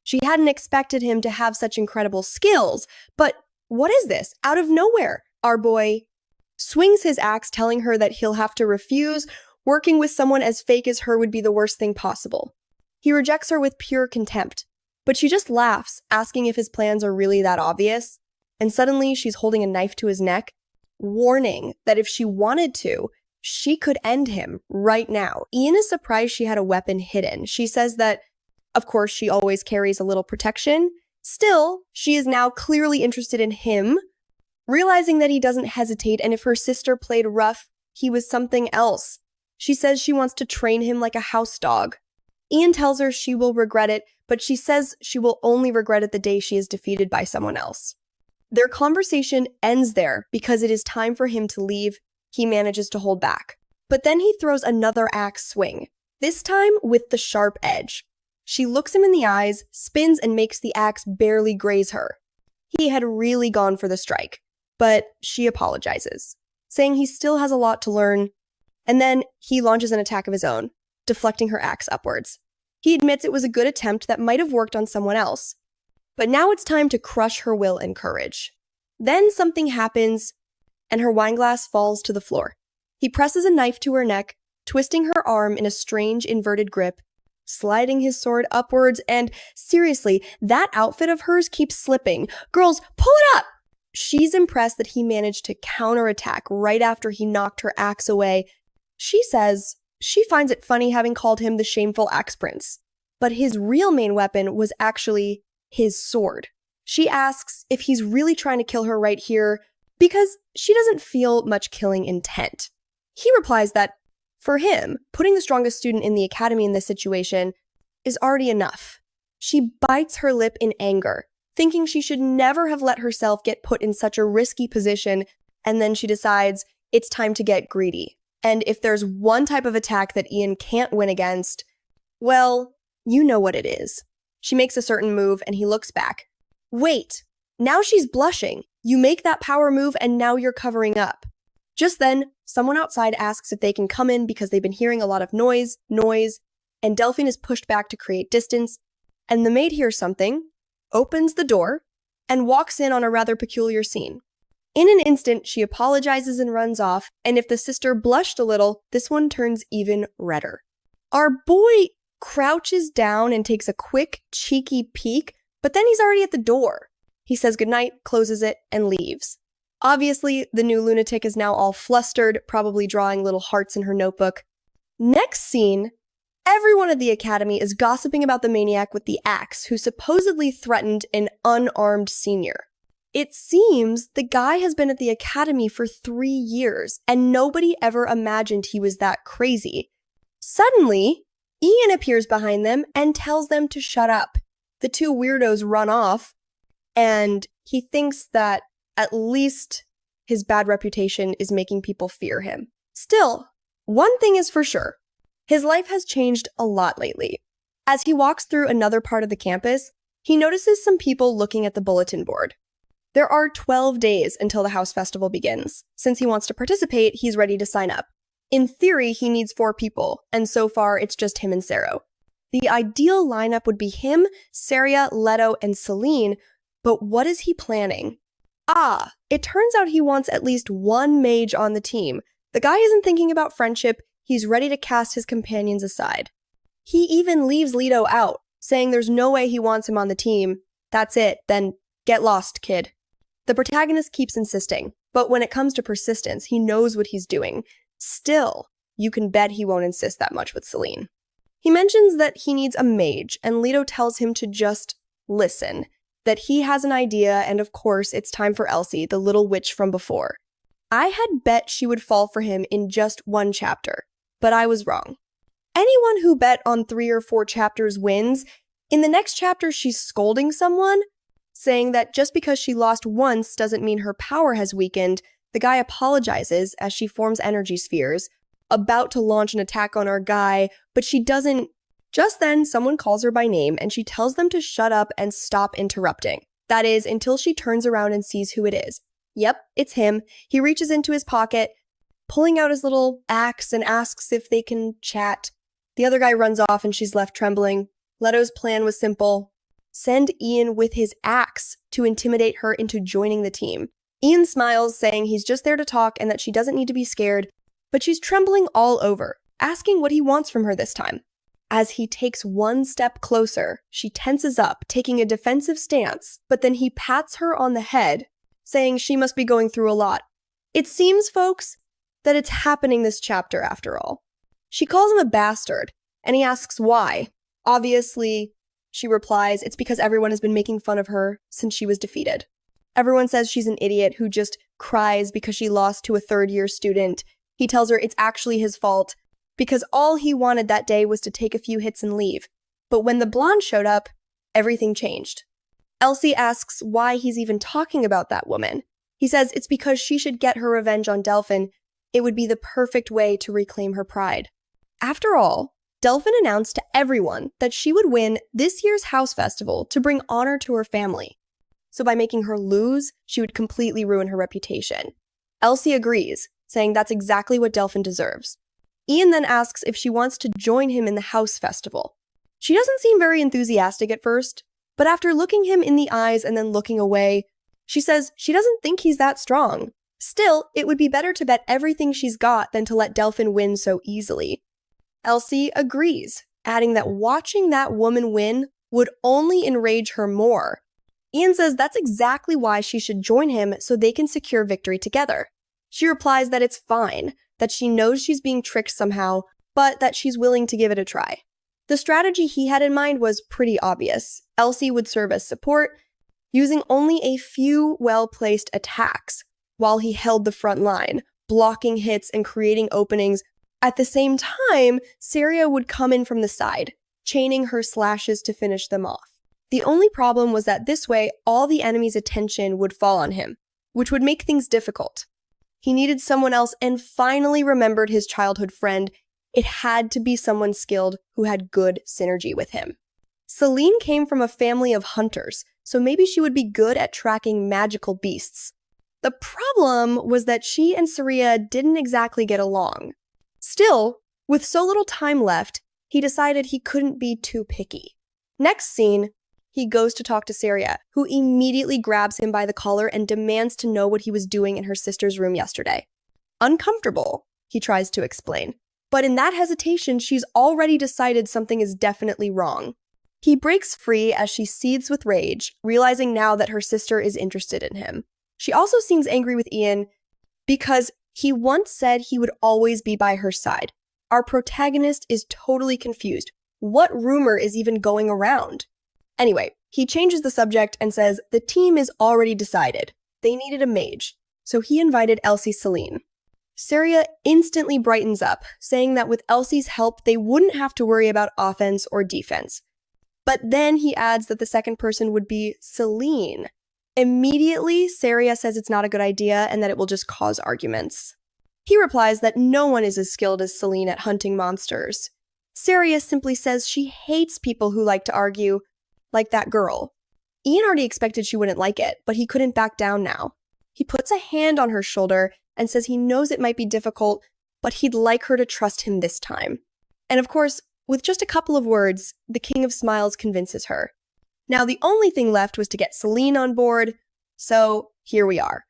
She hadn't expected him to have such incredible skills, but what is this? Out of nowhere, our boy swings his axe, telling her that he'll have to refuse. Working with someone as fake as her would be the worst thing possible. He rejects her with pure contempt, but she just laughs, asking if his plans are really that obvious, and suddenly she's holding a knife to his neck, warning that if she wanted to, she could end him right now. Ian is surprised she had a weapon hidden. She says that, of course, she always carries a little protection. Still, she is now clearly interested in him, realizing that he doesn't hesitate, and if her sister played rough, he was something else. She says she wants to train him like a house dog. Ian tells her she will regret it, but she says she will only regret it the day she is defeated by someone else. Their conversation ends there because it is time for him to leave. He manages to hold back. But then he throws another axe swing, this time with the sharp edge. She looks him in the eyes, spins, and makes the axe barely graze her. He had really gone for the strike, but she apologizes, saying he still has a lot to learn. And then he launches an attack of his own, deflecting her axe upwards. He admits it was a good attempt that might have worked on someone else. But now it's time to crush her will and courage. Then something happens, and her wineglass falls to the floor. He presses a knife to her neck, twisting her arm in a strange inverted grip, sliding his sword upwards, and seriously, that outfit of hers keeps slipping. Girls, pull it up! She's impressed that he managed to counterattack right after he knocked her axe away. She says she finds it funny having called him the shameful axe prince, but his real main weapon was actually his sword. She asks if he's really trying to kill her right here because she doesn't feel much killing intent. He replies that, for him, putting the strongest student in the academy in this situation is already enough. She bites her lip in anger, thinking she should never have let herself get put in such a risky position, and then she decides it's time to get greedy. And if there's one type of attack that Ian can't win against, well, you know what it is. She makes a certain move and he looks back. Wait, now she's blushing. You make that power move and now you're covering up. Just then, someone outside asks if they can come in because they've been hearing a lot of noise, and Delfin is pushed back to create distance, and the maid hears something, opens the door, and walks in on a rather peculiar scene. In an instant, she apologizes and runs off, and if the sister blushed a little, this one turns even redder. Our boy crouches down and takes a quick, cheeky peek, but then he's already at the door. He says goodnight, closes it, and leaves. Obviously, the new lunatic is now all flustered, probably drawing little hearts in her notebook. Next scene, everyone at the academy is gossiping about the maniac with the axe who supposedly threatened an unarmed senior. It seems the guy has been at the academy for 3 years, and nobody ever imagined he was that crazy. Suddenly, Ian appears behind them and tells them to shut up. The two weirdos run off, and he thinks that at least his bad reputation is making people fear him. Still, one thing is for sure. His life has changed a lot lately. As he walks through another part of the campus, he notices some people looking at the bulletin board. There are 12 days until the house festival begins. Since he wants to participate, he's ready to sign up. In theory, he needs 4 people, and so far it's just him and Sero. The ideal lineup would be him, Seria, Leto, and Celine, but what is he planning? It turns out he wants at least one mage on the team, The guy isn't thinking about friendship, he's ready to cast his companions aside. He even leaves Leto out, saying there's no way he wants him on the team. That's it, then get lost, kid. The protagonist keeps insisting, but when it comes to persistence, he knows what he's doing. Still, you can bet he won't insist that much with Celine. He mentions that he needs a mage, and Leto tells him to just listen, that he has an idea, and of course, it's time for Elsie, the little witch from before. I had bet she would fall for him in just one chapter, but I was wrong. Anyone who bet on 3 or 4 chapters wins. In the next chapter, she's scolding someone, saying that just because she lost once doesn't mean her power has weakened. The guy apologizes as she forms energy spheres, about to launch an attack on our guy, but she doesn't. Just then, someone calls her by name and she tells them to shut up and stop interrupting. That is, until she turns around and sees who it is. Yep, it's him. He reaches into his pocket, pulling out his little axe and asks if they can chat. The other guy runs off and she's left trembling. Leto's plan was simple. Send Ian with his axe to intimidate her into joining the team. Ian smiles, saying he's just there to talk and that she doesn't need to be scared, but she's trembling all over, asking what he wants from her this time. As he takes one step closer, she tenses up, taking a defensive stance, but then he pats her on the head, saying she must be going through a lot. It seems, folks, that it's happening this chapter after all. She calls him a bastard, and he asks why. Obviously, she replies, it's because everyone has been making fun of her since she was defeated. Everyone says she's an idiot who just cries because she lost to a third-year student. He tells her it's actually his fault, because all he wanted that day was to take a few hits and leave. But when the blonde showed up, everything changed. Elsie asks why he's even talking about that woman. He says it's because she should get her revenge on Delfin. It would be the perfect way to reclaim her pride. After all, Delfin announced to everyone that she would win this year's house festival to bring honor to her family. So by making her lose, she would completely ruin her reputation. Elsie agrees, saying that's exactly what Delfin deserves. Ian then asks if she wants to join him in the house festival. She doesn't seem very enthusiastic at first, but after looking him in the eyes and then looking away, she says she doesn't think he's that strong. Still, it would be better to bet everything she's got than to let Delfin win so easily. Elsie agrees, adding that watching that woman win would only enrage her more. Ian says that's exactly why she should join him so they can secure victory together. She replies that it's fine, that she knows she's being tricked somehow, but that she's willing to give it a try. The strategy he had in mind was pretty obvious. Elsie would serve as support, using only a few well-placed attacks, while he held the front line, blocking hits and creating openings. At the same time, Seria would come in from the side, chaining her slashes to finish them off. The only problem was that this way, all the enemy's attention would fall on him, which would make things difficult. He needed someone else and finally remembered his childhood friend. It had to be someone skilled who had good synergy with him. Celine came from a family of hunters, so maybe she would be good at tracking magical beasts. The problem was that she and Seria didn't exactly get along. Still, with so little time left, he decided he couldn't be too picky. Next scene, he goes to talk to Seria, who immediately grabs him by the collar and demands to know what he was doing in her sister's room yesterday. Uncomfortable, he tries to explain. But in that hesitation, she's already decided something is definitely wrong. He breaks free as she seethes with rage, realizing now that her sister is interested in him. She also seems angry with Ian because he once said he would always be by her side. Our protagonist is totally confused. What rumor is even going around? Anyway, he changes the subject and says the team is already decided. They needed a mage, so he invited Elsie Celine. Seria instantly brightens up, saying that with Elsie's help, they wouldn't have to worry about offense or defense. But then he adds that the second person would be Celine. Immediately, Seria says it's not a good idea and that it will just cause arguments. He replies that no one is as skilled as Celine at hunting monsters. Seria simply says she hates people who like to argue, like that girl. Ian already expected she wouldn't like it, but he couldn't back down now. He puts a hand on her shoulder and says he knows it might be difficult, but he'd like her to trust him this time. And of course, with just a couple of words, the King of Smiles convinces her. Now the only thing left was to get Celine on board, so here we are.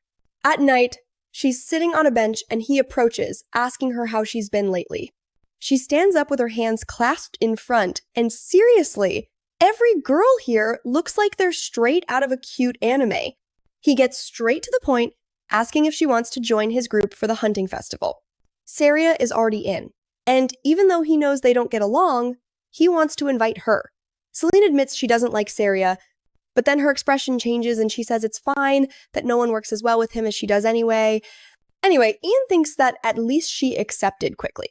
At night, She's sitting on a bench and he approaches, asking her how she's been lately. She stands up with her hands clasped in front, and seriously, every girl here looks like they're straight out of a cute anime. He gets straight to the point, asking if she wants to join his group for the hunting festival. Seria is already in, and even though he knows they don't get along, he wants to invite her. Celine admits she doesn't like Seria, but then her expression changes and she says it's fine, that no one works as well with him as she does anyway. Anyway, Ian thinks that at least she accepted quickly.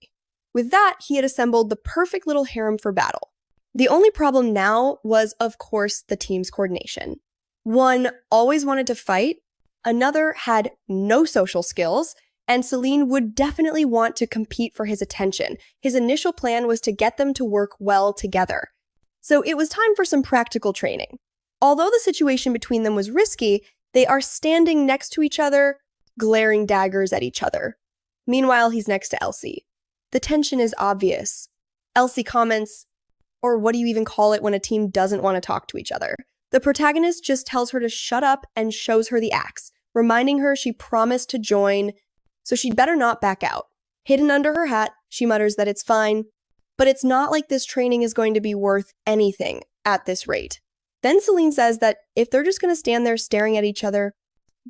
With that, he had assembled the perfect little harem for battle. The only problem now was, of course, the team's coordination. One always wanted to fight, another had no social skills, and Celine would definitely want to compete for his attention. His initial plan was to get them to work well together. So it was time for some practical training. Although the situation between them was risky, they are standing next to each other, glaring daggers at each other. Meanwhile, he's next to Elsie. The tension is obvious. Elsie comments, or what do you even call it when a team doesn't want to talk to each other? The protagonist just tells her to shut up and shows her the axe, reminding her she promised to join, so she'd better not back out. Hidden under her hat, she mutters that it's fine, but it's not like this training is going to be worth anything at this rate. Then Celine says that if they're just going to stand there staring at each other,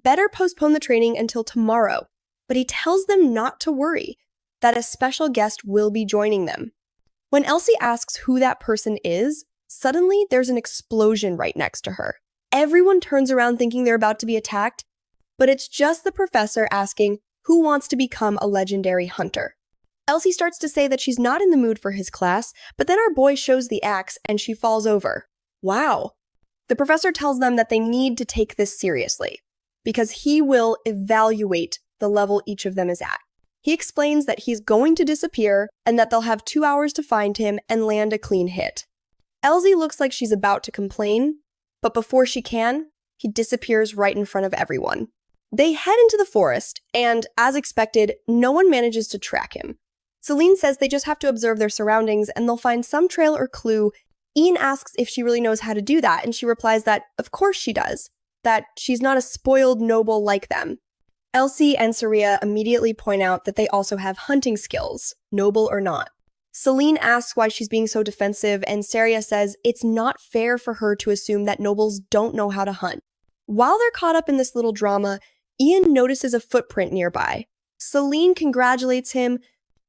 better postpone the training until tomorrow. But he tells them not to worry, that a special guest will be joining them. When Elsie asks who that person is, suddenly there's an explosion right next to her. Everyone turns around thinking they're about to be attacked, but it's just the professor asking who wants to become a legendary hunter. Elsie starts to say that she's not in the mood for his class, but then our boy shows the axe and she falls over. Wow. The professor tells them that they need to take this seriously, because he will evaluate the level each of them is at. He explains that he's going to disappear and that they'll have 2 hours to find him and land a clean hit. Elsie looks like she's about to complain, but before she can, he disappears right in front of everyone. They head into the forest, and as expected, no one manages to track him. Celine says they just have to observe their surroundings and they'll find some trail or clue. Ian asks if she really knows how to do that, and she replies that of course she does, that she's not a spoiled noble like them. Elsie and Seria immediately point out that they also have hunting skills, noble or not. Celine asks why she's being so defensive, and Seria says it's not fair for her to assume that nobles don't know how to hunt. While they're caught up in this little drama, Ian notices a footprint nearby. Celine congratulates him,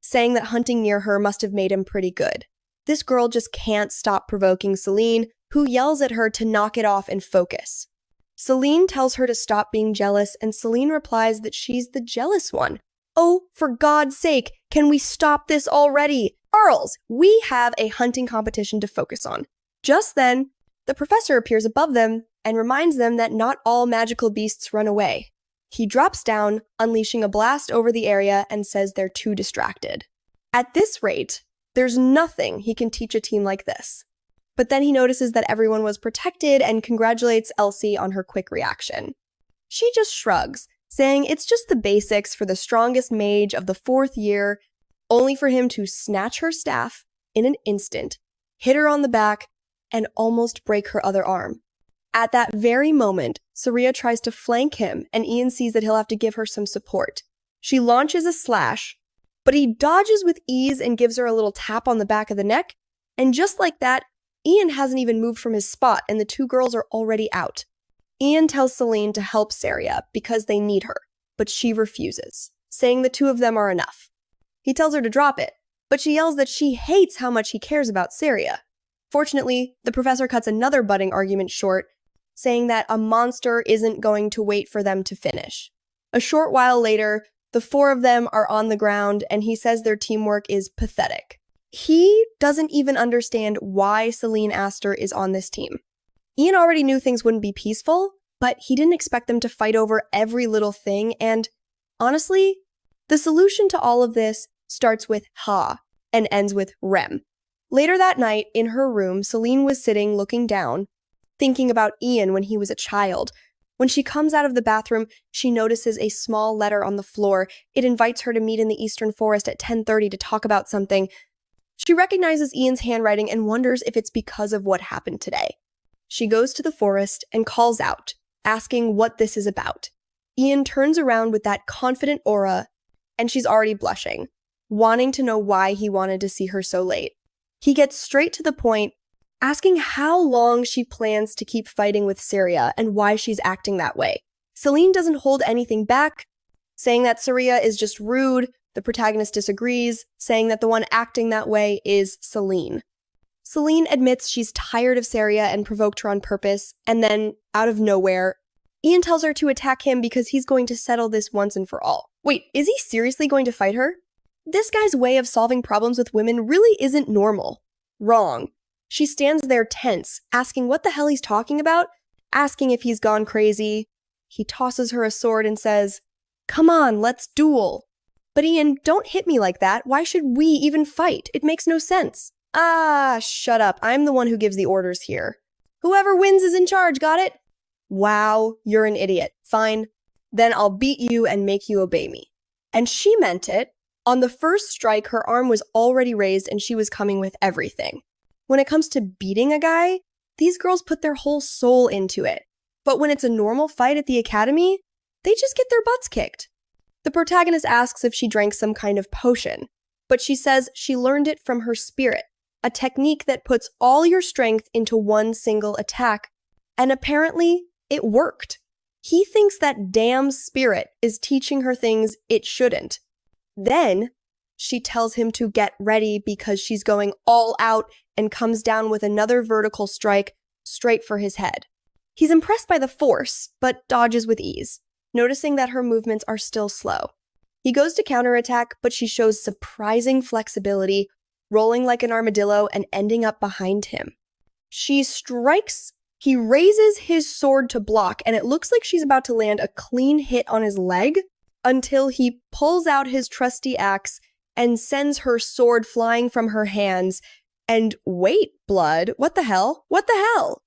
saying that hunting near her must have made him pretty good. This girl just can't stop provoking Celine, who yells at her to knock it off and focus. Celine tells her to stop being jealous, and Celine replies that she's the jealous one. Oh, for God's sake, can we stop this already? Girls, we have a hunting competition to focus on. Just then, the professor appears above them and reminds them that not all magical beasts run away. He drops down, unleashing a blast over the area, and says they're too distracted. At this rate, there's nothing he can teach a team like this. But then he notices that everyone was protected and congratulates Elsie on her quick reaction. She just shrugs, saying it's just the basics for the strongest mage of the 4th year, only for him to snatch her staff in an instant, hit her on the back, and almost break her other arm. At that very moment, Seria tries to flank him, and Ian sees that he'll have to give her some support. She launches a slash, but he dodges with ease and gives her a little tap on the back of the neck, and just like that, Ian hasn't even moved from his spot, and the two girls are already out. Ian tells Celine to help Seria because they need her, but she refuses, saying the two of them are enough. He tells her to drop it, but she yells that she hates how much he cares about Seria. Fortunately, the professor cuts another budding argument short, saying that a monster isn't going to wait for them to finish. A short while later, the 4 of them are on the ground, and he says their teamwork is pathetic. He doesn't even understand why Celine Astor is on this team. Ian already knew things wouldn't be peaceful, but he didn't expect them to fight over every little thing, and honestly, the solution to all of this starts with ha and ends with rem. Later that night, in her room, Celine was sitting looking down, thinking about Ian when he was a child. When she comes out of the bathroom, she notices a small letter on the floor. It invites her to meet in the Eastern Forest at 10:30 to talk about something. She recognizes Ian's handwriting and wonders if it's because of what happened today. She goes to the forest and calls out, asking what this is about. Ian turns around with that confident aura, and she's already blushing, wanting to know why he wanted to see her so late. He gets straight to the point, asking how long she plans to keep fighting with Seria and why she's acting that way. Celine doesn't hold anything back, saying that Seria is just rude. The protagonist disagrees, saying that the one acting that way is Celine. Celine admits she's tired of Seria and provoked her on purpose, and then, out of nowhere, Ian tells her to attack him because he's going to settle this once and for all. Wait, is he seriously going to fight her? This guy's way of solving problems with women really isn't normal. Wrong. She stands there tense, asking what the hell he's talking about, asking if he's gone crazy. He tosses her a sword and says, "Come on, let's duel." "But Ian, don't hit me like that. Why should we even fight? It makes no sense." "Ah, shut up. I'm the one who gives the orders here. Whoever wins is in charge, got it?" "Wow, you're an idiot. Fine. Then I'll beat you and make you obey me." And she meant it. On the first strike, her arm was already raised and she was coming with everything. When it comes to beating a guy, these girls put their whole soul into it. But when it's a normal fight at the academy, they just get their butts kicked. The protagonist asks if she drank some kind of potion, but she says she learned it from her spirit, a technique that puts all your strength into one single attack, and apparently it worked. He thinks that damn spirit is teaching her things it shouldn't. Then she tells him to get ready because she's going all out and comes down with another vertical strike straight for his head. He's impressed by the force, but dodges with ease, noticing that her movements are still slow. He goes to counterattack, but she shows surprising flexibility, rolling like an armadillo and ending up behind him. She strikes. He raises his sword to block, and it looks like she's about to land a clean hit on his leg until he pulls out his trusty axe and sends her sword flying from her hands. And wait, blood, what the hell? What the hell?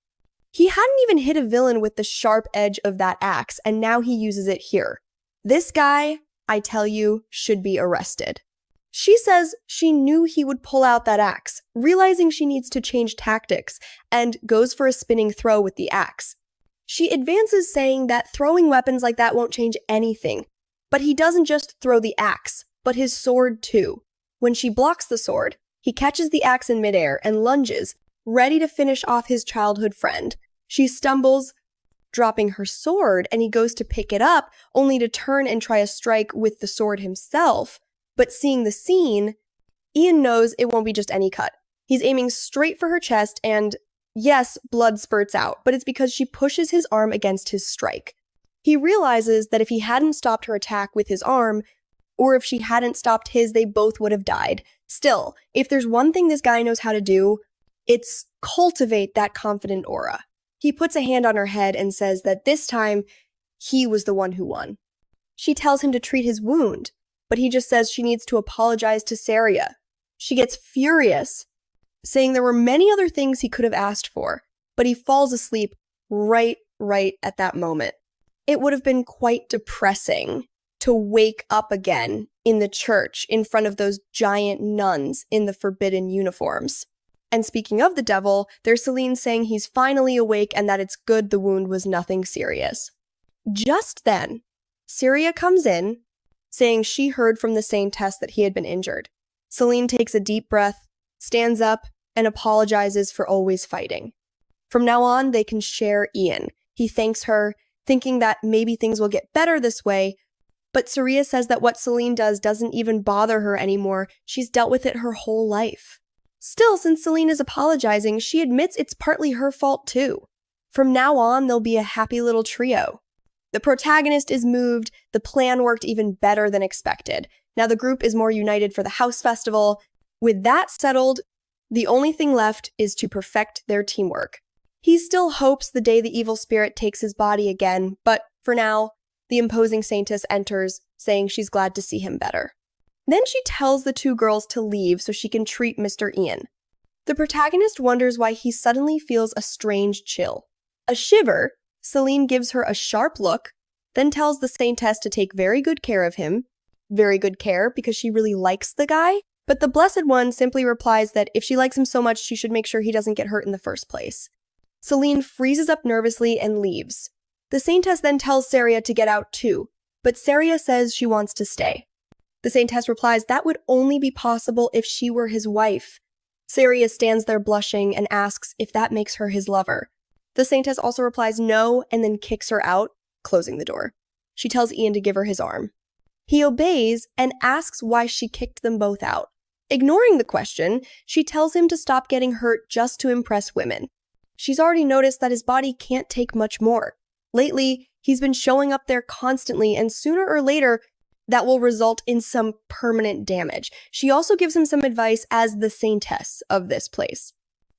He hadn't even hit a villain with the sharp edge of that axe, and now he uses it here. This guy, I tell you, should be arrested. She says she knew he would pull out that axe, realizing she needs to change tactics, and goes for a spinning throw with the axe. She advances, saying that throwing weapons like that won't change anything. But he doesn't just throw the axe, but his sword too. When she blocks the sword, he catches the axe in midair and lunges, ready to finish off his childhood friend. She stumbles, dropping her sword, and he goes to pick it up, only to turn and try a strike with the sword himself. But seeing the scene, Ian knows it won't be just any cut. He's aiming straight for her chest, and yes, blood spurts out, but it's because she pushes his arm against his strike. He realizes that if he hadn't stopped her attack with his arm, or if she hadn't stopped his, they both would have died. Still, if there's one thing this guy knows how to do, it's cultivate that confident aura. He puts a hand on her head and says that this time, he was the one who won. She tells him to treat his wound, but he just says she needs to apologize to Seria. She gets furious, saying there were many other things he could have asked for, but he falls asleep right at that moment. It would have been quite depressing to wake up again in the church in front of those giant nuns in the forbidden uniforms. And speaking of the devil, there's Celine saying he's finally awake and that it's good the wound was nothing serious. Just then, Seria comes in, saying she heard from the saintess that he had been injured. Celine takes a deep breath, stands up, and apologizes for always fighting. From now on, they can share Ian. He thanks her, thinking that maybe things will get better this way, but Seria says that what Celine does doesn't even bother her anymore. She's dealt with it her whole life. Still, since Celine is apologizing, she admits it's partly her fault too. From now on, they'll be a happy little trio. The protagonist is moved, the plan worked even better than expected. Now the group is more united for the house festival. With that settled, the only thing left is to perfect their teamwork. He still hopes the day the evil spirit takes his body again, but for now, the imposing saintess enters, saying she's glad to see him better. Then she tells the two girls to leave so she can treat Mr. Ian. The protagonist wonders why he suddenly feels a strange chill. A shiver, Celine gives her a sharp look, then tells the saintess to take very good care of him. Very good care because she really likes the guy, but the Blessed One simply replies that if she likes him so much, she should make sure he doesn't get hurt in the first place. Celine freezes up nervously and leaves. The Saintess then tells Seria to get out too, but Seria says she wants to stay. The Saintess replies that would only be possible if she were his wife. Seria stands there blushing and asks if that makes her his lover. The Saintess also replies no and then kicks her out, closing the door. She tells Ian to give her his arm. He obeys and asks why she kicked them both out. Ignoring the question, she tells him to stop getting hurt just to impress women. She's already noticed that his body can't take much more. Lately, he's been showing up there constantly, and sooner or later, that will result in some permanent damage. She also gives him some advice as the Saintess of this place.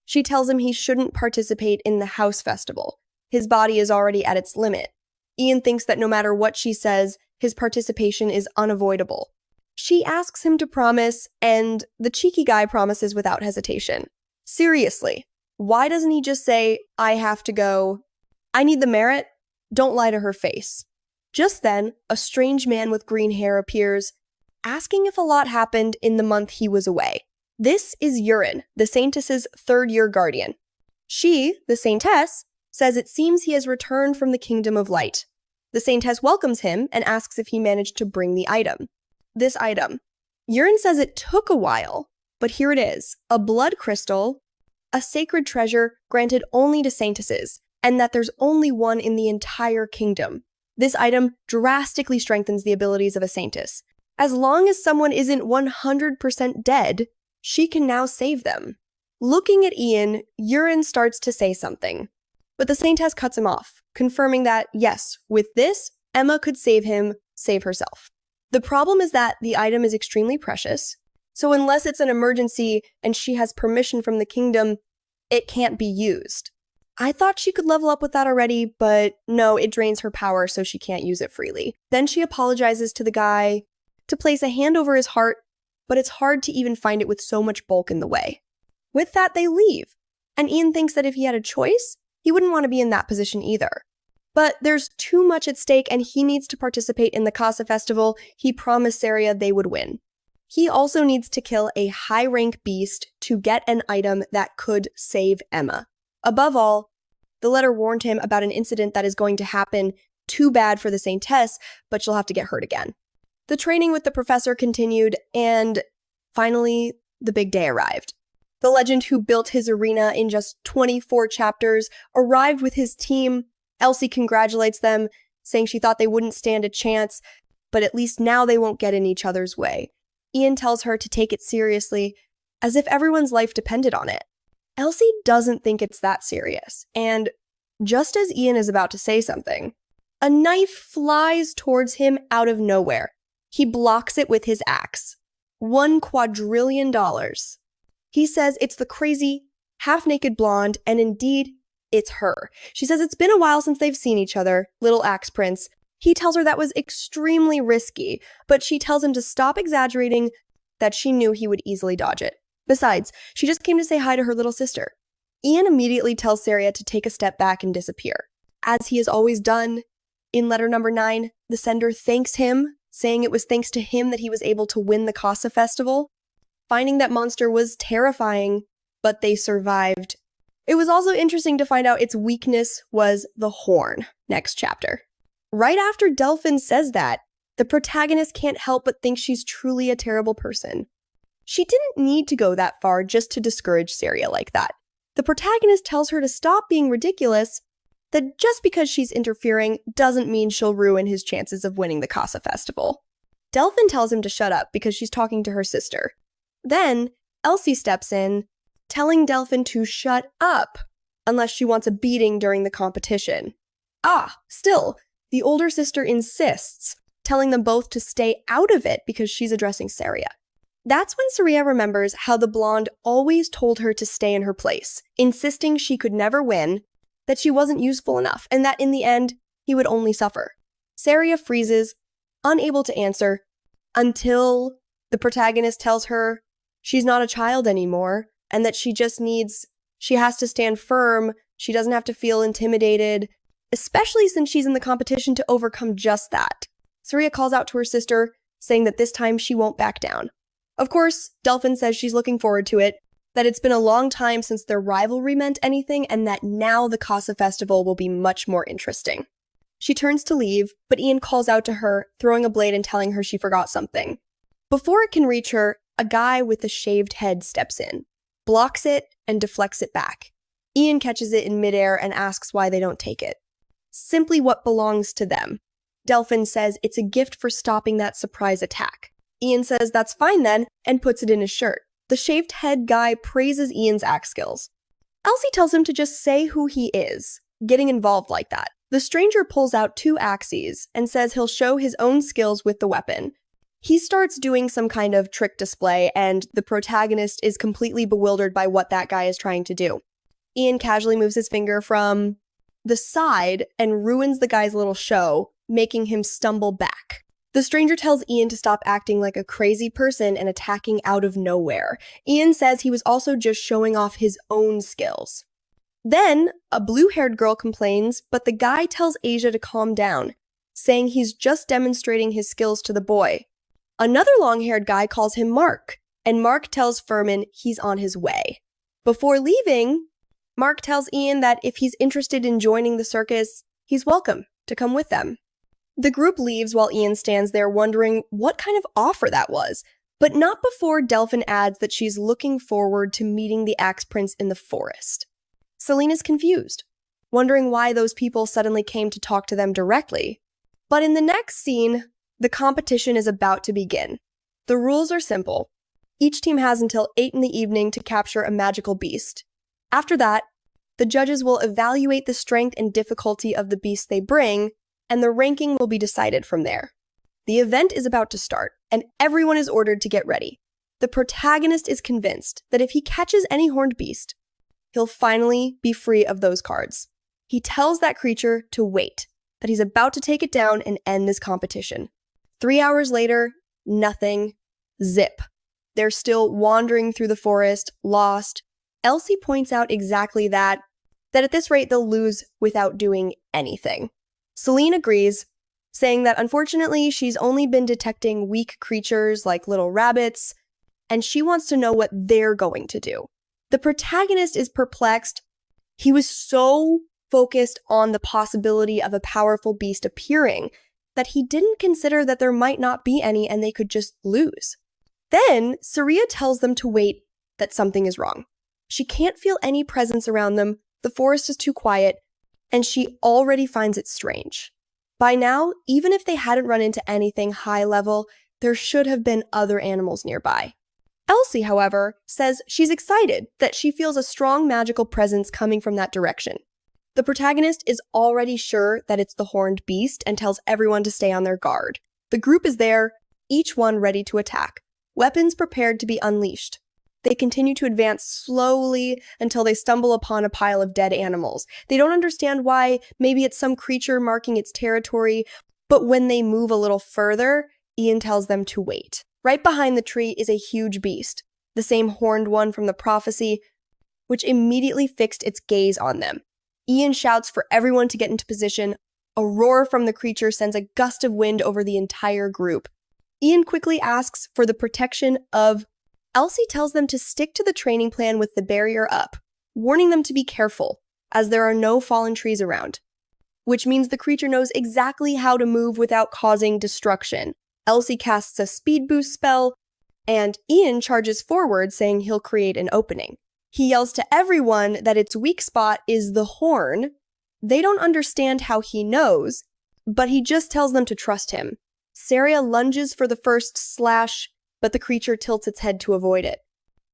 She tells him he shouldn't participate in the house festival. His body is already at its limit. Ian thinks that no matter what she says, his participation is unavoidable. She asks him to promise, and the cheeky guy promises without hesitation. Seriously, why doesn't he just say, I have to go? I need the merit? Don't lie to her face. Just then, a strange man with green hair appears, asking if a lot happened in the month he was away. This is Yurin, the Saintess's third-year guardian. She, the Saintess, says it seems he has returned from the Kingdom of Light. The Saintess welcomes him and asks if he managed to bring the item. This item. Yurin says it took a while, but here it is, a blood crystal, a sacred treasure granted only to Saintesses, and that there's only one in the entire kingdom. This item drastically strengthens the abilities of a Saintess. As long as someone isn't 100% dead, she can now save them. Looking at Ian, Yurin starts to say something, but the Saintess cuts him off, confirming that, yes, with this, Emma could save him, save herself. The problem is that the item is extremely precious, so unless it's an emergency and she has permission from the kingdom, it can't be used. I thought she could level up with that already, but no, it drains her power, so she can't use it freely. Then she apologizes to the guy to place a hand over his heart, but it's hard to even find it with so much bulk in the way. With that, they leave, and Ian thinks that if he had a choice, he wouldn't want to be in that position either. But there's too much at stake, and he needs to participate in the Casa Festival he promised Seria they would win. He also needs to kill a high-rank beast to get an item that could save Emma. Above all, the letter warned him about an incident that is going to happen, too bad for the Saintess, but she'll have to get hurt again. The training with the professor continued, and finally, the big day arrived. The legend who built his arena in just 24 chapters arrived with his team. Elsie congratulates them, saying she thought they wouldn't stand a chance, but at least now they won't get in each other's way. Ian tells her to take it seriously, as if everyone's life depended on it. Elsie doesn't think it's that serious, and just as Ian is about to say something, a knife flies towards him out of nowhere. He blocks it with his axe. $1 quadrillion. He says it's the crazy, half-naked blonde, and indeed, it's her. She says it's been a while since they've seen each other, little axe prince. He tells her that was extremely risky, but she tells him to stop exaggerating, that she knew he would easily dodge it. Besides, she just came to say hi to her little sister. Ian immediately tells Seria to take a step back and disappear. As he has always done, in letter number 9, the sender thanks him, saying it was thanks to him that he was able to win the Casa Festival. Finding that monster was terrifying, but they survived. It was also interesting to find out its weakness was the horn, next chapter. Right after Delfin says that, the protagonist can't help but think she's truly a terrible person. She didn't need to go that far just to discourage Seria like that. The protagonist tells her to stop being ridiculous, that just because she's interfering doesn't mean she'll ruin his chances of winning the Casa Festival. Delfin tells him to shut up because she's talking to her sister. Then, Elsie steps in, telling Delfin to shut up, unless she wants a beating during the competition. Still, the older sister insists, telling them both to stay out of it because she's addressing Seria. That's when Seria remembers how the blonde always told her to stay in her place, insisting she could never win, that she wasn't useful enough, and that in the end, he would only suffer. Seria freezes, unable to answer, until the protagonist tells her she's not a child anymore, and that she has to stand firm, she doesn't have to feel intimidated, especially since she's in the competition to overcome just that. Seria calls out to her sister, saying that this time she won't back down. Of course, Delfin says she's looking forward to it, that it's been a long time since their rivalry meant anything, and that now the Casa Festival will be much more interesting. She turns to leave, but Ian calls out to her, throwing a blade and telling her she forgot something. Before it can reach her, a guy with a shaved head steps in, blocks it, and deflects it back. Ian catches it in midair and asks why they don't take it. Simply what belongs to them. Delfin says it's a gift for stopping that surprise attack. Ian says that's fine then, and puts it in his shirt. The shaved head guy praises Ian's axe skills. Elsie tells him to just say who he is, getting involved like that. The stranger pulls out 2 axes and says he'll show his own skills with the weapon. He starts doing some kind of trick display, and the protagonist is completely bewildered by what that guy is trying to do. Ian casually moves his finger from the side and ruins the guy's little show, making him stumble back. The stranger tells Ian to stop acting like a crazy person and attacking out of nowhere. Ian says he was also just showing off his own skills. Then, a blue-haired girl complains, but the guy tells Asia to calm down, saying he's just demonstrating his skills to the boy. Another long-haired guy calls him Mark, and Mark tells Furman he's on his way. Before leaving, Mark tells Ian that if he's interested in joining the circus, he's welcome to come with them. The group leaves while Ian stands there wondering what kind of offer that was, but not before Delfin adds that she's looking forward to meeting the Axe Prince in the forest. Selena's confused, wondering why those people suddenly came to talk to them directly. But in the next scene, the competition is about to begin. The rules are simple. Each team has until 8 in the evening to capture a magical beast. After that, the judges will evaluate the strength and difficulty of the beast they bring, and the ranking will be decided from there. The event is about to start, and everyone is ordered to get ready. The protagonist is convinced that if he catches any horned beast, he'll finally be free of those cards. He tells that creature to wait, that he's about to take it down and end this competition. 3 hours later, nothing. Zip. They're still wandering through the forest, lost. Elsie points out exactly that at this rate they'll lose without doing anything. Celine agrees, saying that unfortunately she's only been detecting weak creatures like little rabbits, and she wants to know what they're going to do. The protagonist is perplexed. He was so focused on the possibility of a powerful beast appearing that he didn't consider that there might not be any and they could just lose. Then, Seria tells them to wait, that something is wrong. She can't feel any presence around them, the forest is too quiet, and she already finds it strange. By now, even if they hadn't run into anything high level, there should have been other animals nearby. Elsie, however, says she's excited that she feels a strong magical presence coming from that direction. The protagonist is already sure that it's the horned beast and tells everyone to stay on their guard. The group is there, each one ready to attack, weapons prepared to be unleashed. They continue to advance slowly until they stumble upon a pile of dead animals. They don't understand why, maybe it's some creature marking its territory, but when they move a little further, Ian tells them to wait. Right behind the tree is a huge beast, the same horned one from the prophecy, which immediately fixed its gaze on them. Ian shouts for everyone to get into position. A roar from the creature sends a gust of wind over the entire group. Ian quickly asks for the protection of. Elsie tells them to stick to the training plan with the barrier up, warning them to be careful, as there are no fallen trees around, which means the creature knows exactly how to move without causing destruction. Elsie casts a speed boost spell, and Ian charges forward, saying he'll create an opening. He yells to everyone that its weak spot is the horn. They don't understand how he knows, but he just tells them to trust him. Seria lunges for the first slash, but the creature tilts its head to avoid it.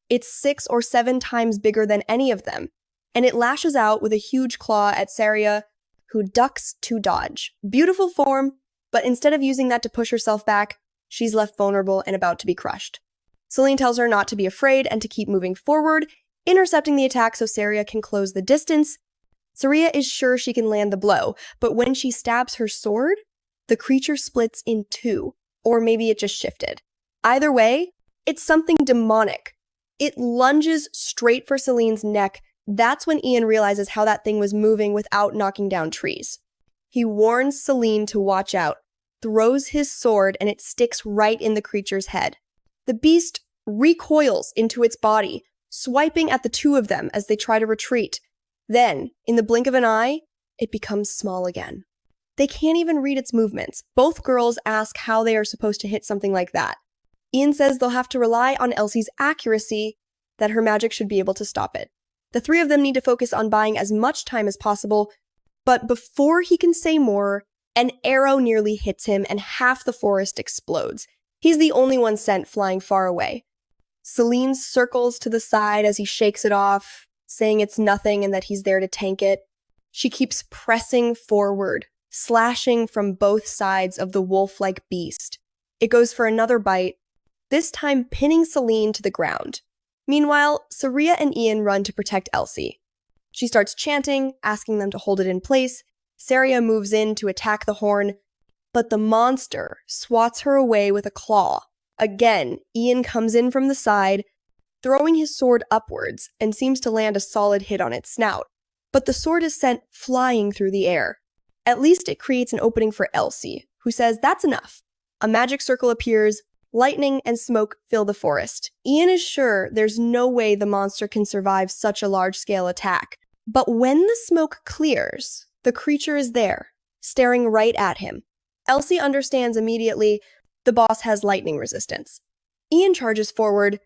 It's 6 or 7 times bigger than any of them, and it lashes out with a huge claw at Seria, who ducks to dodge. Beautiful form, but instead of using that to push herself back, she's left vulnerable and about to be crushed. Celine tells her not to be afraid and to keep moving forward, intercepting the attack so Seria can close the distance. Seria is sure she can land the blow, but when she stabs her sword, the creature splits in 2, or maybe it just shifted. Either way, it's something demonic. It lunges straight for Celine's neck. That's when Ian realizes how that thing was moving without knocking down trees. He warns Celine to watch out, throws his sword, and it sticks right in the creature's head. The beast recoils into its body, swiping at the 2 of them as they try to retreat. Then, in the blink of an eye, it becomes small again. They can't even read its movements. Both girls ask how they are supposed to hit something like that. Ian says they'll have to rely on Elsie's accuracy, that her magic should be able to stop it. The three of them need to focus on buying as much time as possible, but before he can say more, an arrow nearly hits him and half the forest explodes. He's the only one sent flying far away. Celine circles to the side as he shakes it off, saying it's nothing and that he's there to tank it. She keeps pressing forward, slashing from both sides of the wolf-like beast. It goes for another bite, this time pinning Celine to the ground. Meanwhile, Seria and Ian run to protect Elsie. She starts chanting, asking them to hold it in place. Seria moves in to attack the horn, but the monster swats her away with a claw. Again, Ian comes in from the side, throwing his sword upwards and seems to land a solid hit on its snout. But the sword is sent flying through the air. At least it creates an opening for Elsie, who says that's enough. A magic circle appears, lightning and smoke fill the forest. Ian is sure there's no way the monster can survive such a large-scale attack. But when the smoke clears, the creature is there, staring right at him. Elsie understands immediately the boss has lightning resistance. Ian charges forward,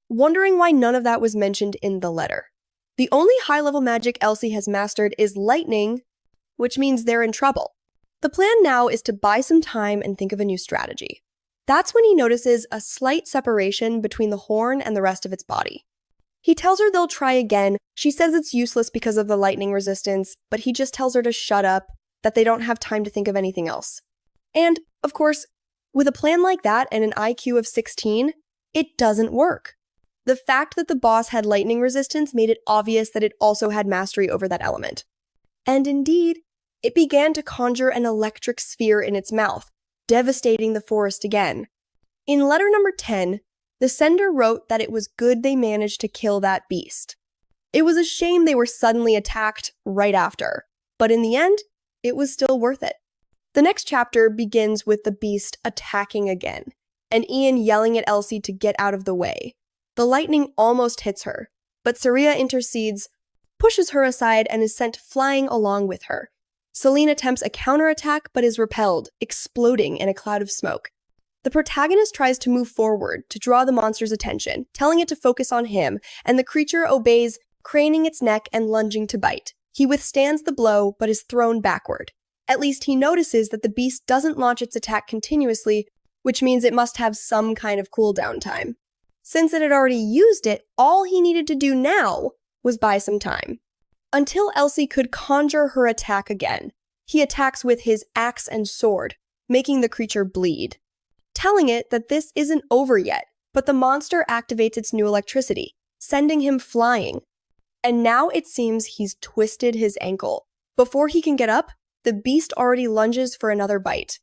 wondering why none of that was mentioned in the letter. The only high-level magic Elsie has mastered is lightning, which means they're in trouble. The plan now is to buy some time and think of a new strategy. That's when he notices a slight separation between the horn and the rest of its body. He tells her they'll try again. She says it's useless because of the lightning resistance, but he just tells her to shut up, that they don't have time to think of anything else. And, of course, with a plan like that and an IQ of 16, it doesn't work. The fact that the boss had lightning resistance made it obvious that it also had mastery over that element. And indeed, it began to conjure an electric sphere in its mouth, devastating the forest again. In letter number 10, the sender wrote that it was good they managed to kill that beast. It was a shame they were suddenly attacked right after, but in the end, it was still worth it. The next chapter begins with the beast attacking again, and Ian yelling at Elsie to get out of the way. The lightning almost hits her, but Seria intercedes, pushes her aside, and is sent flying along with her. Celine attempts a counterattack but is repelled, exploding in a cloud of smoke. The protagonist tries to move forward to draw the monster's attention, telling it to focus on him, and the creature obeys, craning its neck and lunging to bite. He withstands the blow but is thrown backward. At least he notices that the beast doesn't launch its attack continuously, which means it must have some kind of cooldown time. Since it had already used it, all he needed to do now was buy some time. Until Elsie could conjure her attack again, he attacks with his axe and sword, making the creature bleed, telling it that this isn't over yet, but the monster activates its new electricity, sending him flying. And now it seems he's twisted his ankle. Before he can get up, the beast already lunges for another bite.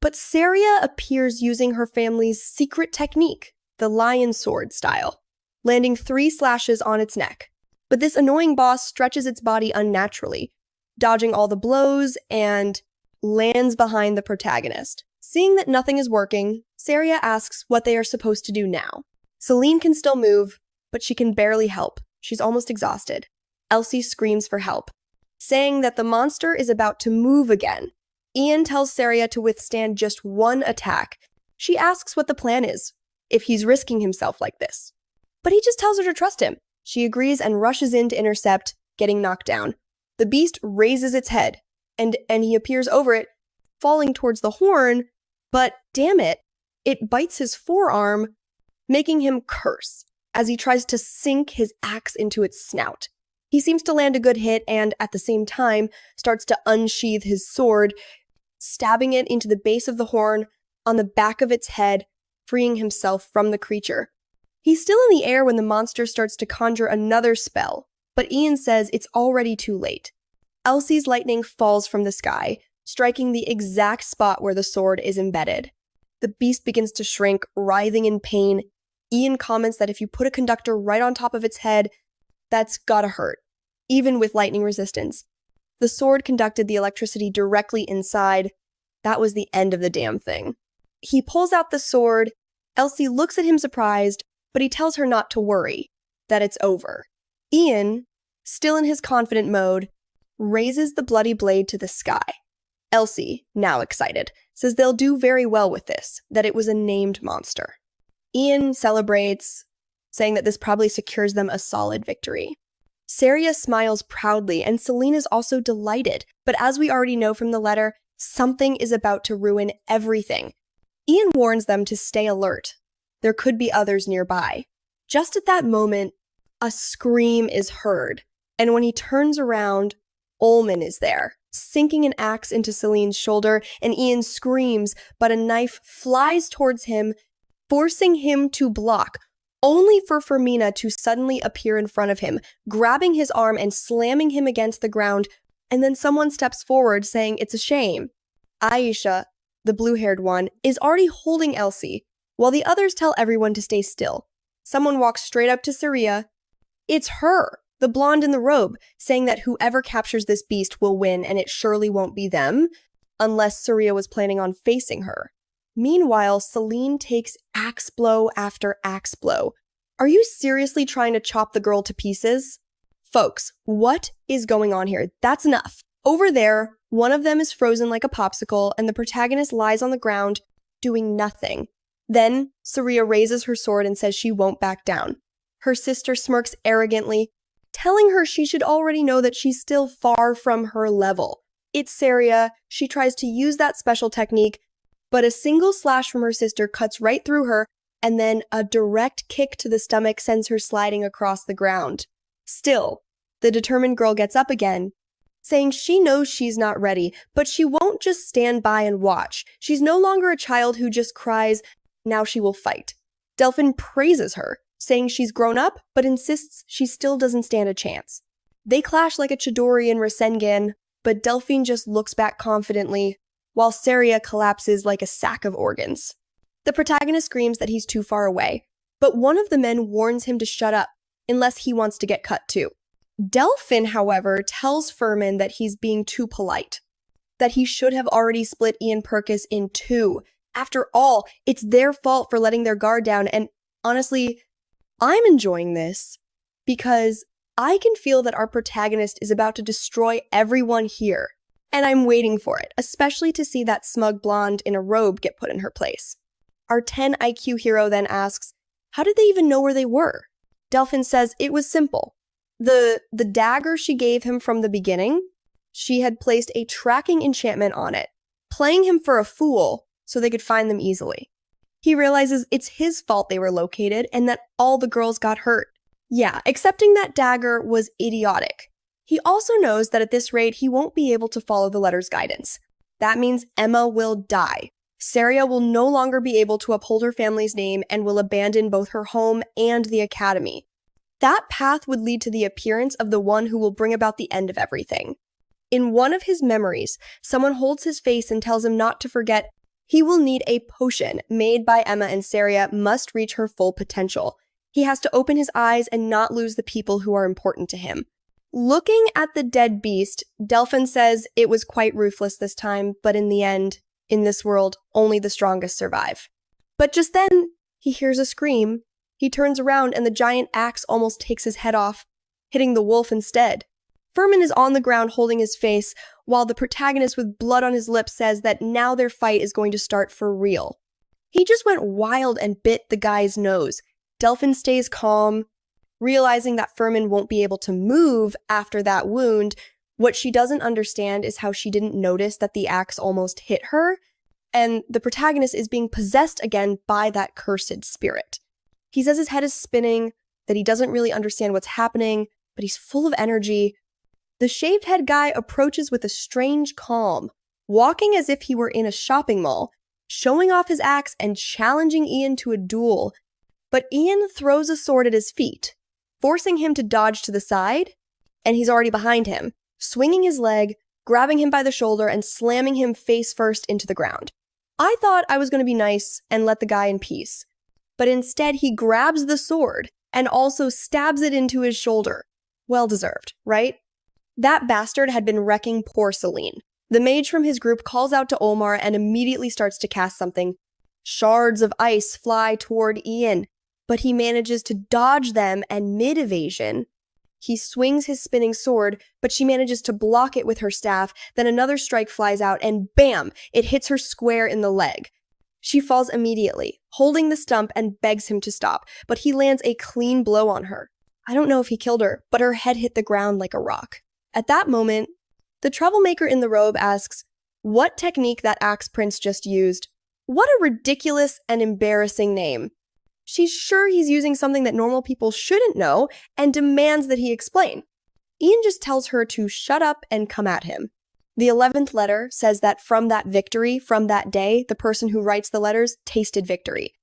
But Seria appears using her family's secret technique, the lion sword style, landing 3 slashes on its neck. But this annoying boss stretches its body unnaturally, dodging all the blows and lands behind the protagonist. Seeing that nothing is working, Seria asks what they are supposed to do now. Celine can still move, but she can barely help. She's almost exhausted. Elsie screams for help, saying that the monster is about to move again. Ian tells Seria to withstand just one attack. She asks what the plan is, if he's risking himself like this. But he just tells her to trust him. She agrees and rushes in to intercept, getting knocked down. The beast raises its head, and he appears over it, falling towards the horn, but damn it, it bites his forearm, making him curse as he tries to sink his axe into its snout. He seems to land a good hit and, at the same time, starts to unsheath his sword, stabbing it into the base of the horn on the back of its head, freeing himself from the creature. He's still in the air when the monster starts to conjure another spell, but Ian says it's already too late. Elsie's lightning falls from the sky, striking the exact spot where the sword is embedded. The beast begins to shrink, writhing in pain. Ian comments that if you put a conductor right on top of its head, that's gotta hurt, even with lightning resistance. The sword conducted the electricity directly inside. That was the end of the damn thing. He pulls out the sword. Elsie looks at him surprised, but he tells her not to worry, that it's over. Ian, still in his confident mode, raises the bloody blade to the sky. Elsie, now excited, says they'll do very well with this, that it was a named monster. Ian celebrates, saying that this probably secures them a solid victory. Seria smiles proudly, and Celine is also delighted, but as we already know from the letter, something is about to ruin everything. Ian warns them to stay alert. There could be others nearby. Just at that moment, a scream is heard, and when he turns around, Ullman is there, sinking an axe into Celine's shoulder, and Ian screams, but a knife flies towards him, forcing him to block, only for Fermina to suddenly appear in front of him, grabbing his arm and slamming him against the ground, and then someone steps forward saying it's a shame. Aisha, the blue-haired one, is already holding Elsie, while the others tell everyone to stay still. Someone walks straight up to Seria. It's her, the blonde in the robe, saying that whoever captures this beast will win and it surely won't be them, unless Seria was planning on facing her. Meanwhile, Celine takes axe blow after axe blow. Are you seriously trying to chop the girl to pieces? Folks, what is going on here? That's enough. Over there, one of them is frozen like a popsicle, and the protagonist lies on the ground, doing nothing. Then, Seria raises her sword and says she won't back down. Her sister smirks arrogantly, telling her she should already know that she's still far from her level. It's Seria. She tries to use that special technique, but a single slash from her sister cuts right through her, and then a direct kick to the stomach sends her sliding across the ground. Still, the determined girl gets up again, saying she knows she's not ready, but she won't just stand by and watch. She's no longer a child who just cries, now she will fight. Delfin praises her, saying she's grown up, but insists she still doesn't stand a chance. They clash like a Chidori and Rasengan, but Delfin just looks back confidently, while Seria collapses like a sack of organs. The protagonist screams that he's too far away, but one of the men warns him to shut up, unless he wants to get cut too. Delfin, however, tells Furman that he's being too polite, that he should have already split Ian Perkus in two. After all, it's their fault for letting their guard down, and honestly, I'm enjoying this because I can feel that our protagonist is about to destroy everyone here, and I'm waiting for it, especially to see that smug blonde in a robe get put in her place. Our 10 IQ hero then asks, how did they even know where they were? Delfin says it was simple. The dagger she gave him from the beginning, she had placed a tracking enchantment on it, playing him for a fool so they could find them easily. He realizes it's his fault they were located and that all the girls got hurt. Yeah, accepting that dagger was idiotic. He also knows that at this rate, he won't be able to follow the letter's guidance. That means Emma will die. Seria will no longer be able to uphold her family's name and will abandon both her home and the academy. That path would lead to the appearance of the one who will bring about the end of everything. In one of his memories, someone holds his face and tells him not to forget he will need a potion made by Emma, and Seria must reach her full potential. He has to open his eyes and not lose the people who are important to him. Looking at the dead beast, Delfin says it was quite ruthless this time, but in the end, in this world, only the strongest survive. But just then, he hears a scream. He turns around and the giant axe almost takes his head off, hitting the wolf instead. Furman is on the ground holding his face, while the protagonist with blood on his lips says that now their fight is going to start for real. He just went wild and bit the guy's nose. Delfin stays calm, realizing that Furman won't be able to move after that wound. What she doesn't understand is how she didn't notice that the axe almost hit her, and the protagonist is being possessed again by that cursed spirit. He says his head is spinning, that he doesn't really understand what's happening, but he's full of energy. The shaved head guy approaches with a strange calm, walking as if he were in a shopping mall, showing off his axe and challenging Ian to a duel. But Ian throws a sword at his feet, forcing him to dodge to the side, and he's already behind him, swinging his leg, grabbing him by the shoulder, and slamming him face first into the ground. I thought I was going to be nice and let the guy in peace, but instead he grabs the sword and also stabs it into his shoulder. Well deserved, right? That bastard had been wrecking poor Celine. The mage from his group calls out to Olmar and immediately starts to cast something. Shards of ice fly toward Ian, but he manages to dodge them, and mid-evasion, He swings his spinning sword, but she manages to block it with her staff. Then another strike flies out and bam! It hits her square in the leg. She falls immediately, holding the stump, and begs him to stop, but he lands a clean blow on her. I don't know if he killed her, but her head hit the ground like a rock. At that moment, the troublemaker in the robe asks, what technique that axe prince just used? What a ridiculous and embarrassing name. She's sure he's using something that normal people shouldn't know and demands that he explain. Ian just tells her to shut up and come at him. The 11th letter says that from that victory, from that day, the person who writes the letters tasted victory.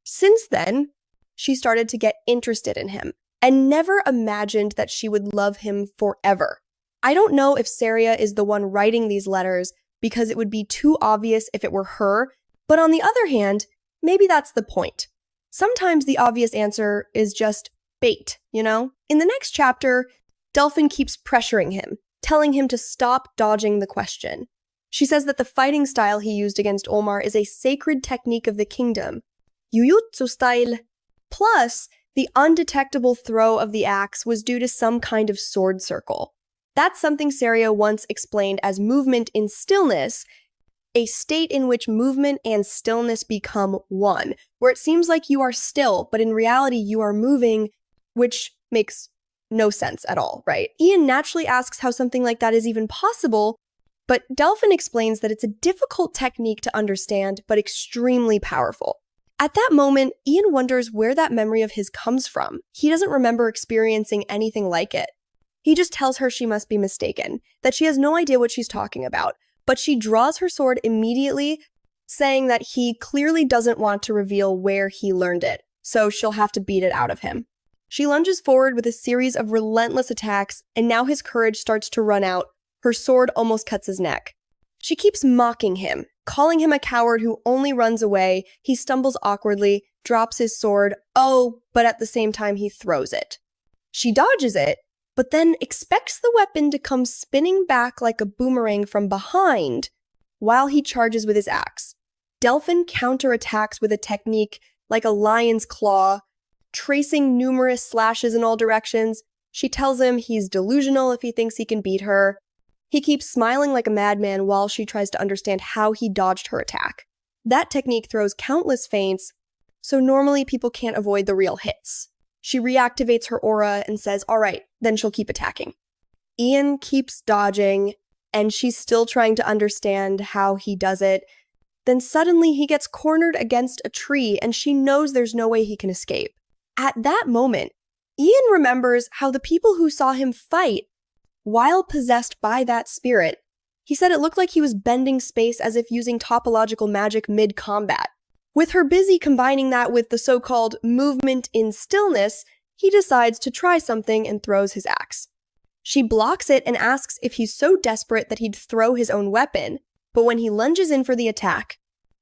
Since then, she started to get interested in him and never imagined that she would love him forever. I don't know if Seria is the one writing these letters because it would be too obvious if it were her, but on the other hand, maybe that's the point. Sometimes the obvious answer is just bait, you know? In the next chapter, Delfin keeps pressuring him, telling him to stop dodging the question. She says that the fighting style he used against Olmar is a sacred technique of the kingdom, Jujutsu style. Plus, the undetectable throw of the axe was due to some kind of sword circle. That's something Seria once explained as movement in stillness, a state in which movement and stillness become one, where it seems like you are still, but in reality you are moving, which makes no sense at all, right? Ian naturally asks how something like that is even possible, but Delfin explains that it's a difficult technique to understand, but extremely powerful. At that moment, Ian wonders where that memory of his comes from. He doesn't remember experiencing anything like it. He just tells her she must be mistaken, that she has no idea what she's talking about, but she draws her sword immediately, saying that he clearly doesn't want to reveal where he learned it, so she'll have to beat it out of him. She lunges forward with a series of relentless attacks, and now his courage starts to run out. Her sword almost cuts his neck. She keeps mocking him, calling him a coward who only runs away. He stumbles awkwardly, drops his sword, but at the same time he throws it. She dodges it, but then expects the weapon to come spinning back like a boomerang from behind while he charges with his axe. Delfin counterattacks with a technique like a lion's claw, tracing numerous slashes in all directions. She tells him he's delusional if he thinks he can beat her. He keeps smiling like a madman while she tries to understand how he dodged her attack. That technique throws countless feints, so normally people can't avoid the real hits. She reactivates her aura and says, all right, then she'll keep attacking. Ian keeps dodging, and she's still trying to understand how he does it. Then suddenly he gets cornered against a tree, and she knows there's no way he can escape. At that moment, Ian remembers how the people who saw him fight, while possessed by that spirit, he said it looked like he was bending space as if using topological magic mid-combat. With her busy combining that with the so-called movement in stillness, he decides to try something and throws his axe. She blocks it and asks if he's so desperate that he'd throw his own weapon, but when he lunges in for the attack,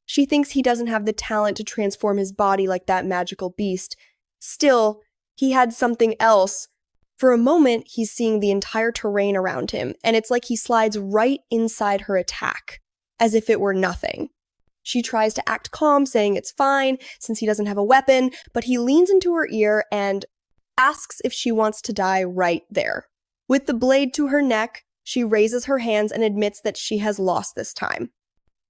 she thinks he doesn't have the talent to transform his body like that magical beast. Still, he had something else. For a moment, he's seeing the entire terrain around him, and it's like he slides right inside her attack, as if it were nothing. She tries to act calm, saying it's fine since he doesn't have a weapon, but he leans into her ear and asks if she wants to die right there. With the blade to her neck, she raises her hands and admits that she has lost this time.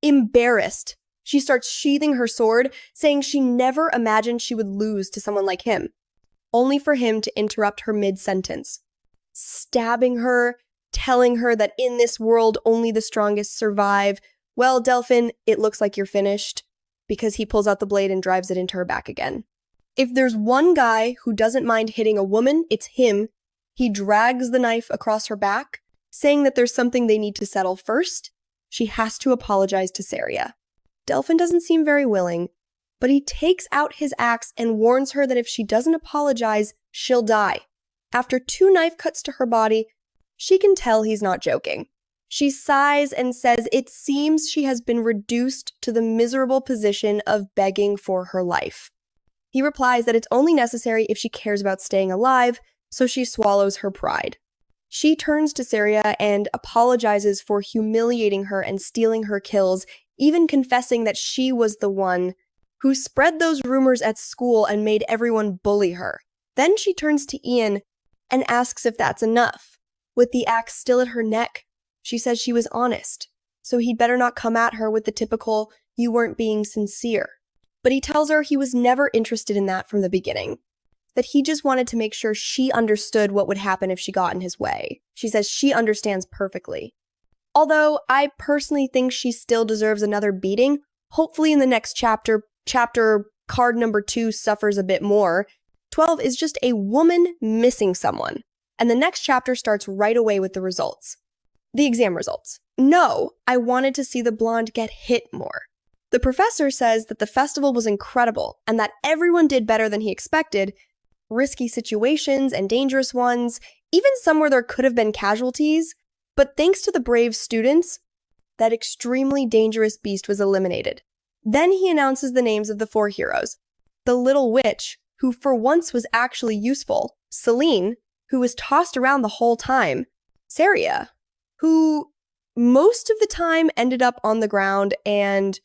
Embarrassed, she starts sheathing her sword, saying she never imagined she would lose to someone like him, only for him to interrupt her mid-sentence, stabbing her, telling her that in this world only the strongest survive. Well, Delfin, it looks like you're finished, because he pulls out the blade and drives it into her back again. If there's one guy who doesn't mind hitting a woman, it's him. He drags the knife across her back, saying that there's something they need to settle first. She has to apologize to Seria. Delfin doesn't seem very willing, but he takes out his axe and warns her that if she doesn't apologize, she'll die. After 2 knife cuts to her body, she can tell he's not joking. She sighs and says it seems she has been reduced to the miserable position of begging for her life. He replies that it's only necessary if she cares about staying alive, so she swallows her pride. She turns to Seria and apologizes for humiliating her and stealing her kills, even confessing that she was the one who spread those rumors at school and made everyone bully her. Then she turns to Ian, and asks if that's enough. With the axe still at her neck, she says she was honest, so he'd better not come at her with the typical, "you weren't being sincere." But he tells her he was never interested in that from the beginning, that he just wanted to make sure she understood what would happen if she got in his way. She says she understands perfectly. Although I personally think she still deserves another beating, hopefully in the next chapter card number 2 suffers a bit more. 12 is just a woman missing someone, and the next chapter starts right away with the results. The exam results. No, I wanted to see the blonde get hit more. The professor says that the festival was incredible and that everyone did better than he expected. Risky situations and dangerous ones, even some where there could have been casualties. But thanks to the brave students, that extremely dangerous beast was eliminated. Then he announces the names of the 4 heroes. The little witch, who for once was actually useful. Celine, who was tossed around the whole time. Seria, who most of the time ended up on the ground, and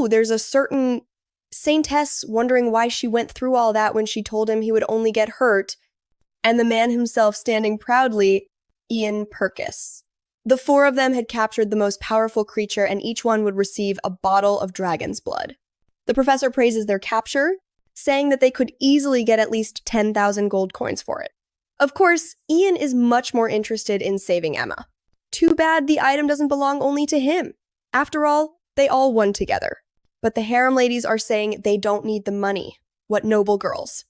there's a certain saintess wondering why she went through all that when she told him he would only get hurt, and the man himself standing proudly, Ian Perkus. The 4 of them had captured the most powerful creature, and each one would receive a bottle of dragon's blood. The professor praises their capture, saying that they could easily get at least 10,000 gold coins for it. Of course, Ian is much more interested in saving Emma. Too bad the item doesn't belong only to him. After all, they all won together. But the harem ladies are saying they don't need the money. What noble girls.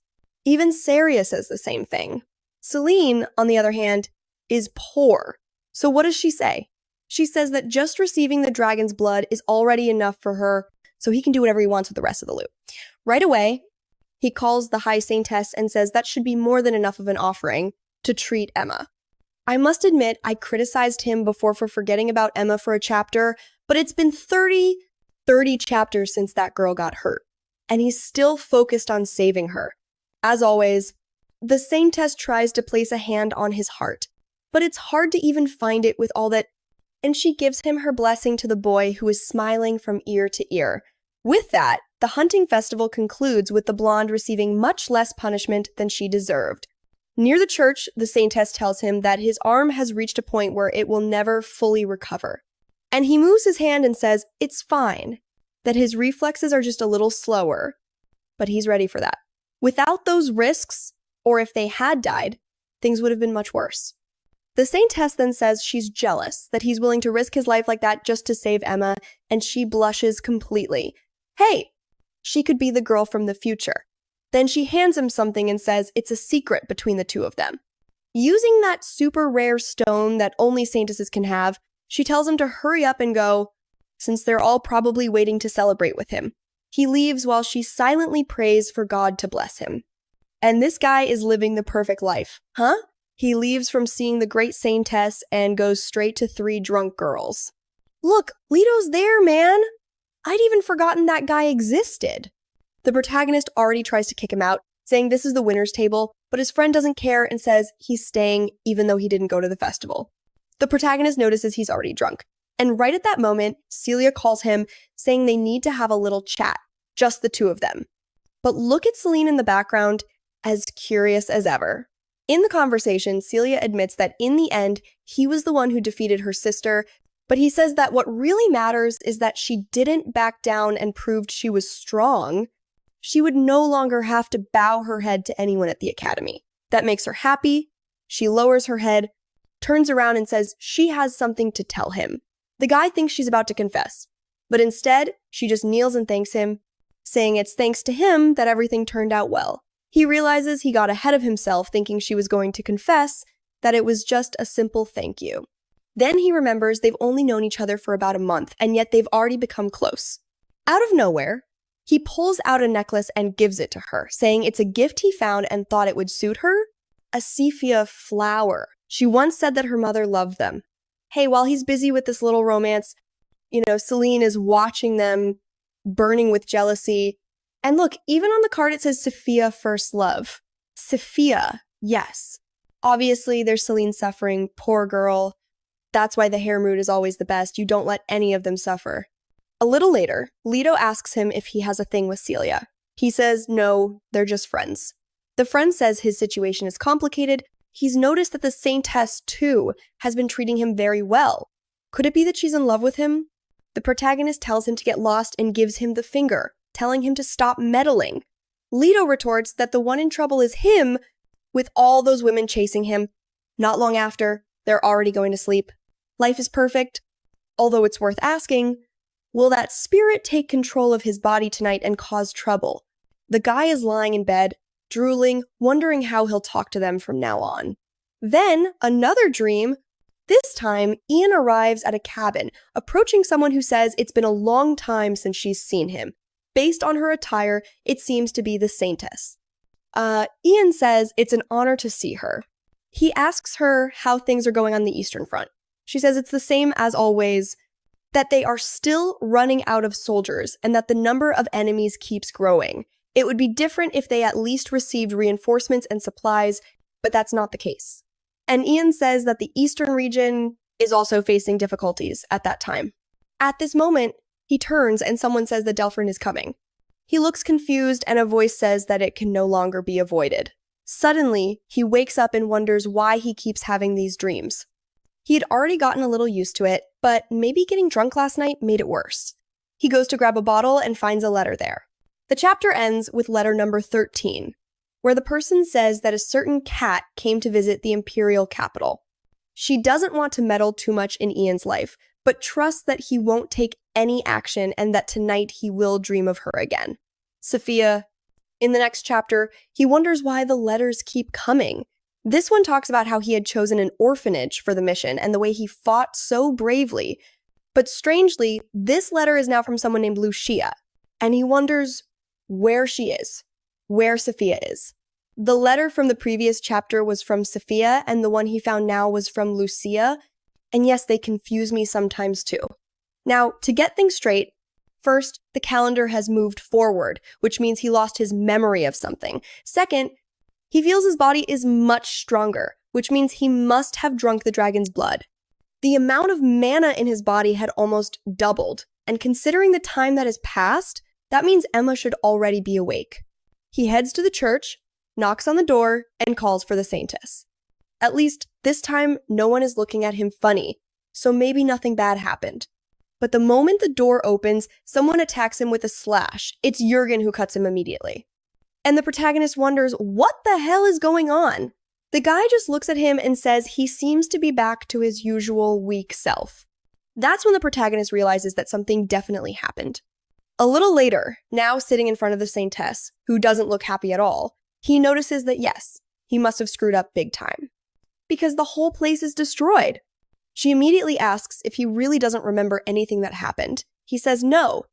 Even Seria says the same thing. Celine, on the other hand, is poor. So what does she say? She says that just receiving the dragon's blood is already enough for her, so he can do whatever he wants with the rest of the loot. Right away, he calls the High Saintess and says that should be more than enough of an offering to treat Emma. I must admit, I criticized him before for forgetting about Emma for a chapter, but it's been 30 chapters since that girl got hurt, and he's still focused on saving her. As always, the Saintess tries to place a hand on his heart, but it's hard to even find it with all that, and she gives him her blessing to the boy who is smiling from ear to ear. With that, the hunting festival concludes with the blonde receiving much less punishment than she deserved. Near the church, the Saintess tells him that his arm has reached a point where it will never fully recover. And he moves his hand and says it's fine, that his reflexes are just a little slower, but he's ready for that. Without those risks, or if they had died, things would have been much worse. The Saintess then says she's jealous that he's willing to risk his life like that just to save Emma, and she blushes completely. Hey, she could be the girl from the future. Then she hands him something and says it's a secret between the 2 of them. Using that super rare stone that only Saintesses can have, she tells him to hurry up and go, since they're all probably waiting to celebrate with him. He leaves while she silently prays for God to bless him. And this guy is living the perfect life, huh? He leaves from seeing the great Saintess and goes straight to 3 drunk girls. Look, Leto's there, man! I'd even forgotten that guy existed. The protagonist already tries to kick him out, saying this is the winner's table, but his friend doesn't care and says he's staying even though he didn't go to the festival. The protagonist notices he's already drunk, and right at that moment, Celia calls him, saying they need to have a little chat, just the 2 of them. But look at Celine in the background, as curious as ever. In the conversation, Celia admits that in the end, he was the one who defeated her sister, but he says that what really matters is that she didn't back down and proved she was strong. She would no longer have to bow her head to anyone at the academy. That makes her happy. She lowers her head, turns around and says she has something to tell him. The guy thinks she's about to confess, but instead, she just kneels and thanks him, saying it's thanks to him that everything turned out well. He realizes he got ahead of himself thinking she was going to confess that it was just a simple thank you. Then he remembers they've only known each other for about a month, and yet they've already become close. Out of nowhere, he pulls out a necklace and gives it to her, saying it's a gift he found and thought it would suit her. A sepia flower. She once said that her mother loved them. Hey, while he's busy with this little romance, Celine is watching them, burning with jealousy. And look, even on the card it says Sophia First Love. Sophia, yes. Obviously, there's Celine suffering, poor girl. That's why the harem route is always the best. You don't let any of them suffer. A little later, Leto asks him if he has a thing with Celia. He says no, they're just friends. The friend says his situation is complicated, He's noticed that the Saintess, too, has been treating him very well. Could it be that she's in love with him? The protagonist tells him to get lost and gives him the finger, telling him to stop meddling. Leto retorts that the one in trouble is him, with all those women chasing him. Not long after, they're already going to sleep. Life is perfect, although it's worth asking, will that spirit take control of his body tonight and cause trouble? The guy is lying in bed, drooling, wondering how he'll talk to them from now on. Then, another dream. This time, Ian arrives at a cabin, approaching someone who says it's been a long time since she's seen him. Based on her attire, it seems to be the Saintess. Ian says it's an honor to see her. He asks her how things are going on the Eastern Front. She says it's the same as always, that they are still running out of soldiers and that the number of enemies keeps growing. It would be different if they at least received reinforcements and supplies, but that's not the case. And Ian says that the Eastern region is also facing difficulties at that time. At this moment, he turns and someone says that Delfin is coming. He looks confused and a voice says that it can no longer be avoided. Suddenly, he wakes up and wonders why he keeps having these dreams. He had already gotten a little used to it, but maybe getting drunk last night made it worse. He goes to grab a bottle and finds a letter there. The chapter ends with letter number 13, where the person says that a certain cat came to visit the imperial capital. She doesn't want to meddle too much in Ian's life, but trusts that he won't take any action and that tonight he will dream of her again. Sophia. In the next chapter, he wonders why the letters keep coming. This one talks about how he had chosen an orphanage for the mission and the way he fought so bravely. But strangely, this letter is now from someone named Lucia, and he wonders where she is, where Sophia is. The letter from the previous chapter was from Sophia, and the one he found now was from Lucia. And yes, they confuse me sometimes too. Now, to get things straight, first, the calendar has moved forward, which means he lost his memory of something. Second, he feels his body is much stronger, which means he must have drunk the dragon's blood. The amount of mana in his body had almost doubled, and considering the time that has passed, that means Emma should already be awake. He heads to the church, knocks on the door, and calls for the Saintess. At least, this time, no one is looking at him funny, so maybe nothing bad happened. But the moment the door opens, someone attacks him with a slash. It's Jurgen who cuts him immediately. And the protagonist wonders, what the hell is going on? The guy just looks at him and says he seems to be back to his usual weak self. That's when the protagonist realizes that something definitely happened. A little later, now sitting in front of the Saintess, who doesn't look happy at all, he notices that yes, he must have screwed up big time. Because the whole place is destroyed. She immediately asks if he really doesn't remember anything that happened. He says no,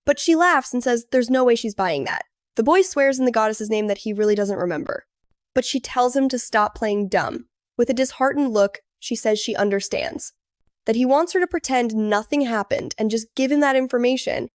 but she laughs and says there's no way she's buying that. The boy swears in the goddess's name that he really doesn't remember. But she tells him to stop playing dumb. With a disheartened look, she says she understands. That he wants her to pretend nothing happened and just give him that information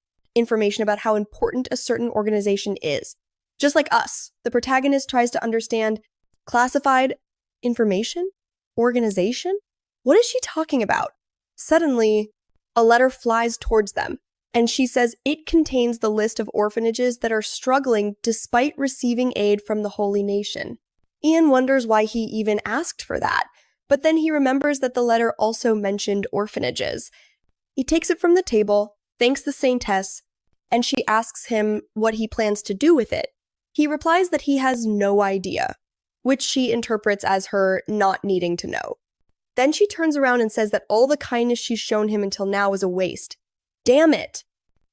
about how important a certain organization is. Just like us, the protagonist tries to understand classified information? Organization? What is she talking about? Suddenly, a letter flies towards them, and she says it contains the list of orphanages that are struggling despite receiving aid from the Holy Nation. Ian wonders why he even asked for that, but then he remembers that the letter also mentioned orphanages. He takes it from the table, thanks the Saintess, and she asks him what he plans to do with it. He replies that he has no idea, which she interprets as her not needing to know. Then she turns around and says that all the kindness she's shown him until now is a waste. Damn it!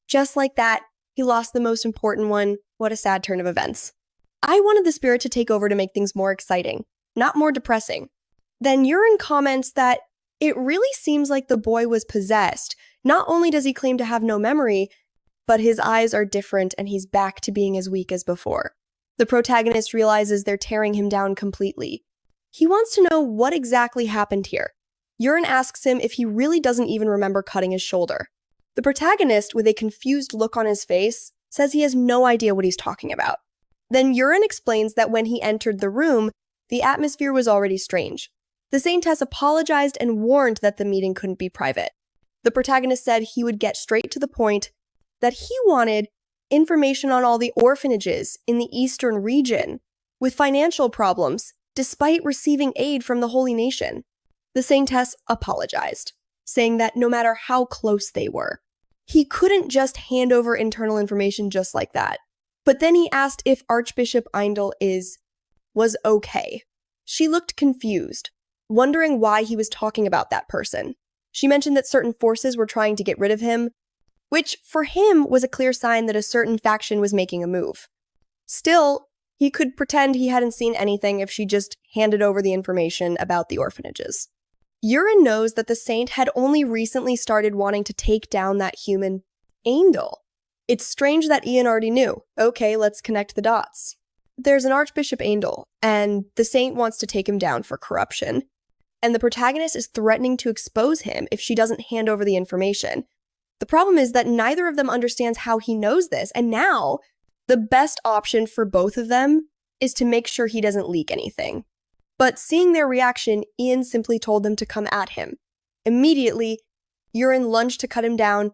Just like that, he lost the most important one. What a sad turn of events. I wanted the spirit to take over to make things more exciting, not more depressing. Then Jurgen comments that it really seems like the boy was possessed. Not only does he claim to have no memory, but his eyes are different and he's back to being as weak as before. The protagonist realizes they're tearing him down completely. He wants to know what exactly happened here. Jurgen asks him if he really doesn't even remember cutting his shoulder. The protagonist, with a confused look on his face, says he has no idea what he's talking about. Then Jurgen explains that when he entered the room, the atmosphere was already strange. The Saintess apologized and warned that the meeting couldn't be private. The protagonist said he would get straight to the point, that he wanted information on all the orphanages in the Eastern region with financial problems despite receiving aid from the Holy Nation. The Saintess apologized, saying that no matter how close they were, he couldn't just hand over internal information just like that. But then he asked if Archbishop Eindel was okay. She looked confused, wondering why he was talking about that person. She mentioned that certain forces were trying to get rid of him, which for him was a clear sign that a certain faction was making a move. Still, he could pretend he hadn't seen anything if she just handed over the information about the orphanages. Yurin knows that the saint had only recently started wanting to take down that human Eindel. It's strange that Ian already knew. Okay, let's connect the dots. There's an Archbishop Eindel, and the saint wants to take him down for corruption. And the protagonist is threatening to expose him if she doesn't hand over the information. The problem is that neither of them understands how he knows this, and now the best option for both of them is to make sure he doesn't leak anything. But seeing their reaction, Ian simply told them to come at him. Immediately, Yurin lunged to cut him down,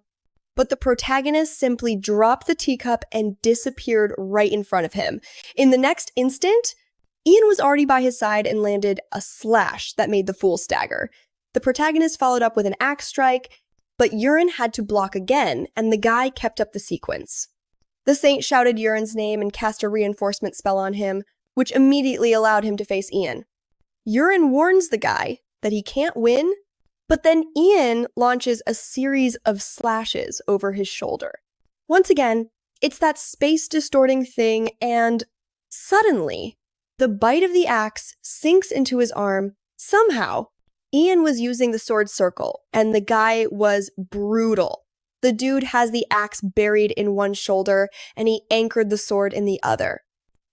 but the protagonist simply dropped the teacup and disappeared right in front of him. In the next instant, Ian was already by his side and landed a slash that made the fool stagger. The protagonist followed up with an axe strike, but Yurin had to block again, and the guy kept up the sequence. The saint shouted Yurin's name and cast a reinforcement spell on him, which immediately allowed him to face Ian. Yurin warns the guy that he can't win, but then Ian launches a series of slashes over his shoulder. Once again, it's that space-distorting thing, and suddenly, the bite of the axe sinks into his arm. Somehow, Ian was using the sword circle, and the guy was brutal. The dude has the axe buried in one shoulder, and he anchored the sword in the other.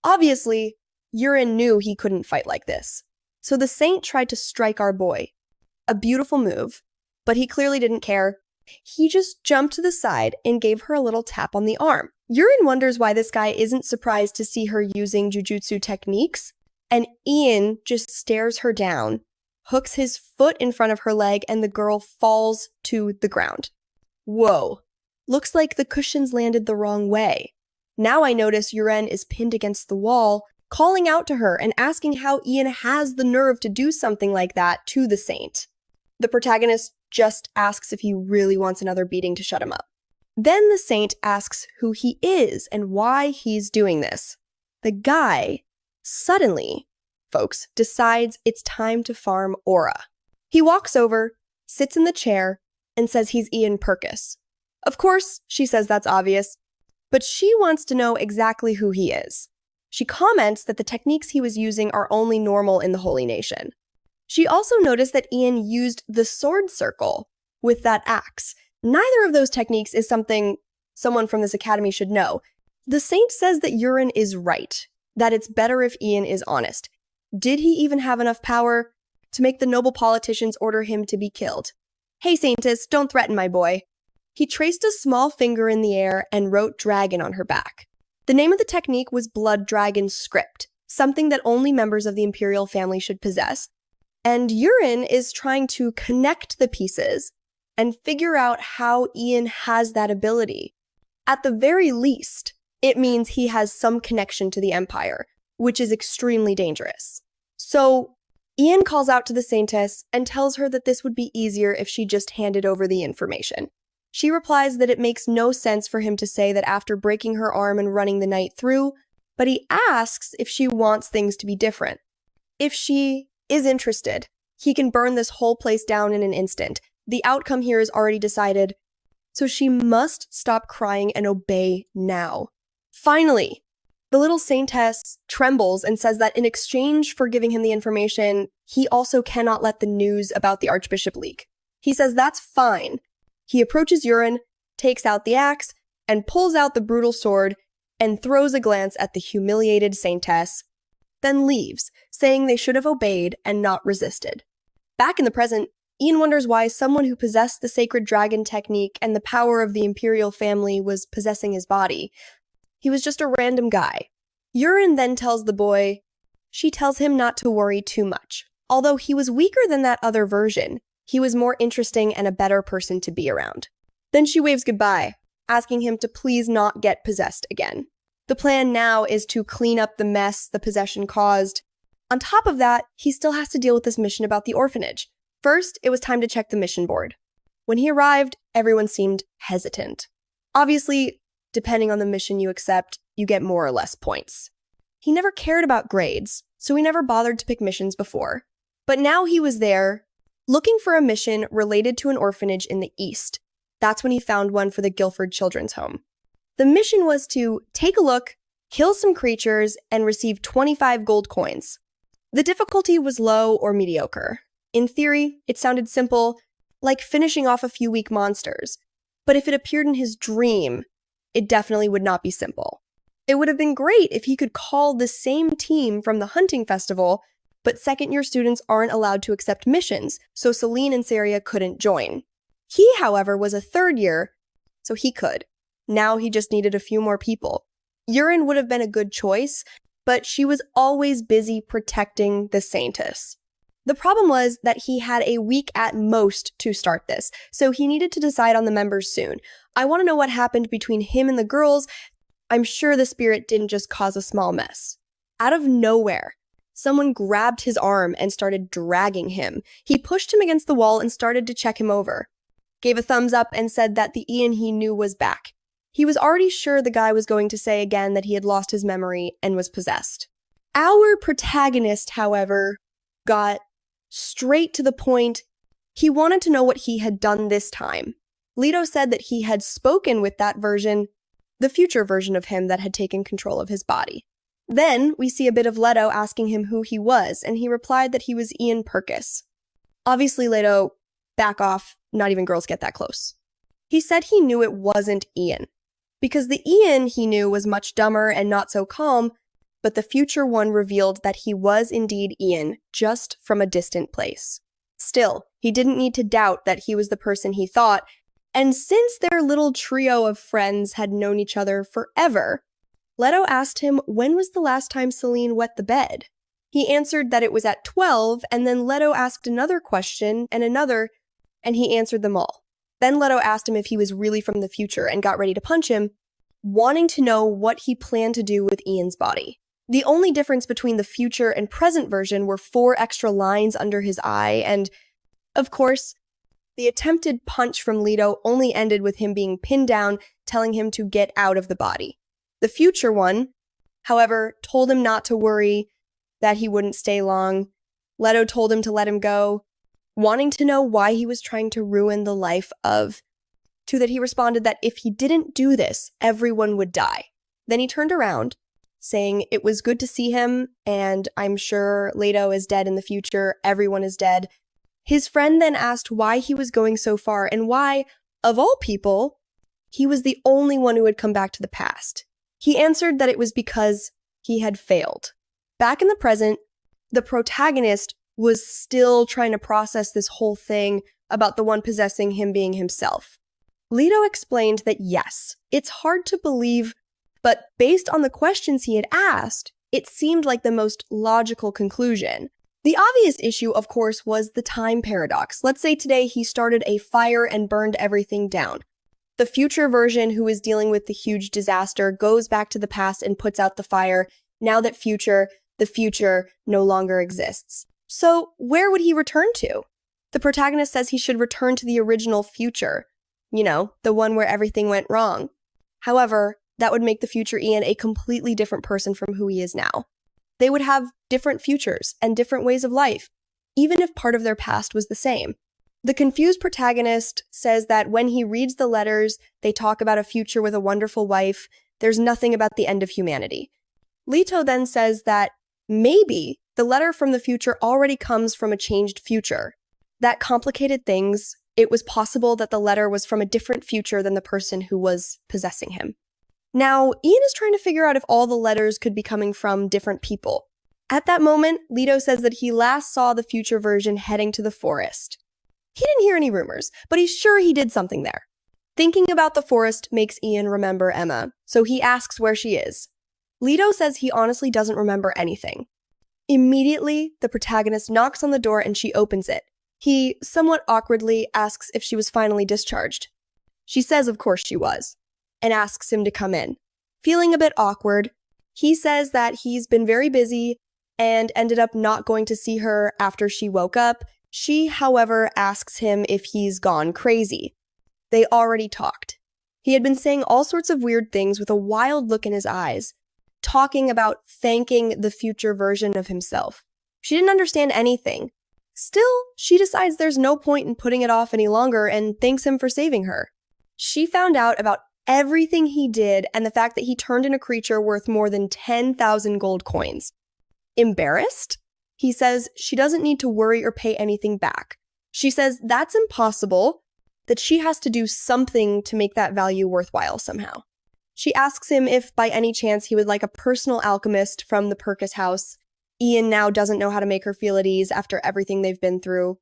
Obviously, Yurin knew he couldn't fight like this. So the saint tried to strike our boy. A beautiful move, but he clearly didn't care. He just jumped to the side and gave her a little tap on the arm. Yurin wonders why this guy isn't surprised to see her using jujutsu techniques, and Ian just stares her down, hooks his foot in front of her leg, and the girl falls to the ground. Whoa, looks like the cushions landed the wrong way. Now I notice Yurin is pinned against the wall, calling out to her and asking how Ian has the nerve to do something like that to the saint. The protagonist just asks if he really wants another beating to shut him up. Then the saint asks who he is and why he's doing this. The guy suddenly, folks, decides it's time to farm aura. He walks over, sits in the chair, and says he's Ian Perkus. Of course, she says that's obvious, but she wants to know exactly who he is. She comments that the techniques he was using are only normal in the Holy Nation. She also noticed that Ian used the sword circle with that axe. Neither of those techniques is something someone from this academy should know. The saint says that Yurin is right, that it's better if Ian is honest. Did he even have enough power to make the noble politicians order him to be killed? Hey, saintess, don't threaten my boy. He traced a small finger in the air and wrote dragon on her back. The name of the technique was Blood Dragon Script, something that only members of the imperial family should possess. And Yurin is trying to connect the pieces and figure out how Ian has that ability. At the very least, it means he has some connection to the Empire, which is extremely dangerous. So Ian calls out to the saintess and tells her that this would be easier if she just handed over the information. She replies that it makes no sense for him to say that after breaking her arm and running the night through, but he asks if she wants things to be different. If she is interested, he can burn this whole place down in an instant. The outcome here is already decided, so she must stop crying and obey now. Finally, the little saintess trembles and says that in exchange for giving him the information, he also cannot let the news about the Archbishop leak. He says that's fine. He approaches Yurin, takes out the axe, and pulls out the brutal sword and throws a glance at the humiliated saintess, then leaves, saying they should have obeyed and not resisted. Back in the present, Ian wonders why someone who possessed the sacred dragon technique and the power of the imperial family was possessing his body. He was just a random guy. Yurin then tells the boy, she tells him not to worry too much. Although he was weaker than that other version, he was more interesting and a better person to be around. Then she waves goodbye, asking him to please not get possessed again. The plan now is to clean up the mess the possession caused, On top of that, he still has to deal with this mission about the orphanage. First, it was time to check the mission board. When he arrived, everyone seemed hesitant. Obviously, depending on the mission you accept, you get more or less points. He never cared about grades, so he never bothered to pick missions before. But now he was there, looking for a mission related to an orphanage in the East. That's when he found one for the Guilford Children's Home. The mission was to take a look, kill some creatures, and receive 25 gold coins. The difficulty was low or mediocre. In theory, it sounded simple, like finishing off a few weak monsters. But if it appeared in his dream, it definitely would not be simple. It would have been great if he could call the same team from the hunting festival, but second-year students aren't allowed to accept missions, so Celine and Seria couldn't join. He, however, was a third year, so he could. Now he just needed a few more people. Urine would have been a good choice, but she was always busy protecting the Saintess. The problem was that he had a week at most to start this, so he needed to decide on the members soon. I want to know what happened between him and the girls. I'm sure the spirit didn't just cause a small mess. Out of nowhere, someone grabbed his arm and started dragging him. He pushed him against the wall and started to check him over. Gave a thumbs up and said that the Ian he knew was back. He was already sure the guy was going to say again that he had lost his memory and was possessed. Our protagonist, however, got straight to the point. He wanted to know what he had done this time. Leto said that he had spoken with that version, the future version of him that had taken control of his body. Then we see a bit of Leto asking him who he was, and he replied that he was Ian Perkus. Obviously, Leto, back off, not even girls get that close. He said he knew it wasn't Ian, because the Ian he knew was much dumber and not so calm, but the future one revealed that he was indeed Ian, just from a distant place. Still, he didn't need to doubt that he was the person he thought, and since their little trio of friends had known each other forever, Leto asked him when was the last time Celine wet the bed. He answered that it was at 12, and then Leto asked another question and another, and he answered them all. Then Leto asked him if he was really from the future and got ready to punch him, wanting to know what he planned to do with Ian's body. The only difference between the future and present version were 4 extra lines under his eye, and, of course, the attempted punch from Leto only ended with him being pinned down, telling him to get out of the body. The future one, however, told him not to worry, that he wouldn't stay long. Leto told him to let him go, wanting to know why he was trying to ruin the life of. To that he responded that if he didn't do this, everyone would die. Then he turned around, saying it was good to see him, and I'm sure Leto is dead in the future, everyone is dead. His friend then asked why he was going so far and why, of all people, he was the only one who had come back to the past. He answered that it was because he had failed. Back in the present, the protagonist was still trying to process this whole thing about the one possessing him being himself. Leto explained that yes, it's hard to believe, but based on the questions he had asked, it seemed like the most logical conclusion. The obvious issue, of course, was the time paradox. Let's say today he started a fire and burned everything down. The future version who is dealing with the huge disaster goes back to the past and puts out the fire. Now that the future no longer exists. So where would he return to? The protagonist says he should return to the original future. You know, the one where everything went wrong. However, that would make the future Ian a completely different person from who he is now. They would have different futures and different ways of life, even if part of their past was the same. The confused protagonist says that when he reads the letters, they talk about a future with a wonderful wife. There's nothing about the end of humanity. Leto then says that maybe the letter from the future already comes from a changed future. That complicated things, it was possible that the letter was from a different future than the person who was possessing him. Now, Ian is trying to figure out if all the letters could be coming from different people. At that moment, Leto says that he last saw the future version heading to the forest. He didn't hear any rumors, but he's sure he did something there. Thinking about the forest makes Ian remember Emma, so he asks where she is. Leto says he honestly doesn't remember anything. Immediately, the protagonist knocks on the door and she opens it. He, somewhat awkwardly, asks if she was finally discharged. She says of course she was, and asks him to come in. Feeling a bit awkward, he says that he's been very busy and ended up not going to see her after she woke up. She, however, asks him if he's gone crazy. They already talked. He had been saying all sorts of weird things with a wild look in his eyes, talking about thanking the future version of himself. She didn't understand anything. Still, she decides there's no point in putting it off any longer and thanks him for saving her. She found out about everything he did and the fact that he turned in a creature worth more than 10,000 gold coins. Embarrassed? He says she doesn't need to worry or pay anything back. She says that's impossible, that she has to do something to make that value worthwhile somehow. She asks him if by any chance he would like a personal alchemist from the Perkus house. Ian now doesn't know how to make her feel at ease after everything they've been through.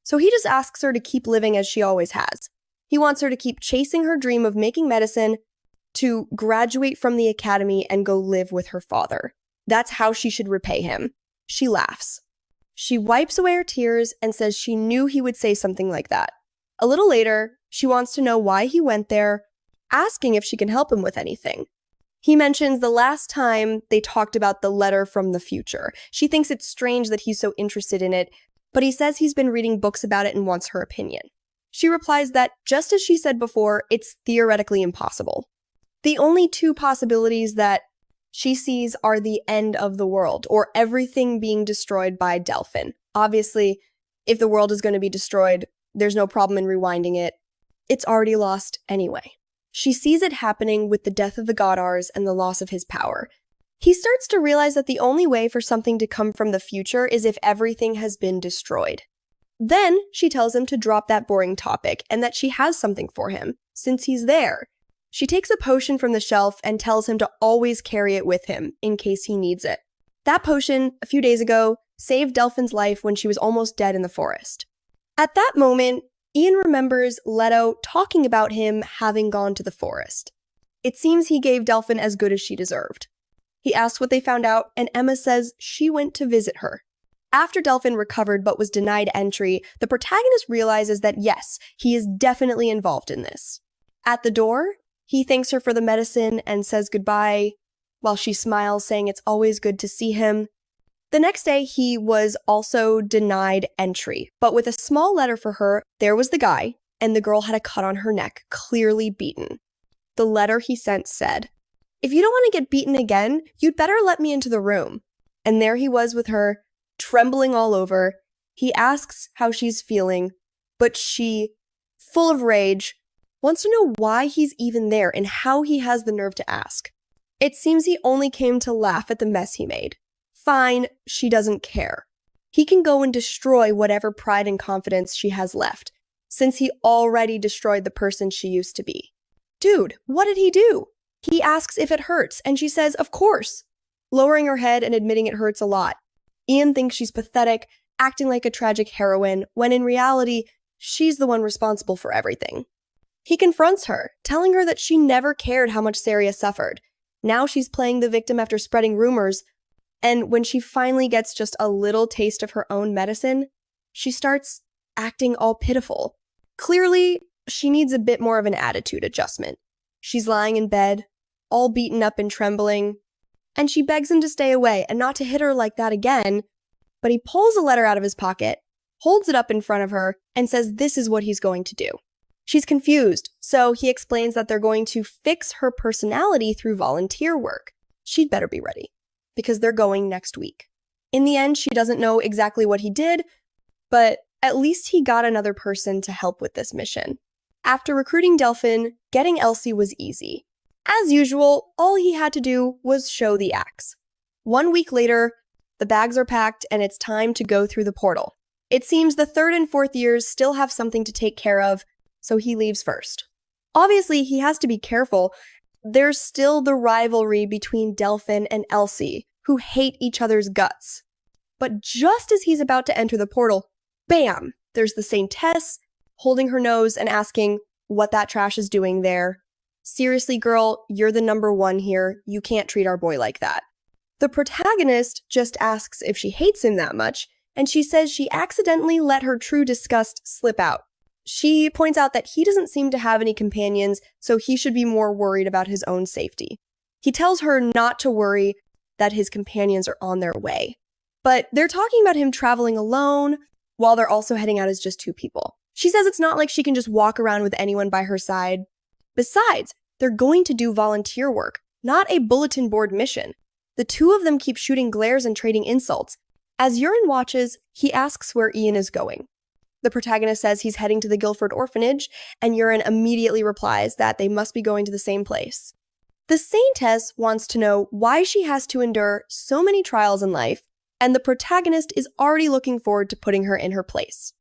So he just asks her to keep living as she always has. He wants her to keep chasing her dream of making medicine, to graduate from the academy and go live with her father. That's how she should repay him. She laughs. She wipes away her tears and says she knew he would say something like that. A little later, she wants to know why he went there, asking if she can help him with anything. He mentions the last time they talked about the letter from the future. She thinks it's strange that he's so interested in it, but he says he's been reading books about it and wants her opinion. She replies that, just as she said before, it's theoretically impossible. The only two possibilities that she sees are the end of the world, or everything being destroyed by Delfin. Obviously, if the world is going to be destroyed, there's no problem in rewinding it. It's already lost anyway. She sees it happening with the death of the Godars and the loss of his power. He starts to realize that the only way for something to come from the future is if everything has been destroyed. Then she tells him to drop that boring topic and that she has something for him, since he's there. She takes a potion from the shelf and tells him to always carry it with him in case he needs it. That potion, a few days ago, saved Delfin's life when she was almost dead in the forest. At that moment, Ian remembers Leto talking about him having gone to the forest. It seems he gave Delfin as good as she deserved. He asks what they found out, and Emma says she went to visit her. After Delfin recovered but was denied entry, the protagonist realizes that yes, he is definitely involved in this. At the door, he thanks her for the medicine and says goodbye, while she smiles, saying it's always good to see him. The next day, he was also denied entry, but with a small letter for her, there was the guy, and the girl had a cut on her neck, clearly beaten. The letter he sent said, "If you don't want to get beaten again, you'd better let me into the room." And there he was with her, trembling all over. He asks how she's feeling, but she, full of rage, wants to know why he's even there and how he has the nerve to ask. It seems he only came to laugh at the mess he made. Fine, she doesn't care. He can go and destroy whatever pride and confidence she has left, since he already destroyed the person she used to be. Dude, what did he do? He asks if it hurts, and she says, of course, lowering her head and admitting it hurts a lot. Ian thinks she's pathetic, acting like a tragic heroine, when in reality, she's the one responsible for everything. He confronts her, telling her that she never cared how much Seria suffered. Now she's playing the victim after spreading rumors, and when she finally gets just a little taste of her own medicine, she starts acting all pitiful. Clearly, she needs a bit more of an attitude adjustment. She's lying in bed, all beaten up and trembling, and she begs him to stay away and not to hit her like that again, but he pulls a letter out of his pocket, holds it up in front of her, and says this is what he's going to do. She's confused, so he explains that they're going to fix her personality through volunteer work. She'd better be ready, because they're going next week. In the end, she doesn't know exactly what he did, but at least he got another person to help with this mission. After recruiting Delfin, getting Elsie was easy. As usual, all he had to do was show the axe. 1 week later, the bags are packed and it's time to go through the portal. It seems the 3rd and 4th years still have something to take care of, so he leaves first. Obviously, he has to be careful. There's still the rivalry between Delfin and Elsie, who hate each other's guts. But just as he's about to enter the portal, bam! There's the Saintess, holding her nose and asking what that trash is doing there. Seriously, girl, you're the number one here. You can't treat our boy like that. The protagonist just asks if she hates him that much, and she says she accidentally let her true disgust slip out. She points out that he doesn't seem to have any companions, so he should be more worried about his own safety. He tells her not to worry, that his companions are on their way. But they're talking about him traveling alone while they're also heading out as just two people. She says it's not like she can just walk around with anyone by her side. Besides, they're going to do volunteer work, not a bulletin board mission. The two of them keep shooting glares and trading insults. As Yurin watches, he asks where Ian is going. The protagonist says he's heading to the Guilford orphanage, and Yurin immediately replies that they must be going to the same place. The Saintess wants to know why she has to endure so many trials in life, and the protagonist is already looking forward to putting her in her place.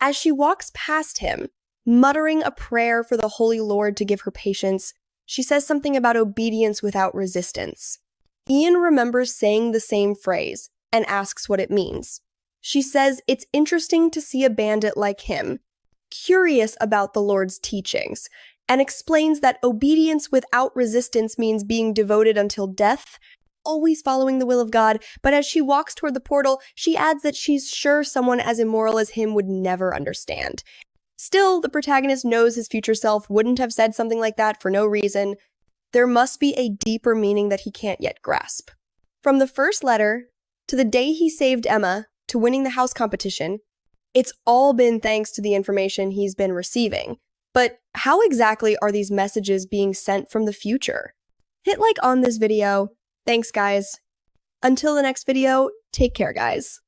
As she walks past him, muttering a prayer for the Holy Lord to give her patience, she says something about obedience without resistance. Ian remembers saying the same phrase and asks what it means. She says it's interesting to see a bandit like him, curious about the Lord's teachings, and explains that obedience without resistance means being devoted until death, always following the will of God. But as she walks toward the portal, she adds that she's sure someone as immoral as him would never understand. Still, the protagonist knows his future self wouldn't have said something like that for no reason. There must be a deeper meaning that he can't yet grasp. From the first letter, to the day he saved Emma, to winning the house competition, it's all been thanks to the information he's been receiving. But how exactly are these messages being sent from the future? Hit like on this video. Thanks, guys. Until the next video, take care, guys.